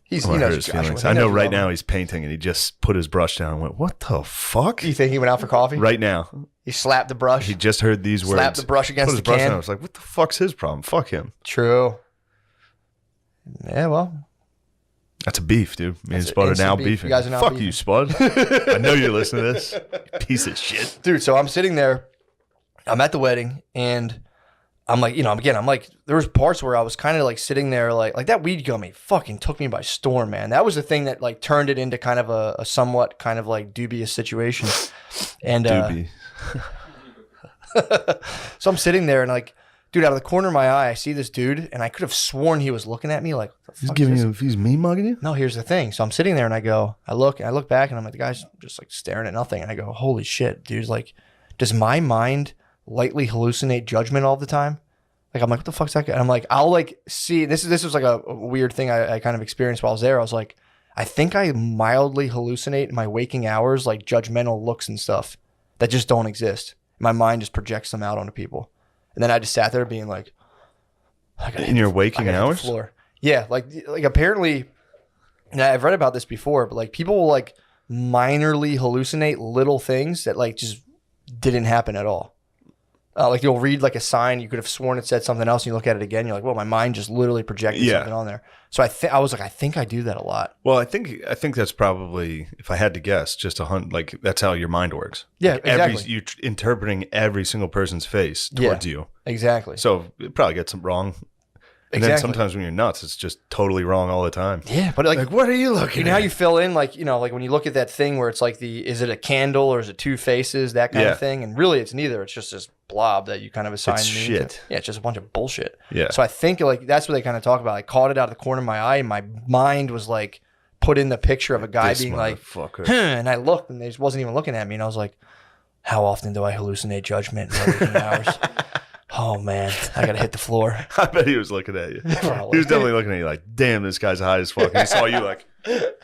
He I knows his Joshua. feelings. He I know knows right Joshua. now he's painting and he just put his brush down and went, "What the fuck?" Do you think he went out for coffee? Right now, He slapped the brush. he just heard these words. Slapped the brush against put his the brush can. down. I was like, "What the fuck's his problem? Fuck him." True. Yeah, well, That's a beef, dude. Me and That's Spud are instant now beef. beefing. You guys are now Fuck beefing. you, Spud. I know you're listening to this. Piece of shit. dude, so I'm sitting there. I'm at the wedding, and I'm like, I'm like, there was parts where I was kind of like sitting there, like that weed gummy fucking took me by storm, man. That was the thing that like turned it into kind of a somewhat kind of like dubious situation. And Doobie. so I'm sitting there and like, dude, out of the corner of my eye, I see this dude, and I could have sworn he was looking at me like, what the He's fuck giving is you. this? He's me mugging you. No, here's the thing. So I'm sitting there and I look back and I'm like, the guy's just like staring at nothing. And I go, holy shit, dude. Like, does my mind lightly hallucinate judgment all the time? Like, I'm like, what the fuck's that guy? And I'm like, I'll like see, this was like a weird thing I kind of experienced while I was there. I was like, I think I mildly hallucinate in my waking hours, like judgmental looks and stuff that just don't exist. My mind just projects them out onto people. And then I just sat there being like, I gotta In your I waking gotta hit the hours? floor. Yeah, like apparently, and I've read about this before, but like people will like minorly hallucinate little things that like just didn't happen at all. Like you'll read like a sign, you could have sworn it said something else, and you look at it again, you're like, well, my mind just literally projected Yeah. something on there. So I was like, I think I do that a lot. Well, I think that's probably, if I had to guess, just a hunt. Like that's how your mind works. Yeah, Like, exactly. you interpreting every single person's face towards you. Exactly. So it probably gets them wrong. And then Exactly. sometimes when you're nuts, it's just totally wrong all the time. Yeah, but like what are you looking you know how you fill in like like when you look at that thing where it's like is it a candle or is it two faces, that kind Yeah. of thing, and really it's neither. It's just this blob that you kind of assign It's meaning to. shit. Yeah, it's just a bunch of bullshit. Yeah. So I think like that's what they kind of talk about. I caught it out of the corner of my eye, and my mind was like put in the picture of a guy This being like, motherfucker. and I looked, and they just wasn't even looking at me, and I was like, how often do I hallucinate judgment in my waking hours? Oh man, I gotta hit the floor. I bet he was looking at you. Probably. He was definitely looking at you like, damn, this guy's high as fuck. And he saw you like,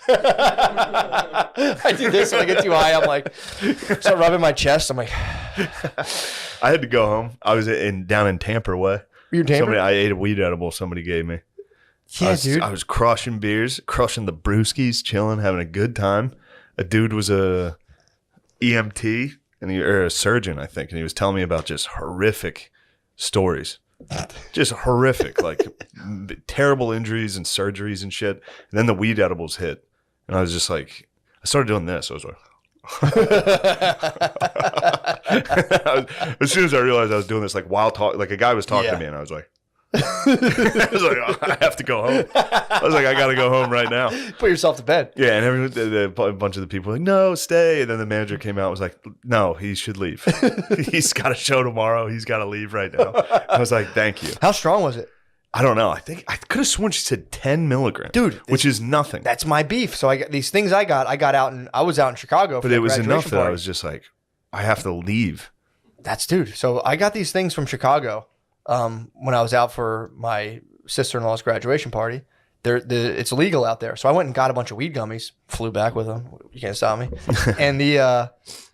I do this when I get too high. I'm like, start rubbing my chest. I'm like, I had to go home. I was down in Tampa way. you're Tampa? I ate a weed edible somebody gave me. Yeah, dude. I was crushing beers, crushing the brewskis, chilling, having a good time. A dude was a EMT or a surgeon, I think, and he was telling me about just horrific stories. Just horrific, like terrible injuries and surgeries and shit. And then the weed edibles hit. And I was just like, I started doing this. I was like, as soon as I realized I was doing this, like while talking, like a guy was talking Yeah. to me, and I was like, I was like, oh, I have to go home. I was like, I got to go home right now. Put yourself to bed. Yeah, and a bunch of the people were like, no, stay. And then the manager came out and was like, no, he should leave. He's got a show tomorrow. He's got to leave right now. I was like, thank you. How strong was it? I don't know. I think I could have sworn she said 10 milligrams. Dude, which is nothing. That's my beef. So I got these things I got out and I was out in Chicago for But the it was graduation enough that I party. was just like, I have to leave. That's dude. So I got these things from Chicago when I was out for my sister-in-law's graduation party. It's illegal out there. So I went and got a bunch of weed gummies, flew back with them. You can't stop me. And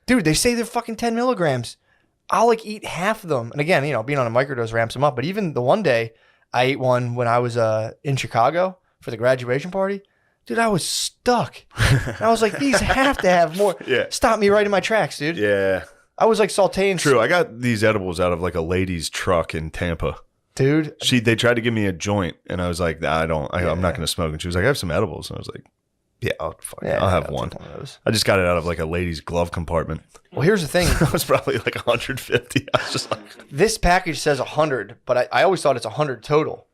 dude, they say they're fucking 10 milligrams. I'll like eat half of them. And again, being on a microdose ramps them up. But even the one day I ate one when I was in Chicago for the graduation party. Dude, I was stuck. And I was like, these have to have more. Yeah. Stop me right in my tracks, dude. Yeah. I was like sauteing. True. I got these edibles out of like a lady's truck in Tampa. Dude. They tried to give me a joint, and I was like, nah, I'm not going to smoke. And she was like, I have some edibles. And I was like, yeah, I'll have I'll one. take one of those. I just got it out of like a lady's glove compartment. Well, here's the thing. It was probably like 150. I was just like, This package says 100, but I always thought it's 100 total.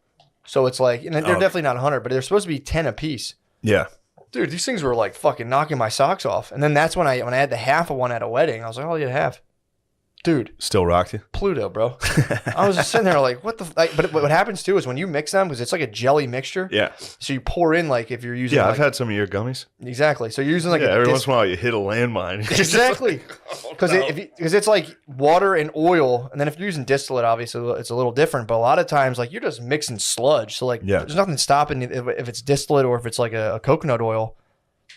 So it's like, and they're definitely not 100, but they're supposed to be 10 a piece. yeah. Dude, these things were like fucking knocking my socks off. And then that's when I had the half of one at a wedding. I was like, oh, you half. Dude, Still rocked you? Pluto, bro. I was just sitting there like, what the? But what happens too is when you mix them, because it's like a jelly mixture. Yeah. So you pour in like if you're using. Yeah, like, I've had some of your gummies. exactly. So you're using like Yeah, a every dis- once in a while you hit a landmine. You're just Exactly. like, Because no. it's like water and oil, and then if you're using distillate, obviously it's a little different. But a lot of times, like you're just mixing sludge. So like, Yeah. there's nothing stopping if it's distillate or if it's like a coconut oil.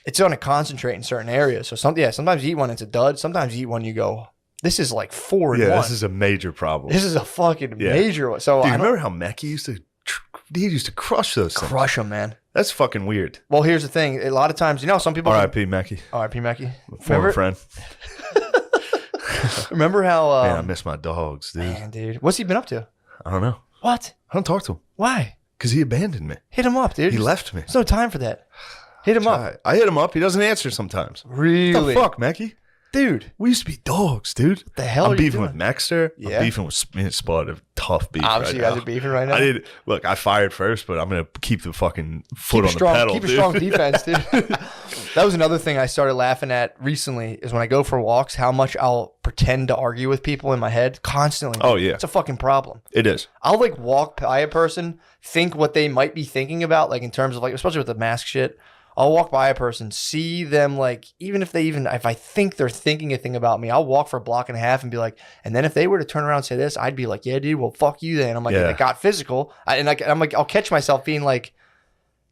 It's going to concentrate in certain areas. So sometimes you eat one, it's a dud. Sometimes you eat one, you go, This is like 4 in Yeah, 1. this is a major problem. This is a fucking Yeah. major one. So Dude, I don't remember how Mechie used to crush those things? crush them, man. That's fucking weird. Well, here's the thing. A lot of times, some people. R.I.P. Mechie, R.I.P. Mackie. former friend. Remember how? Man, I miss my dogs, dude. Man, dude, what's he been up to? I don't know. What? I don't talk to him Why? because he abandoned me. Hit him up, dude. He left me. There's no time for that. Hit him up. I hit him up. He doesn't answer sometimes. Really? What the fuck, Mechie? Dude. We used to be dogs, dude. The hell I'm are you beefing doing? with Maxter. Yeah. I'm beefing with me and Spud. A tough beef Obviously, right you guys now. are beefing right now. I did. Look, I fired first, but I'm gonna keep the fucking foot on Keep strong, the pedal. keep a dude. strong defense, dude. That was another thing I started laughing at recently is when I go for walks, how much I'll pretend to argue with people in my head constantly. Oh, yeah. It's a fucking problem. It is. I'll like walk by a person, think what they might be thinking about, like in terms of like, especially with the mask shit. I'll walk by a person, see them like, if I think they're thinking a thing about me, I'll walk for a block and a half and be like, and then if they were to turn around and say this, I'd be like, yeah, dude, well, fuck you then. I'm like, Yeah. it got physical. I'm like, I'll catch myself being like,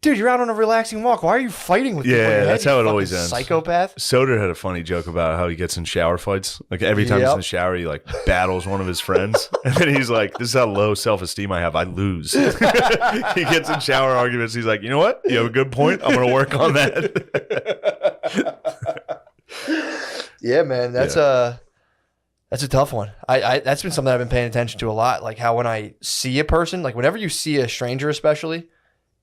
dude, you're out on a relaxing walk. Why are you fighting with people? in Yeah, your head, that's you how it fucking always ends. Psychopath. Soder had a funny joke about how he gets in shower fights. Like every time he's in the shower, he like battles one of his friends, and then he's like, "This is how low self-esteem I have. I lose." He gets in shower arguments. He's like, "You know what? You have a good point. I'm gonna work on that." Yeah, man, that's a tough one. I that's been something I've been paying attention to a lot. Like how when I see a person, like whenever you see a stranger, especially,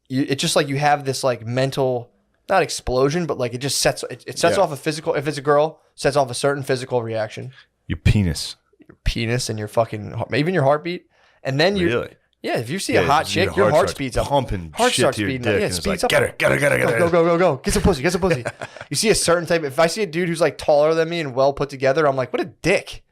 it's just like you have this like mental, not explosion, but like it just sets off a physical. If it's a girl, sets off a certain physical reaction. Your penis. Your penis and your fucking even your heartbeat, and then you. Really? Yeah, if you see a hot chick, your heart starts speeds up. pumping Heart shit starts to your speeding dick, up. Yeah, and it it's speeds like, up. get her, get her, get her, get her. Go. Get some pussy. You see a certain type. If I see a dude who's like taller than me and well put together, I'm like, what a dick.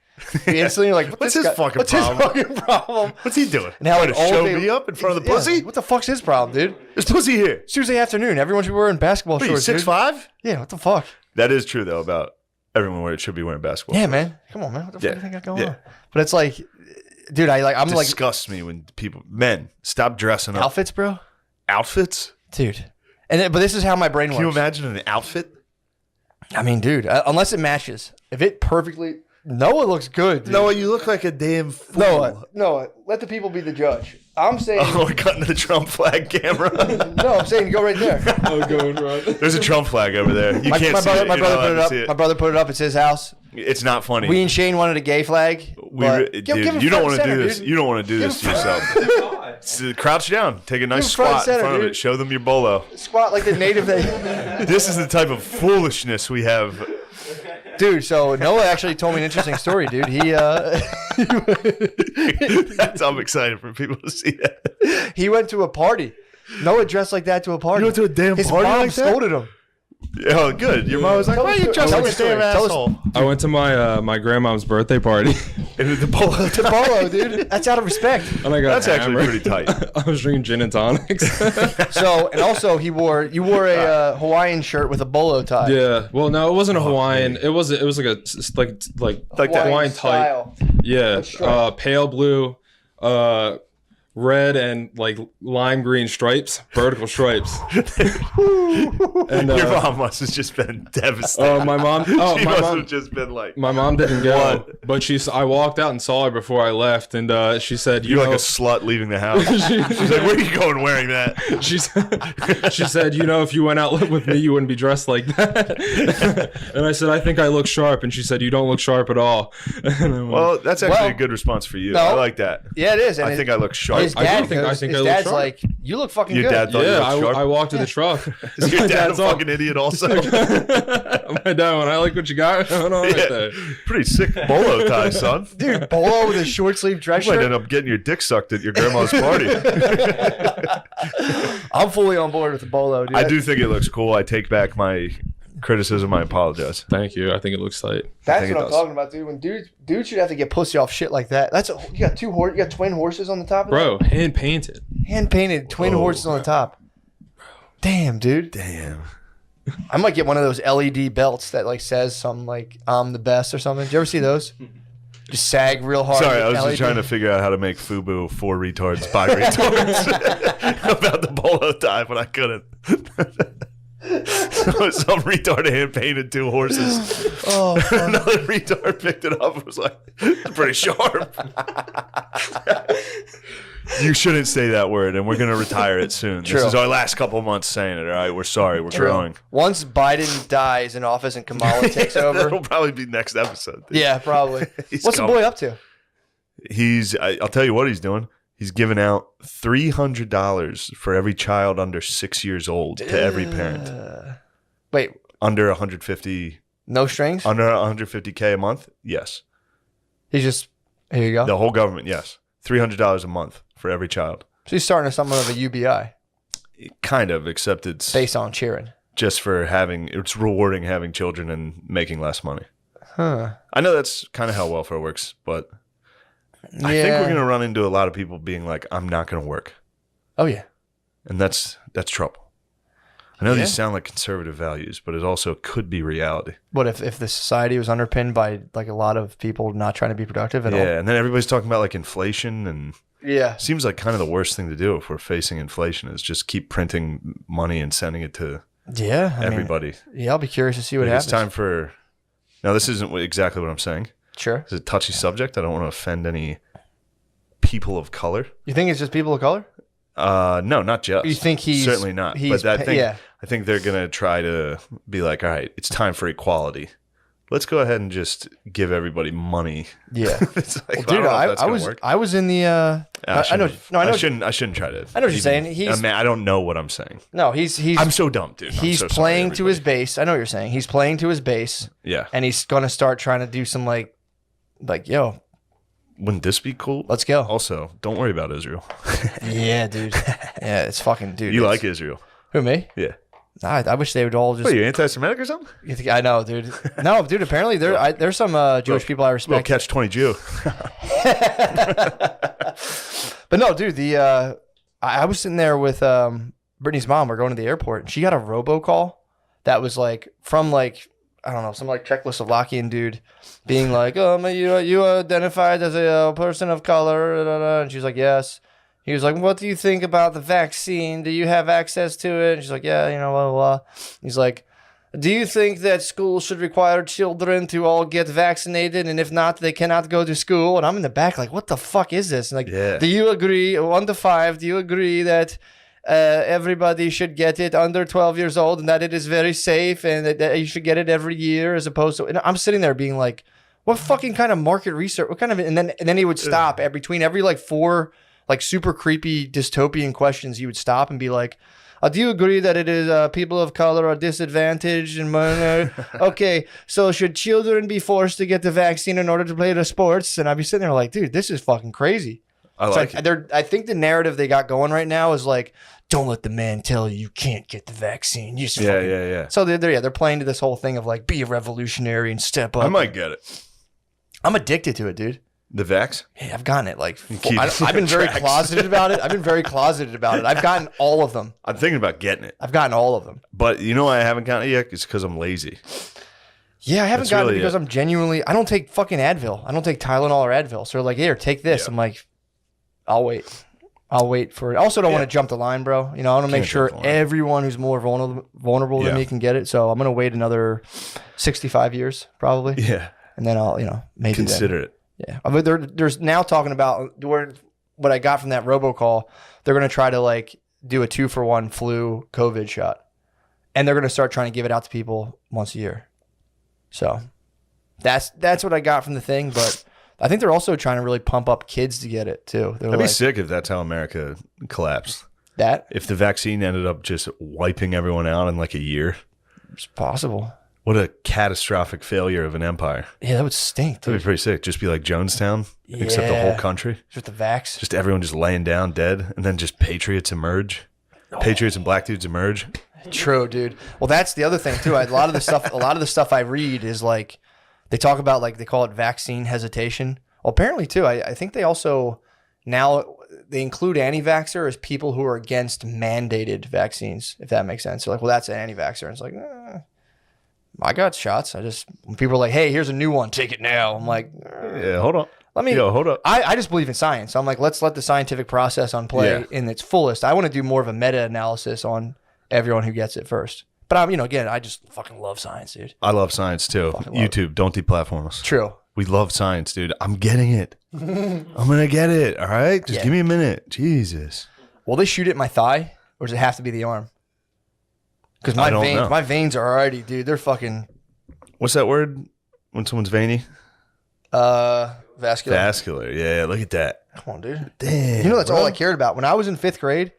Instantly, you're like, What's his fucking problem? What's he doing? And how Trying like, to all show day- me up in front of the Yeah, pussy? What the fuck's his problem, dude? There's pussy here. Tuesday afternoon, everyone should be wearing basketball What are you, shorts. 6'5"? Dude. Yeah, what the fuck? That is true though about everyone where it should be wearing basketball. Yeah, man. Come on, man. What the fuck Yeah. do you think I got going Yeah. on? But it's like, dude, I'm like Disgusts me when men stop dressing up. outfits, bro. Outfits? Dude. But this is how my brain Can you works. imagine an outfit? I mean, dude, unless it matches. If it perfectly, Noah looks good. Dude. Noah, you look like a damn fool. Noah, let the people be the judge. I'm saying, Oh, we're cutting to the Trump flag camera. no, I'm saying go right there. Oh, going right. There's a Trump flag over there. You can't see brother, it. my You're not brother allowed put it to up. see it. My brother put it up. It's his house. It's not funny. We and Shane wanted a gay flag. but- dude, Give him you don't front want to and do center, this. dude. You don't want to do Give this to him yourself. Crouch down. Take a nice Give him front and squat in center, front of dude. it. Show them your bolo. Squat like the native. This is the type of foolishness we have. Dude, so Noah actually told me an interesting story, dude. I'm excited for people to see that. He went to a party. Noah dressed like that to a party. You went to a damn His party mom like that? scolded him. Oh, good. Your mom was like, Tell why us are you the- dressed tell like a us the story. damn Tell us- asshole? I went to my grandma's birthday party, And the polo. To Bolo, dude. That's out of respect. and I got That's actually hammered. pretty tight. I was drinking gin and tonics. So, and also you wore a Hawaiian shirt with a bolo tie. Yeah. Well, no, it wasn't a Hawaiian. It was like a like that. Hawaiian type. style. Yeah. What stripe? Pale blue, red and like lime green stripes, vertical stripes. And Your mom must have just been devastated. my mom. She Oh, my must mom. have just been like, My mom didn't go, What? but I walked out and saw her before I left, and she said, you're "You like know," a slut leaving the house. She's like, where are you going wearing that? she said, "You know, if you went out with me, you wouldn't be dressed like that." And I said, "I think I look sharp," and she said, "You don't look sharp at all." And I went, Well, that's actually Well, a good response for you. no. I like that. Yeah, it is. And I think I look sharp. his I do dad think- I goes, think his I look dad's sharp. like, you look fucking Your good. dad thought you yeah, looked sharp? I walked to the truck. Is your My dad a dad's all- fucking idiot also? My dad went, "I like what you got going on right Yeah. there." Pretty sick bolo tie, son. Dude, Bolo with a short sleeve dress You might shirt. end up getting your dick sucked at your grandma's party. I'm fully on board with the Bolo, dude. I do think it looks cool. I take back my criticism. I apologize. Thank you. I think it looks tight. That's think what it I'm does. talking about, dude. When dudes should have to get pussy off shit like that. You got you got twin horses on the top of Bro, hand painted. that? Hand painted twin Whoa. horses on the top. Damn, dude. Damn. I might get one of those LED belts that like says something like I'm the best or something. Did you ever see those? Just sag real hard. Sorry, I with was LED. just trying to figure out how to make FUBU for retards by retards about the bolo tie, but I couldn't. Some retard hand painted 2 horses. Oh, Another retard picked it up and was like, it's pretty sharp. You shouldn't say that word, and we're going to retire it soon. True. This is our last couple months saying it, all right? We're sorry. We're growing. once Biden dies in office and Kamala takes over. That'll probably be next episode. Dude. Yeah, probably. He's What's coming. the boy up to? I'll tell you what he's doing. He's giving out $300 for every child under 6 years old to every parent. Wait, Under 150, no strings? under 150K a month? Yes. He's just, here you go. The whole government, yes. $300 a month for every child. So he's starting something of a UBI Kind of, except it's based on cheering. just for it's rewarding having children and making less money. Huh. I know that's kind of how welfare works, but I think we're going to run into a lot of people being like, I'm not going to work. Oh, yeah. And that's trouble. I know Yeah. these sound like conservative values, but it also could be reality. What if the society was underpinned by like a lot of people not trying to be productive at all? Yeah, and then everybody's talking about like inflation, and Yeah. it seems like kind of the worst thing to do if we're facing inflation is just keep printing money and sending it to Yeah. I mean, everybody. yeah, I'll be curious to see what Like, happens. it's time for. Now, this isn't exactly what I'm saying. Sure. It's a touchy subject. I don't want to offend any people of color. You think it's just people of color? No, not just. You think he's certainly not? he's But yeah. I think they're gonna try to be like, all right, it's time for equality. Let's go ahead and just give everybody money. Yeah. It's like, Well, I don't dude, know if that's gonna work. I was in the I know. No, I know. I shouldn't try to. I know what you're saying. I don't know what I'm saying. No, he's I'm so dumb, dude. I'm he's so sorry, playing to his everybody. base. I know what you're saying. He's playing to his base, Yeah. and he's gonna start trying to do some like yo, Wouldn't this be cool? let's go. Also, don't worry about Israel. Yeah, dude. Yeah, it's fucking dude. You it's- like Israel? who me? Yeah. I wish they would all just. What, are you anti-Semitic or something? I know, dude. No, dude. Apparently, there's some Jewish people I Little respect. catch-20 Jew. But no, dude. I was sitting there with Brittany's mom. We're going to the airport, and she got a robocall that was like from like I don't know, some like Czechoslovakian dude being like, "Oh, you identified as a person of color," and she's like, "Yes." He was like, "What do you think about the vaccine? Do you have access to it?" And she's like, "Yeah, blah, blah, blah." He's like, "Do you think that schools should require children to all get vaccinated? And if not, they cannot go to school?" And I'm in the back like, what the fuck is this? And like, Yeah. do you agree, 1 to 5, do you agree that everybody should get it under 12 years old and that it is very safe and that you should get it every year as opposed to... And I'm sitting there being like, what fucking kind of market research? What kind of... And then he would stop between every like 4... like super creepy dystopian questions, he would stop and be like, do you agree that it is people of color are disadvantaged? And okay, so should children be forced to get the vaccine in order to play the sports? And I'd be sitting there like, dude, this is fucking crazy. I like it. I think the narrative they got going right now is like, don't let the man tell you can't get the vaccine. You just fucking... Yeah. So they're playing to this whole thing of like, be a revolutionary and step up. I might get it. I'm addicted to it, dude. The vax? Yeah, I've gotten it like keep I've been very tracks. closeted about it. I've gotten all of them. I'm thinking about getting it. I've gotten all of them. But you know why I haven't gotten it yet? It's because I'm lazy. Yeah, I haven't That's gotten really it because it. I'm genuinely... I don't take fucking Advil. I don't take Tylenol or Advil. So they're like, here, take this. Yeah. I'm like, I'll wait for it. I also don't want to jump the line, bro. I want to make Can't sure jump the line. everyone who's more vulnerable than Yeah. me can get it. So I'm going to wait another 65 years probably. Yeah. And then I'll, maybe then. Consider it. Yeah, but there's now talking about what I got from that robocall. They're going to try to like do a 2-for-1 flu COVID shot, and they're going to start trying to give it out to people once a year. So that's what I got from the thing. But I think they're also trying to really pump up kids to get it too. They're I'd be like sick if that's how America collapsed. that. If the vaccine ended up just wiping everyone out in like a year. It's possible. What a catastrophic failure of an empire. Yeah, that would stink, That'd dude. be pretty sick. Just be like Jonestown, except the whole Yeah. country. With the vax. Just everyone just laying down dead, and then just patriots emerge. Patriots and black dudes emerge. True, dude. Well, that's the other thing too. A lot of the stuff I read is like they talk about like they call it vaccine hesitation. Well, apparently too. I think they also now they include anti-vaxxer as people who are against mandated vaccines. If that makes sense. They're like, well, that's an anti-vaxxer. And it's like, I got shots. When people are like, hey, here's a new one, take it now. I'm like, Yeah, hold on. Hold up. I just believe in science. I'm like, let's let the scientific process on play Yeah. in its fullest. I want to do more of a meta-analysis on everyone who gets it first. But I'm, again, I just fucking love science, dude. I love science too. Fucking love YouTube, don't deplatform us. True. We love science, dude. I'm getting it. I'm gonna get it. All right, just Yeah. give me a minute. Jesus. Will they shoot it in my thigh, or does it have to be the arm? Because I don't know. my veins are already, dude. They're fucking What's that word when someone's veiny? vascular. Vascular. Yeah, look at that. Come on, dude. Damn. You know, that's bro. all I cared about when I was in 5th grade.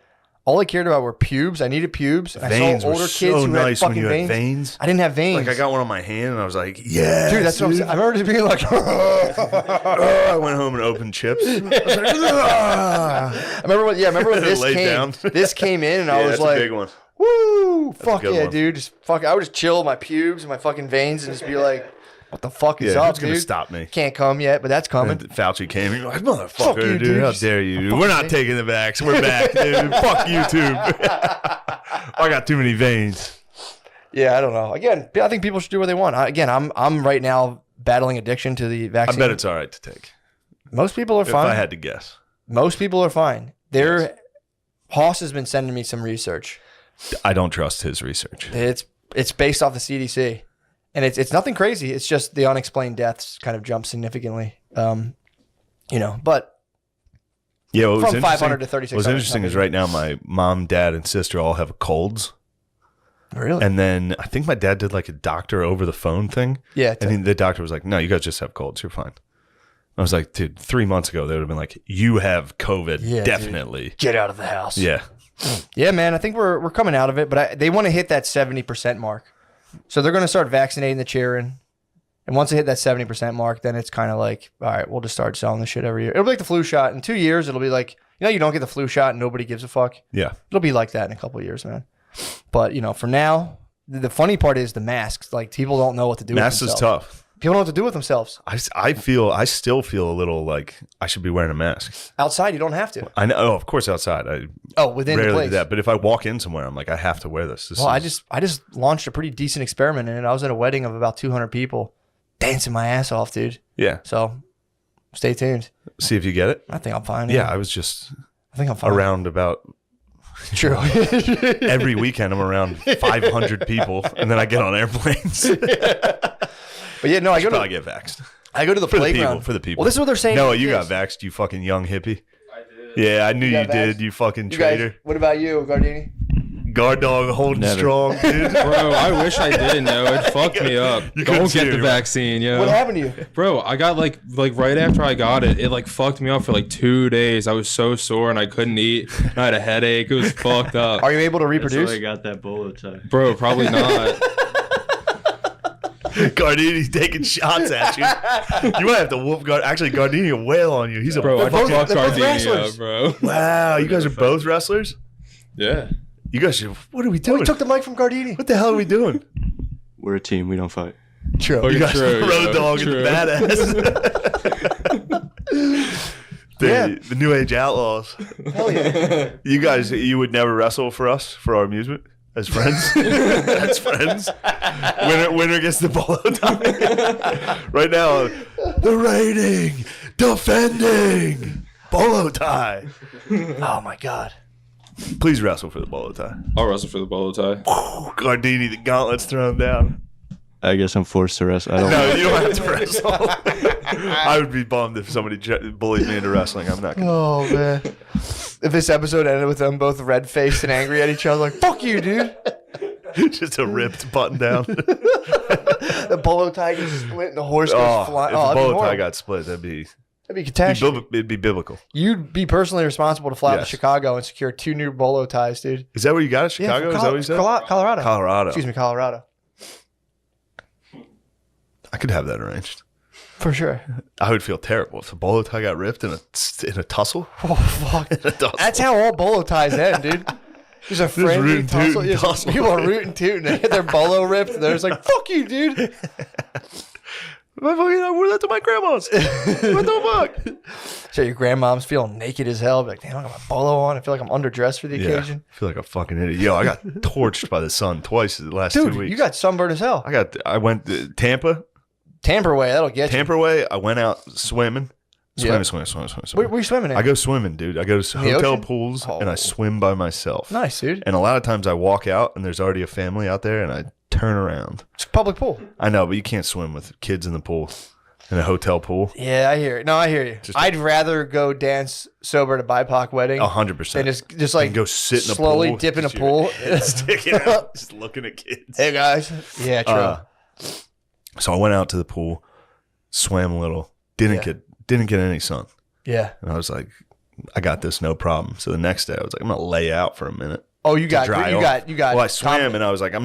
All I cared about were pubes. I needed pubes. And Veins I saw were older so kids who nice had when fucking you veins. had veins. I didn't have veins. Like I got one on my hand and I was like, yeah, dude, that's what I'm saying. I remember just being like, I went home and opened chips. I was like, I remember when this Laid came. down. This came in, and I was that's like, a big one. woo, fuck good yeah, one. dude. Just fuck. I would just chill my pubes and my fucking veins and just be like, what the fuck is Yeah, up, who's gonna dude? stop me? Can't come yet, but that's coming. And Fauci came. You're like, motherfucker, Fuck you, dude. dude. How dare you? We're not taking the vax. We're back, dude. Fuck YouTube. I got too many veins. Yeah, I don't know. Again, I think people should do what they want. I'm right now battling addiction to the I vaccine. bet it's all right to take. Most people are If fine. I had to guess. Most people are fine. Hoss has been sending me some research. I don't trust his research. It's based off the CDC, and it's nothing crazy. It's just the unexplained deaths kind of jumped significantly. But Yeah, what was from 500 interesting- to 3600. What's interesting is right now my mom, dad, and sister all have colds. Really? And then I think my dad did like a doctor over the phone thing. Yeah. And then the doctor was like, no, you guys just have colds. You're fine. I was like, dude, 3 months ago, they would have been like, you have COVID. Yeah, Definitely. Get out of the house. Yeah. Yeah, man. I think we're coming out of it, but they want to hit that 70% mark. So they're going to start vaccinating the children. And once they hit that 70% mark, then it's kind of like, all right, we'll just start selling this shit every year. It'll be like the flu shot. In 2 years, it'll be like, you don't get the flu shot and nobody gives a fuck. Yeah. It'll be like that in a couple of years, man. But, for now, the funny part is the masks. Like, people don't know what to do Masks with is themselves. tough. People don't know what to do with themselves. I still feel a little like I should be wearing a mask. Outside, you don't have to. I know. Oh, of course, outside. I Within the rarely place. do that. But if I walk in somewhere, I'm like, I have to wear this. Well, I just launched a pretty decent experiment in it. I was at a wedding of about 200 people, dancing my ass off, dude. Yeah. So, stay tuned. See if you get it. I think I'm fine. Yeah, I was just I think I'm fine. around about True. every weekend. I'm around 500 people, and then I get on airplanes. But yeah, no, I go Probably to get vaxxed. the For the playground. people. For the people. Well, this is what they're saying. No, to you got kids. vaxxed, you fucking young hippie. I did. Yeah, I knew You you got did, vaxxed? you fucking You guys, traitor. what about you, Gardini? Guard dog holding Never. strong, dude. Bro, I wish I didn't know. It fucked me up. You couldn't Don't see get the it, right? vaccine, yo. What happened to you? Bro, I got like right after I got it, it like fucked me up for like 2 days. I was so sore and I couldn't eat. And I had a headache. It was fucked up. Are you able to That's reproduce? why I got that bolo tie. Bro, probably not. Gardini's taking shots at you. You might have to whoop Actually, Gardini will wail on you. He's a Bro, I both- fucked they're both Gardenia, wrestlers. bro. Wow, you guys are both wrestlers? Yeah. You guys should. What are we Oh, doing? we took the mic from Gardini. What the hell are we doing? We're a team. We don't fight. True. Oh, You guys true, are road yo, dog and true. the badass. The New Age Outlaws. Hell yeah. You guys, you would never wrestle for us, for our amusement? As friends? As friends? Winner gets the bolo tie. Right now, the reigning, defending bolo tie. Oh my God. Please wrestle for the bolo tie. I'll wrestle for the bolo tie. Gardini, the gauntlet's thrown down. I guess I'm forced to wrestle. I don't. No, you don't have to wrestle. I would be bummed if somebody bullied me into wrestling. I'm not gonna. Oh man. If this episode ended with them both red faced and angry at each other, like "fuck you, dude." Just a ripped button down. The bolo tie gets split and the horse goes flying. If the that'd be bolo tie horrible. got split, that'd be catastrophe. it'd be biblical. You'd be personally responsible to fly out Yes. to Chicago and secure 2 new bolo ties, dude. Is that where you got it? Chicago? from Is that what you said? Colorado. Colorado. Excuse me, Colorado. I could have that arranged. For sure. I would feel terrible if the bolo tie got ripped in a tussle. Oh, fuck. That's how all bolo ties end, dude. There's a friendly rootin' tussle. tootin' Yeah, tussle. people are rooting tooting. They get their bolo ripped. And they're just like, fuck you, dude. I wore that to my grandma's. What the fuck? So your grandmom's feeling naked as hell. Be like, damn, I got my bolo on. I feel like I'm underdressed for the occasion. I feel like a fucking idiot. Yo, I got torched by the sun twice in the last 2 Dude, weeks. you got sunburned as hell. I went to Tampa, Tamper way, that'll get you. Tampa way. I went out swimming. Swim. Where you swimming in? I go swimming, dude. I go to the hotel ocean? pools and Oh. I swim by myself. Nice, dude. And a lot of times I walk out and there's already a family out there and I turn around. It's a public pool. I know, but you can't swim with kids in the pool, in a hotel pool. Yeah, I hear it. No, I hear you. I'd rather go dance sober at a BIPOC wedding 100%. than just like And go sit in a slowly pool. dip in a Just your pool. head sticking out, just looking at kids. Hey guys. Yeah, true. So I went out to the pool, swam a little, didn't get any sun. Yeah. And I was like, I got this, no problem. So the next day I was like, I'm gonna lay out for a minute. Oh, you got dry you off. got. Well, I swam confident. and I was like, I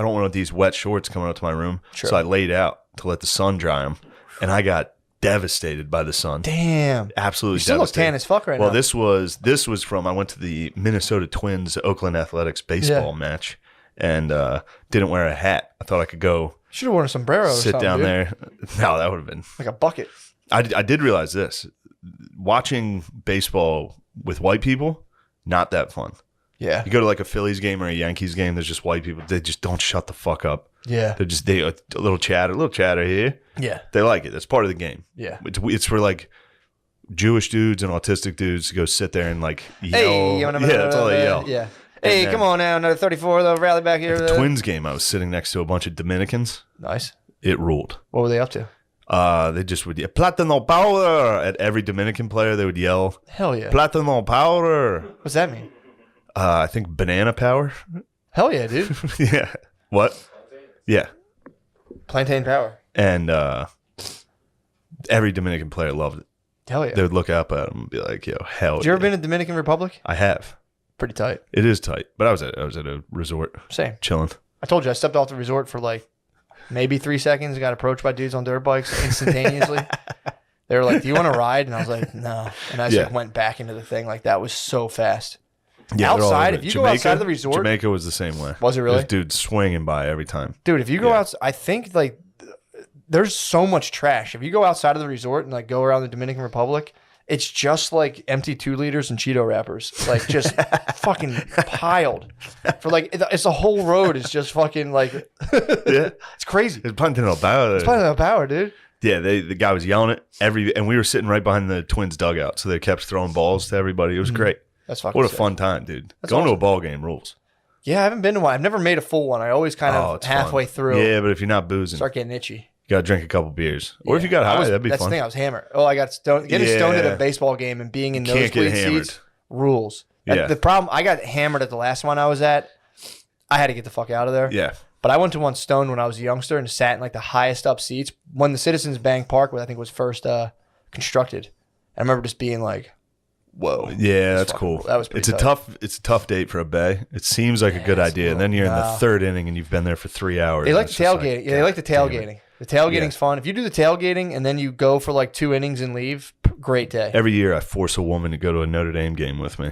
don't want these wet shorts coming up to my room. Sure. So I laid out to let the sun dry them, and I got devastated by the sun. Damn. Absolutely You still look devastated. tan as fuck right Well, now. this was from I went to the Minnesota Twins Oakland Athletics baseball match and didn't wear a hat. I thought I could go Should have worn a sombrero or sit something, down dude. there. No, that would have been. Like a bucket. I did realize this. Watching baseball with white people, not that fun. Yeah. You go to like a Phillies game or a Yankees game, there's just white people. They just don't shut the fuck up. Yeah. They're just a little chatter here. Yeah. They like it. That's part of the game. Yeah. It's for like Jewish dudes and autistic dudes to go sit there and like yell. Hey, Yeah, that's all they yell. Yeah. Hey, then- come on now, another 34, though. Rally back here. At the Twins game, I was sitting next to a bunch of Dominicans. Nice. It ruled. What were they up to? They just would yell, Platano powder at every Dominican player. They would yell, Hell yeah. Platano powder. What's that mean? I think banana power. Hell yeah, dude. Yeah. What? Yeah. Plantain power. And every Dominican player loved it. Hell yeah. They would look up at him and be like, "Yo, hell." Have you ever yeah." been to Dominican Republic? I have. Pretty tight. It is tight, but I was at a resort Same. chilling. I told you I stepped off the resort for like maybe 3 seconds. Got approached by dudes on dirt bikes instantaneously. They were like, "Do you want to ride?" And I was like, "No." And I just like, went back into the thing. Like that was so fast. Yeah, they're all Outside, over if it. you go outside of the resort- Jamaica was the same way. Was it really? There's dudes swinging by every time. Dude, if you go Yeah. out, I think like there's so much trash. If you go outside of the resort and like go around the Dominican Republic, it's just like empty 2 liters and Cheeto wrappers, like just fucking piled for like it's the whole road is just fucking like Yeah, it's crazy. it's punting about It's part of the power, dude. Yeah, the guy was yelling it and we were sitting right behind the Twins dugout, so they kept throwing balls to everybody. It was great. That's fucking What a sick. fun time, dude! That's Going to a awesome. ball game rules. Yeah, I haven't been to one. I've never made a full one. I always kind Oh, of it's halfway fun. through Yeah, but if you're not boozing, start getting itchy. you gotta drink a couple beers, or if you Yeah. got high, that'd be That's fun. the thing. I was hammered. Oh, I got stoned. Getting stoned at Yeah. a baseball game and being in Can't get nosebleed hammered. seats rules. Yeah. The problem, I got hammered at the last one I was at. I had to get the fuck out of there. Yeah, But I went to one stoned when I was a youngster and sat in like the highest up seats when the Citizens Bank Park, I think, was first constructed. I remember just being like, "Whoa, yeah, that's fucking cool. cool. That was pretty It's a tough date for a bay. It seems like a good idea, and then you're in the Nah. third inning and you've been there for 3 hours. They and like it's the just tailgating. Yeah, they like the God damn it. tailgating. The tailgating's fun. If you do the tailgating and then you go for like 2 innings and leave, great day. Every year, I force a woman to go to a Notre Dame game with me,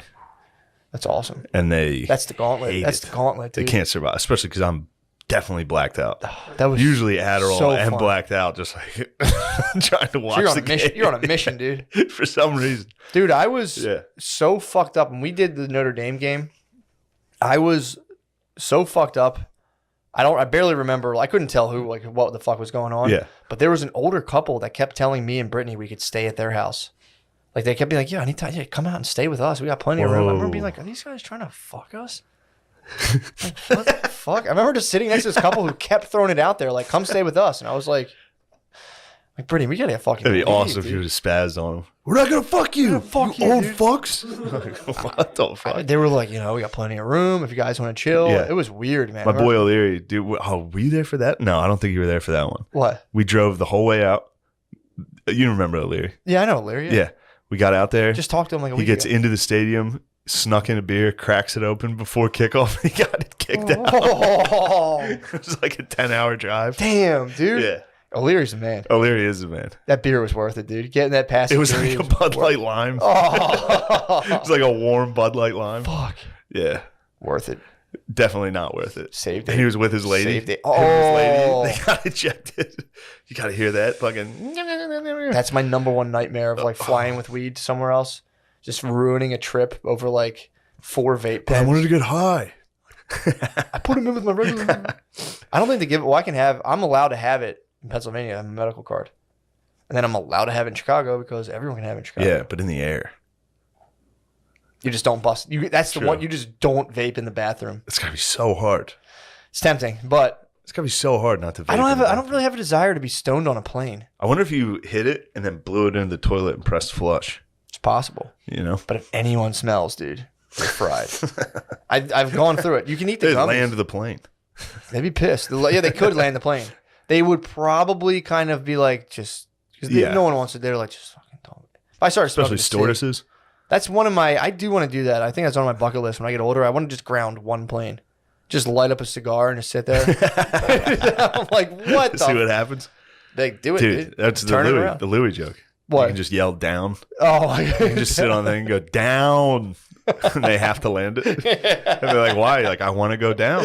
That's awesome. and they That's the gauntlet. hate That's it. the gauntlet, They dude. can't survive, especially because I'm definitely blacked out. That was Usually Adderall so and fun. blacked out, just like trying to watch So you're on the a mission. game. You're on a mission, dude. for some reason. Dude, I was Yeah. so fucked up when we did the Notre Dame game. I was so fucked up. I barely remember. I couldn't tell what the fuck was going on. Yeah. But there was an older couple that kept telling me and Brittany we could stay at their house. Like they kept being like, "Yeah, anytime, yeah, come out and stay with us. We got plenty of room." I remember being like, "Are these guys trying to fuck us?" Like, what the fuck? I remember just sitting next to this couple who kept throwing it out there, like, "Come stay with us," and I was like, Brittany, we gotta fucking. That'd be leave, awesome if dude." you just spazzed on them. We're not gonna fuck you, fuck you you, old dude. fucks. What the fuck? They were like, we got plenty of room if you guys want to chill. Yeah. It was weird, man. My boy O'Leary, dude. Were you there for that? No, I don't think you were there for that one. What? We drove the whole way out. You remember O'Leary? Yeah, I know, Larry. Yeah. We got out there. Just talked to him like a He week gets ago. into the stadium, snuck in a beer, cracks it open before kickoff. He got it kicked out. Oh, It was like a 10-hour drive. damn, dude. Yeah. O'Leary's the man. O'Leary is the man. That beer was worth it, dude. Getting that pass. It was like a Bud Light lime. Oh, It was like a warm Bud Light lime. fuck. Yeah. Worth it. Definitely not worth it. Saved And it. he was with his lady. Saved it. Him and his lady, Oh. they got ejected. You got to hear that fucking. That's my number one nightmare of like flying with weed somewhere else. Just ruining a trip over like 4 vape I pens. wanted to get high. I put him in with my regular. I don't think they give it. Well, I'm allowed to have it in Pennsylvania. I have a medical card. And then I'm allowed to have it in Chicago because everyone can have it in Chicago. Yeah, but in the air. You just don't bust. That's the True. one. You just don't vape in the bathroom. It's gotta be so hard. It's tempting, but It's gotta be so hard not to vape. I don't really have a desire to be stoned on a plane. I wonder if you hit it and then blew it into the toilet and pressed flush. It's possible. You know? But if anyone smells, dude, they're fried. I've gone through it. You can eat the They gummies. land the plane. They'd be pissed. Yeah, they could land the plane. They would probably kind of be like, just because Yeah. no one wants it. They're like, just fucking don't. If I started smoking Especially a cig, stewardesses. that's one of my. I do want to do that. I think that's on my bucket list. When I get older, I want to just ground one plane, just light up a cigar and just sit there. I'm like, what See the? what happens? They do it, Dude, dude. that's the Turn it Louis, around. the Louis joke. What? You can just yell down. Oh my You god! can just sit on there and go down. And they have to land it. And they're like, why? You're like, I want to go down.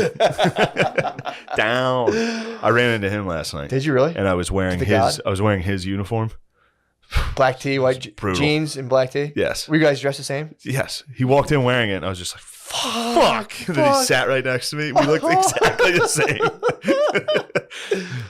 Down. I ran into him last night. Did you really? And I was wearing The his God? I was wearing his uniform. Black tee, white brutal. jeans, and black tee. Yes. Were you guys dressed the same? Yes. He walked in wearing it and I was just like, fuck. And then he sat right next to me. We looked exactly the same.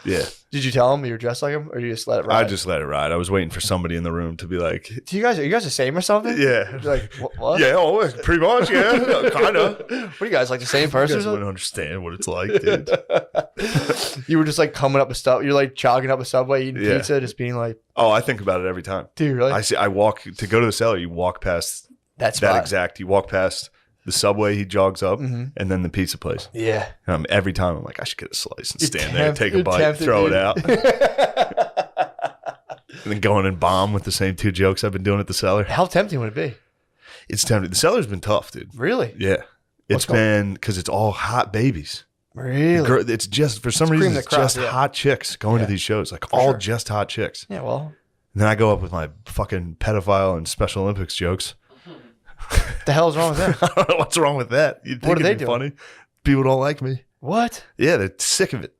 Yeah. Did you tell him you were dressed like him, or you just let it ride? I just let it ride. I was waiting for somebody in the room to be like, Are you guys the same or something? yeah. You're like what? Yeah, oh, pretty much, yeah. Kind of. What are you guys like the same You person? guys or wouldn't understand what it's like, dude. something? You were just like coming up a sub. You're like jogging up a subway eating Yeah. pizza, just being like, Oh, I think about it every time. dude, really? I walk to go to the cellar. You walk past That's that exact. You walk past the subway. He jogs up, Mm-hmm. and then the pizza place. Yeah. And every time I'm like, I should get a slice and You're stand there, take a you're bite, tempted, throw dude. it out, and then go in and bomb with the same two jokes I've been doing at the cellar. How tempting would it be? It's tempting. The cellar's been tough, dude. Really? Yeah, What's it's been because it's all hot babies. Really? It's just for some It's reason cream of it's the crop, just yeah. hot chicks going Yeah. to these shows, like all sure. just hot chicks. Yeah. Well, And then I go up with my fucking pedophile and Special Olympics jokes. what the hell is wrong with that? I don't know what's wrong with that. You'd think What are they it'd be doing? funny. People don't like me. What? Yeah, they're sick of it.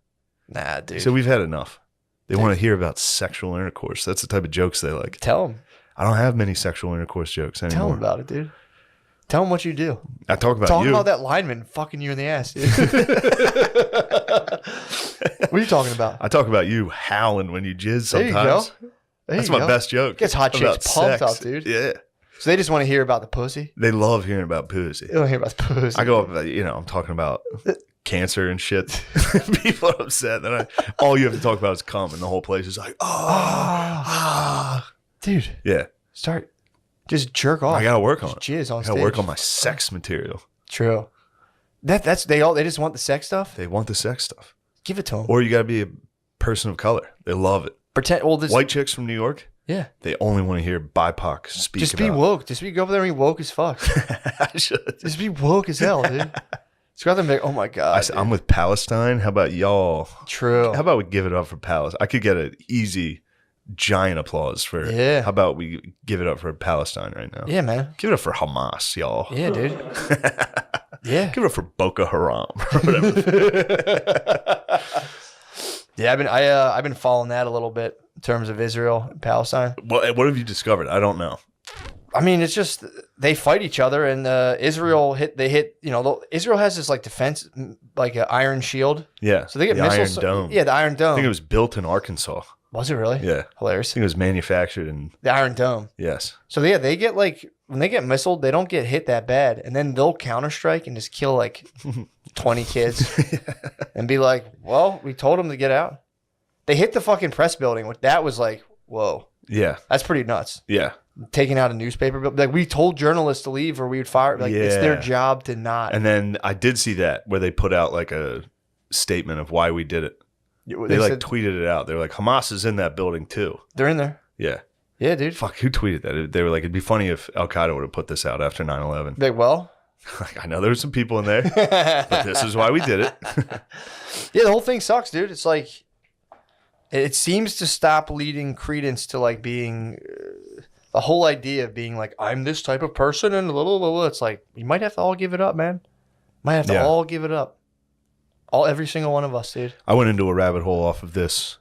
Nah, dude. So we've had enough. They want to hear about sexual intercourse. That's the type of jokes they like. Tell them. I don't have many sexual intercourse jokes anymore. Tell them about it, dude. Tell them what you do. I talk about Talk you. about that lineman fucking you in the ass, dude. What are you talking about? I talk about you howling when you jizz There you sometimes. go. There That's you my go. best joke. Gets hot chicks about pumped sex. up, dude. Yeah. So they just want to hear about the pussy. They love hearing about pussy. They don't hear about the pussy. I go up, I'm talking about cancer and shit. People are upset. Then all you have to talk about is cum, and the whole place is like, Dude, yeah. start. Just jerk off. I gotta work on it. Jizz on I stage. gotta work on my sex material. True. They just want the sex stuff. They want the sex stuff, Give it to them. or you gotta be a person of color. They love it. Pretend. Well, this. White chicks from New York, Yeah. they only want to hear BIPOC speak. Just be about. woke. Just go over there and be woke as fuck. I should. Just be woke as hell, dude. Just go out there and be like, oh my god. I'm with Palestine. How about y'all? True. How about we give it up for Palestine? I could get an easy, giant applause for. Yeah. How about we give it up for Palestine right now? Yeah, man. Give it up for Hamas, y'all. Yeah, dude. Yeah. Give it up for Boko Haram or whatever. Yeah, I've been following that a little bit in terms of Israel and Palestine. what have you discovered? I don't know. I mean, it's just they fight each other, and Israel Israel has this like defense, like an iron shield. Yeah. So they get the missiles. Iron Dome. Yeah, the Iron Dome. I think it was built in Arkansas. Was it really? Yeah. I Hilarious. think it was manufactured in. The Iron Dome. Yes. So yeah, they get like when they get missiled, they don't get hit that bad, and then they'll counterstrike and just kill like 20 kids, and be like, "Well, we told them to get out." They hit the fucking press building, which that was like, whoa, Yeah. that's pretty nuts. Yeah. Taking out a newspaper, but like we told journalists to leave or we would fire. Like it's their Yeah. job to not. And then I did see that where they put out like a statement of why we did it. They like said tweeted it out. They were like, Hamas is in that building too. they're in there. Yeah. Yeah, dude. Fuck, who tweeted that? They were like, it'd be funny if Al Qaeda would have put this out after 9/11. Like, well, Like, I know there were some people in there, but this is why we did it. yeah, the whole thing sucks, dude. It's like it seems to stop leading credence to like being the whole idea of being like I'm this type of person and it's like you might have to all give it up, man. Might have to Yeah. all give it up. Every single one of us, dude. I went into a rabbit hole off of this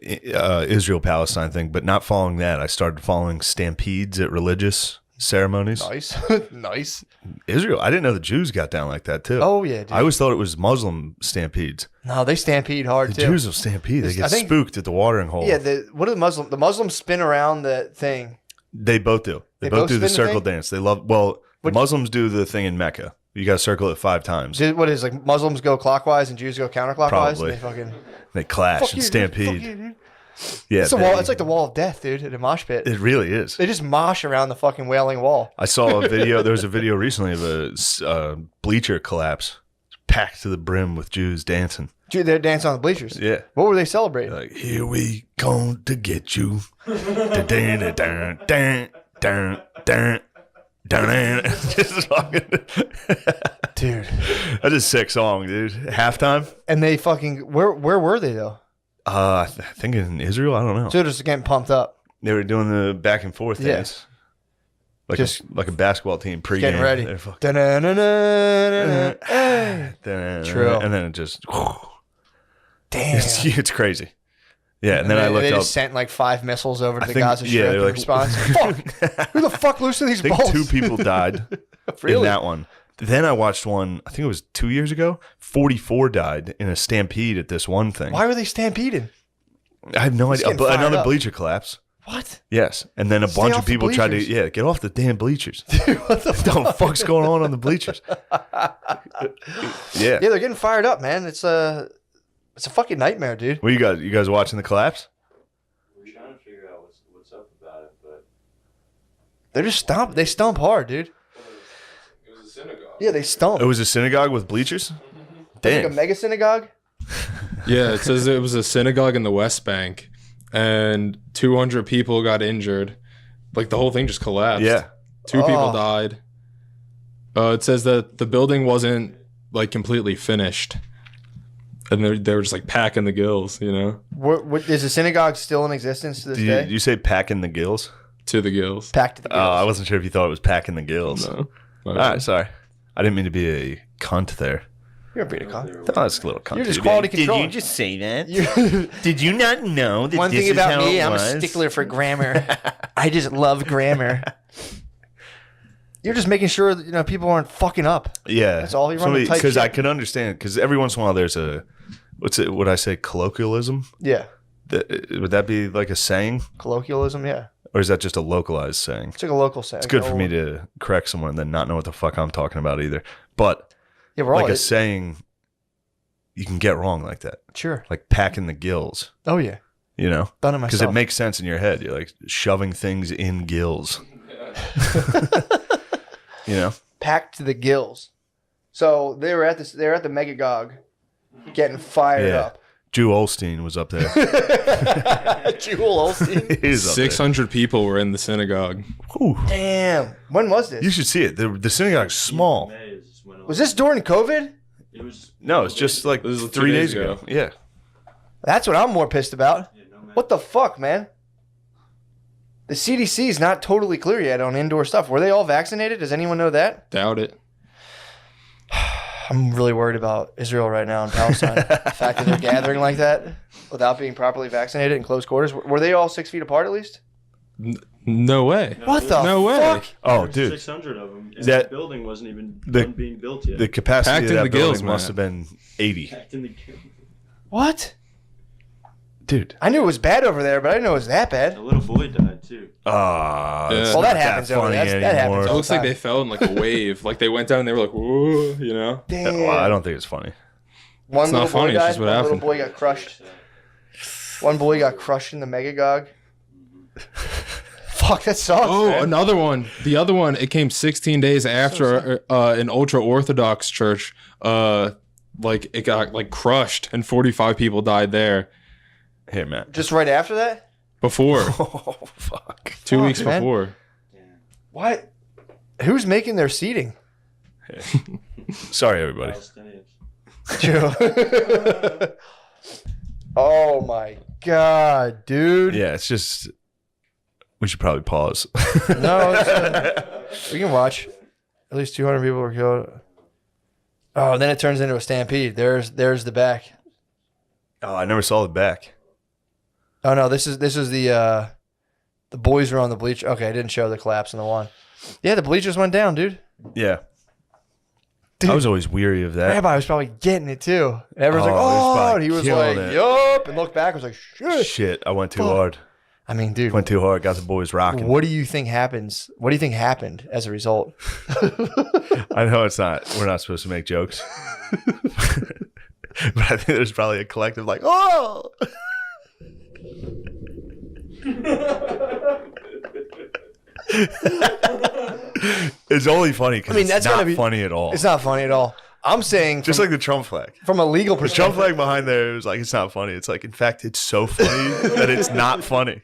Israel-Palestine thing, but not following that. I started following stampedes at religious ceremonies. Nice. Nice. Israel, I didn't know the Jews got down like that too. Oh, yeah, dude. I always thought it was Muslim stampedes. No, they stampede hard, The too. Jews will stampede. They I get think- spooked at the watering hole. Yeah, what are the Muslims? The Muslims spin around the thing. They both do. They both both do the spin the circle thing? dance. They love. Well, Which- Muslims do the thing in Mecca. You got to circle it 5 times. What is like Muslims go clockwise and Jews go counterclockwise? Probably. And they fucking They clash fuck and you, stampede. Dude, fuck you, dude. Yeah, It's a wall. It's like the wall of death, dude. In a mosh pit, it really is. they just mosh around the fucking wailing wall. I saw a video. There was a video recently of a bleacher collapse, packed to the brim with Jews dancing. Dude, they're dancing on the bleachers. Yeah, What were they celebrating? like here we going to get you. Dun, dun, dun, dun, dun, dun, dun. Just fucking. Dude. That's a sick song, dude. Halftime. And they fucking where were they though? I think in Israel. I don't know. So they're just getting pumped up, They were doing the back and forth Yeah. dance. Like Just like a basketball team pregame. getting ready. They're fucking- Da-na-na-na-na-na. Hey. True. And then it just Damn. it's crazy. Yeah, and then I looked they up. just sent like 5 missiles over to I the think- Gaza yeah, Strip they're in like- response. Fuck! Who the fuck loosened these I think balls? 2 people died in Really? that one. Then I watched one. I think it was 2 years ago. 44 died in a stampede at this one thing. Why were they stampeding? I have no idea. getting fired Another up. bleacher collapse. What? Yes, and then a Stay bunch off of the people tried to bleachers. get off the damn bleachers. What the What the fuck's going on the bleachers? Yeah. Yeah, they're getting fired up, man. It's a fucking nightmare, dude. What you guys? You guys watching the collapse? We're trying to figure out what's up about it, but They're just stomp. They stomp hard, dude. it was a synagogue. Yeah, they stomp. It was a synagogue with bleachers. Like Damn. a mega synagogue. Yeah, it says it was a synagogue in the West Bank, and 200 people got injured. Like the whole thing just collapsed. Yeah. 2 people Oh. died. It says that the building wasn't like completely finished, and they were just like packing the gills, you know, What is the synagogue still in existence to this Did day? you say packing the gills? to the gills. Packed to the Oh, I gills. wasn't sure if you thought it was packing the gills. No. All right, sorry. I didn't mean to be a cunt there. You're a pretty con. Oh, that's a little cunt. You're just quality control. say that? You- Did you not know that One this thing is about how me, it I'm a was? stickler for grammar. I just love grammar. You're just making sure that people aren't fucking up. Yeah, That's all you run a tight because I ship. can understand. Because every once in a while there's a would I say colloquialism? Yeah, Would that be like a saying, colloquialism. Yeah, or is that just a localized saying? it's like a local saying. It's good for me to correct someone and then not know what the fuck I'm talking about either. But Yeah, we're all like a saying, you can get wrong like that, sure. like packing the gills. Oh yeah, You know, done it because myself. it makes sense in your head. You're like shoving things in gills. You know, Packed to the gills. So they were at this. They were at the Megagog, getting fired Yeah. up. Jew Olstein was up there. Jewel Olstein. He's up there. 600 people were in the synagogue. Whew. Damn. When was this? You should see it. The synagogue's small. May is when it Was this during COVID? It was. No, it's just like This is 3 2 days days ago. ago. Yeah. That's what I'm more pissed about. Yeah, no man. What the fuck, man? The CDC is not totally clear yet on indoor stuff. Were they all vaccinated? Does anyone know that? Doubt it. I'm really worried about Israel right now and Palestine. The fact that they're gathering like that without being properly vaccinated in close quarters. Were they all 6 feet apart at least? No way. What the No way. fuck? Oh, There's dude. 600 of them. And That- the building wasn't even the- done being built yet. The capacity Packed of in that the building gills, must man. have been 80. Packed in the What? Dude. I knew it was bad over there, but I didn't know it was that bad. A little boy died too. Ah, Yeah. it's Well, that not happens over funny there. That happens anymore. It all looks like time. they fell in like a wave. Like they went down and they were like, whoa, you know? Damn. Well, I don't think it's funny. One It's not little boy funny, it's died. just what One happened. little boy got crushed. One boy got crushed in the Megagog. Fuck, that sucks. Oh, man. another one. The other one, it came 16 days after an ultra Orthodox church. Like it got like crushed and 45 people died there Here, Matt. Just right after that? before. Oh, fuck. 2 Fuck, weeks man. before. What? Who's making their seating? Sorry, everybody. Palestinians. Oh my god, dude. Yeah, it's just. We should probably pause. No, we can watch. At least 200 people were killed. Oh, then it turns into a stampede. There's the back. Oh, I never saw the back. Oh no, this is the The boys were on the bleacher. Okay, I didn't show the collapse in the one. Yeah, the bleachers went down, dude. Yeah. Dude. I was always weary of that. Rabbi was probably getting it too. And everyone's Oh, like, he was oh, probably and he was killing like, it. yup, and looked back, was like, shit. Shit, I went too Fuck. hard. I mean, dude, Went too hard. Got the boys rocking. what do you think happens? What do you think happened as a result? I know it's not. We're not supposed to make jokes. But I think there's probably a collective like, oh. It's only funny because it's not funny at all. It's not funny at all. I'm saying Just from, like the Trump flag. from a legal The Trump perspective. flag behind there is like, it's not funny. It's like, in fact, it's so funny that it's not funny.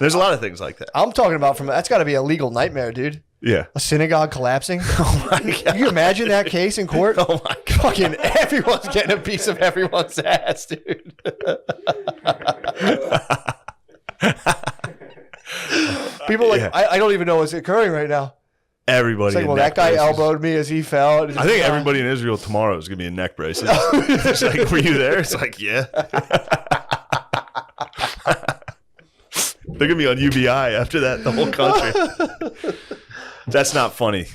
There's a lot of things like that. I'm talking about that's got to be a legal nightmare, dude. Yeah. A synagogue collapsing. Oh my God. Can you imagine that case in court? Oh my God. Fucking everyone's getting a piece of everyone's ass, dude. People are like, Yeah. I don't even know what's occurring right now. Everybody. It's like, in well, neck that guy braces. elbowed me as he fell. I think everybody in Israel tomorrow is going to be in neck braces. It's like, were you there? It's like, yeah. They're going to be on UBI after that, the whole country. That's not funny.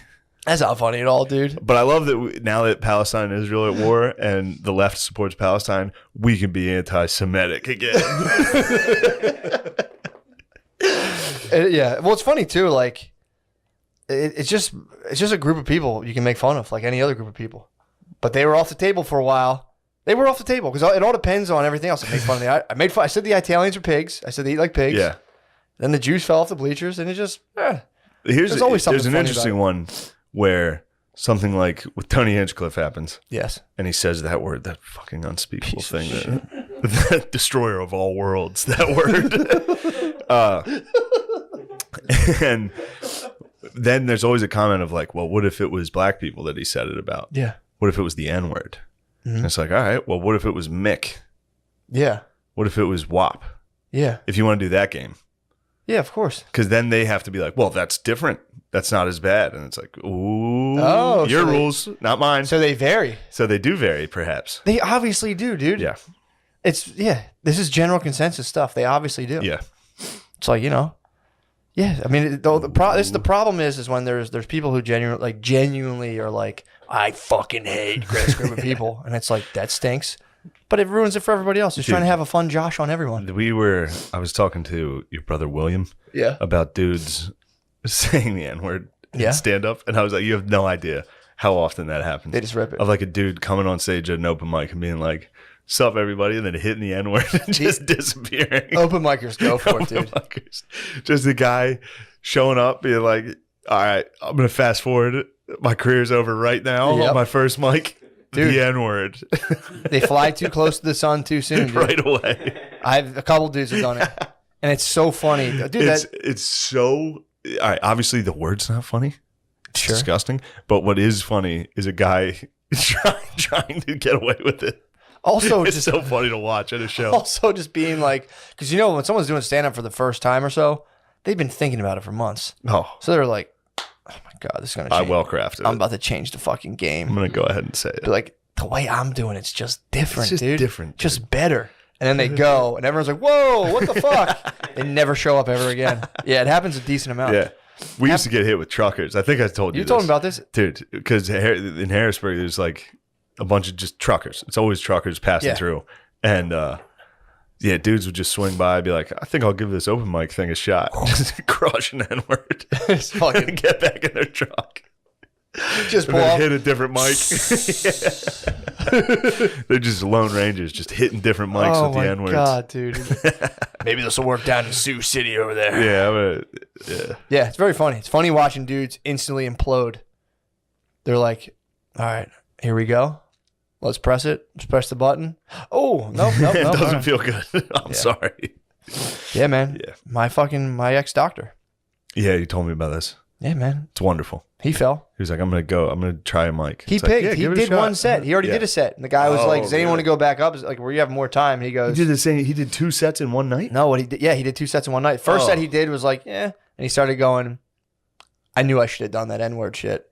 That's not funny at all, dude. But I love that now that Palestine and Israel are at war and the left supports Palestine, we can be anti-Semitic again. Yeah. Well, it's funny too. Like, it's just a group of people you can make fun of, like any other group of people. But they were off the table for a while. They were off the table because it all depends on everything else. I make fun of I said the Italians are pigs. I said they eat like pigs. Yeah. Then the Jews fell off the bleachers, and it just. There's There's always something an funny interesting about one where something like with Tony Hinchcliffe happens. Yes. And he says that word, that fucking unspeakable thing, that destroyer of all worlds, that word. And then there's always a comment of like, well, what if it was black people that he said it about? Yeah. What if it was the N word? Mm-hmm. And it's like, all right, well, what if it was Mick? Yeah. What if it was WAP? Yeah. If you want to do that game. Yeah, of course. Because then they have to be like, well, that's different. That's not as bad. And it's like, ooh, Oh, your so they- rules, not mine. So they vary. So they do vary, perhaps. They obviously do, dude. Yeah. This is general consensus stuff. They obviously do. Yeah. It's like, yeah. I mean, the problem is when there's people who genuinely are like, I fucking hate this group of people, and it's like that stinks. But it ruins it for everybody else. Just trying to have a fun Josh on everyone. I was talking to your brother William Yeah. about dudes saying the N-word Yeah. stand up. And I was like, you have no idea how often that happens. They just rip it. Of like a dude coming on stage at an open mic and being like, sup everybody, and then hitting the N-word and just disappearing. Open micers go for it, dude. Motherfuckers. Just the guy showing up being like, all right, I'm going to fast forward. My career's over right now Yep. on my first mic. Dude. The N-word. They fly too close to the sun too soon, dude. Right away. A couple dudes have done it. And it's so funny. Dude, It's so... All right, obviously the word's not funny. It's Sure. disgusting. But what is funny is a guy trying to get away with it. also It's just so funny to watch at a show. also just being like, because when someone's doing stand up for the first time or so, they've been thinking about it for months. Oh, So they're like, oh my God, this is going to I change. well crafted I'm it. about to change the fucking game. I'm going to go ahead and say it. But like, the way I'm doing it's just different, It's just dude. different, Just dude. better. And then they go, and everyone's like, whoa, what the fuck? They never show up ever again. Yeah, it happens a decent amount. Yeah. We used to get hit with truckers. I think I told you You told me this. about this? Dude, because in Harrisburg, there's like a bunch of just truckers. It's always truckers passing Yeah. through. And yeah, dudes would just swing by and be like, I think I'll give this open mic thing a shot. Just crush an N-word. It's fucking- Get back in their truck. Just And pull then off. hit a different mic. They're just Lone Rangers, just hitting different mics Oh with the my N-words. God, dude. Maybe this will work down in Sioux City over there. Yeah, Yeah, it's very funny. It's funny watching dudes instantly implode. They're like, all right, here we go. Let's press it. Let's press the button. Oh, nope. it doesn't all right. feel good. I'm sorry. Yeah, man. Yeah. My ex-doctor. Yeah, you told me about this. Yeah, man. It's wonderful. He fell. He was like, I'm going to try a mic. He It's like, picked. yeah, he give it a did shot. one set. He already Yeah. did a set. And the guy was like, does anyone want to really? go back up? It's like, where you have more time. And he He goes, did the same. He did 2 sets in one night. no, what he did. Yeah, he did 2 sets in one night. First Oh. set he did was like, yeah. And he started going, I knew I should have done that N-word shit.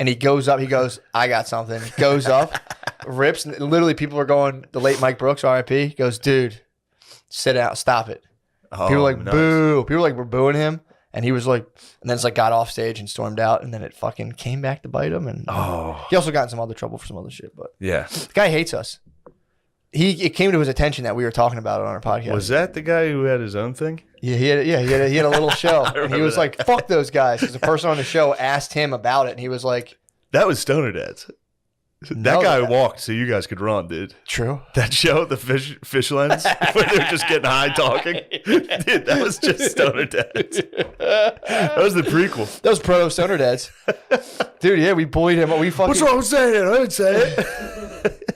And he goes up. He goes, I got something. Goes up, rips. And literally people are going, the late Mike Brooks, RIP, goes, dude, sit out. Stop it. Oh, People were like, nice. boo. People like were booing him. And he was like, and then it's like got off stage and stormed out. And then it fucking came back to bite him. And Oh, he also got in some other trouble for some other shit. But yeah. the guy hates us. It came to his attention that we were talking about it on our podcast. Was that the guy who had his own thing? Yeah, he had a little show. And he remember was that. like, fuck those guys. Because the person on the show asked him about it. And he was like, That was Stoner Dads. That No, guy that- walked so you guys could run, dude. true. That show, the fish lens, where they were just getting high talking. Dude, that was just Stoner Dads. That was the prequel. That was proto Stoner Dads. Dude, yeah, we bullied him. We fucking. What's wrong with saying it? I didn't say it.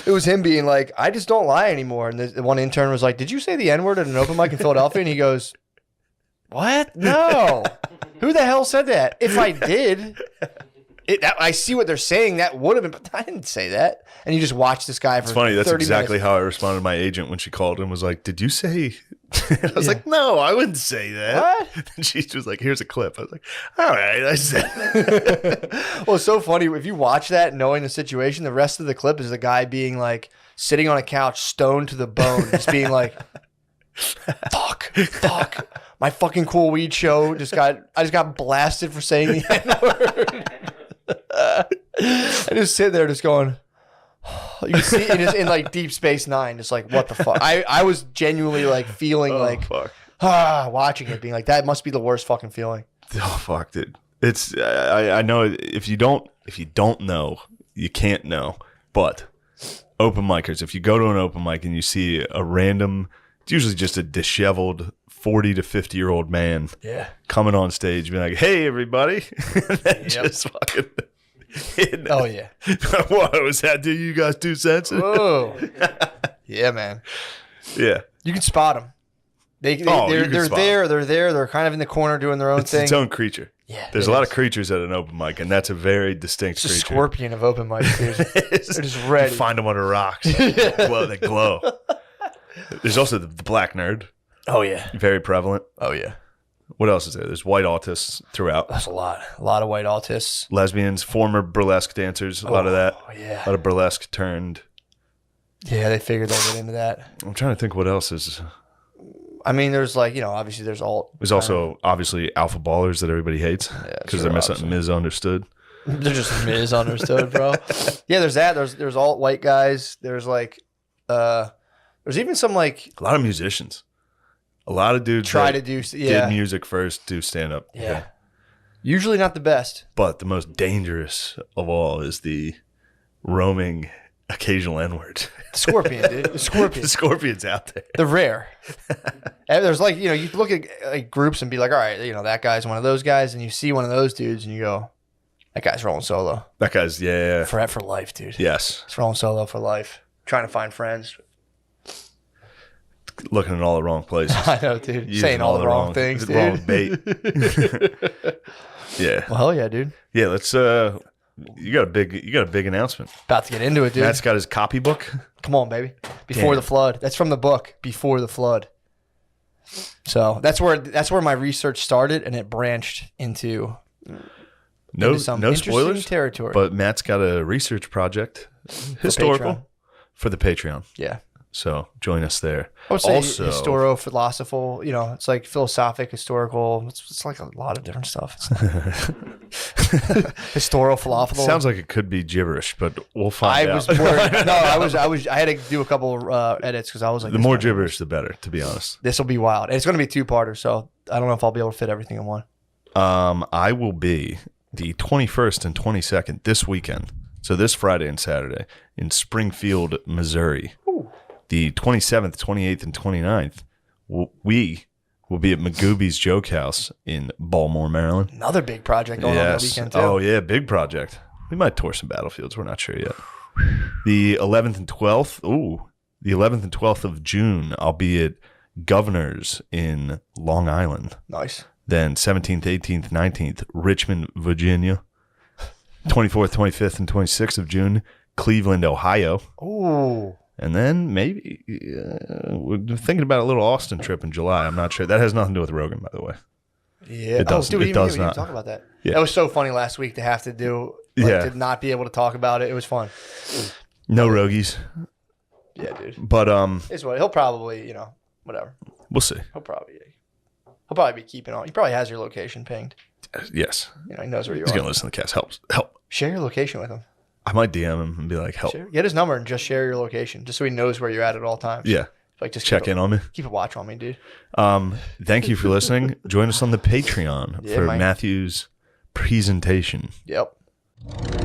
It was him being like, I just don't lie anymore. And the one intern was like, did you say the N-word at an open mic in Philadelphia? And he goes, what? No. Who the hell said that? If I did, I see what they're saying. That would have been, but I didn't say that. And you just watch this guy for It's funny. That's 30 exactly minutes. how I responded to my agent when she called and was like, did you say... I was like, no, I wouldn't say that. What? And she was like, here's a clip. I was like, all right, I said Well, it's so funny. If you watch that, knowing the situation, the rest of the clip is the guy being like, sitting on a couch, stoned to the bone, just being like, fuck. My fucking cool weed show I just got blasted for saying the N-word. I just sit there just going, you can see it just in like Deep Space Nine, just like, what the fuck? I was genuinely like feeling like, fuck. watching it, being like, that must be the worst fucking feeling. Oh, fuck, dude. It's, I know if you don't know, you can't know. But open micers, if you go to an open mic and you see a random, it's usually just a disheveled 40 to 50-year-old man coming on stage being like, hey, everybody. And then just fucking... Oh, yeah. What was that? Do you guys 2 cents? Whoa. Yeah, man. Yeah. You can spot them. You can They're spot there. They're there. They're kind of in the corner doing their own It's thing. its own creature. Yeah, There's it a lot is. of creatures at an open mic, and that's a very distinct It's a creature. scorpion of open mics, dude. They're just You ready. find them under rocks. They glow. There's also the black nerd, Oh yeah. very prevalent. Oh yeah. What else is there? There's white autists throughout. That's a lot. A lot of white autists. Lesbians, former burlesque dancers, a lot of that. Oh yeah. A lot of burlesque turned. Yeah, they figured they'll get into that. I'm trying to think what else is. I mean, there's like, obviously there's alt. There's also obviously alpha ballers that everybody hates that's because they're true, misunderstood. They're just misunderstood, bro. Yeah, there's that. There's alt white guys. There's like, there's even some like A lot of musicians. A lot of dudes try that to do. did Yeah. music first, do stand up. Yeah. Usually not the best. But the most dangerous of all is the roaming occasional N-word. Scorpion, dude. The scorpion. The scorpion's out there. They're rare. And there's like, you look at like groups and be like, all right, that guy's one of those guys, and you see one of those dudes and you go, that guy's rolling solo That guy's, yeah. for life, dude. Yes. He's rolling solo for life. Trying to find friends. Looking in all the wrong places. I know, dude. Using Saying all the wrong things, dude. Wrong bait. Yeah. Well, hell yeah, dude. Yeah, let's you got a big announcement. About to get into it, dude. Matt's got his copybook. Come on, baby. Before Damn. the flood. That's from the book. Before the flood. So that's where my research started, and it branched into some No interesting spoilers. territory. But Matt's got a research project, historical, Patreon. for the Patreon. Yeah. So join us there. I would say Also, historio-philosophical, it's like philosophic, historical. It's like a lot of different stuff. Historio-philosophical. sounds like it could be gibberish, but we'll find I out. was worried. No, I had to do a couple edits because I was like, The more gibberish, the better. To be honest, this will be wild. And it's going to be a two-parter, so I don't know if I'll be able to fit everything in one. I will be the 21st and 22nd this weekend. So this Friday and Saturday in Springfield, Missouri. The 27th, 28th, and 29th, we will be at Magooby's Joke House in Baltimore, Maryland. Another big project going on that weekend, too. Oh, yeah, big project. We might tour some battlefields. We're not sure yet. The 11th and 12th, the 11th and 12th of June, I'll be at Governor's in Long Island. Nice. Then 17th, 18th, 19th, Richmond, Virginia. 24th, 25th, and 26th of June, Cleveland, Ohio. Ooh. And then maybe we're thinking about a little Austin trip in July. I'm not sure. That has nothing to do with Rogan, by the way. Yeah. It doesn't. Dude, It we does didn't even not. talk about that. Yeah. That was so funny last week to have to do, Yeah. to not be able to talk about it. It was fun. No Rogies. Yeah, dude. But It's what he'll probably, whatever. We'll see. He'll probably be keeping on. He probably has your location pinged. Yes. You know, he knows where you He's are. going to listen to the cast. Help. Share your location with him. I might DM him and be like, help. Get his number and just share your location, just so he knows where you're at all times. Yeah. Like just Check in on me. Keep a watch on me, dude. Thank you for listening. Join us on the Patreon Yeah, for man. Matthew's presentation. Yep.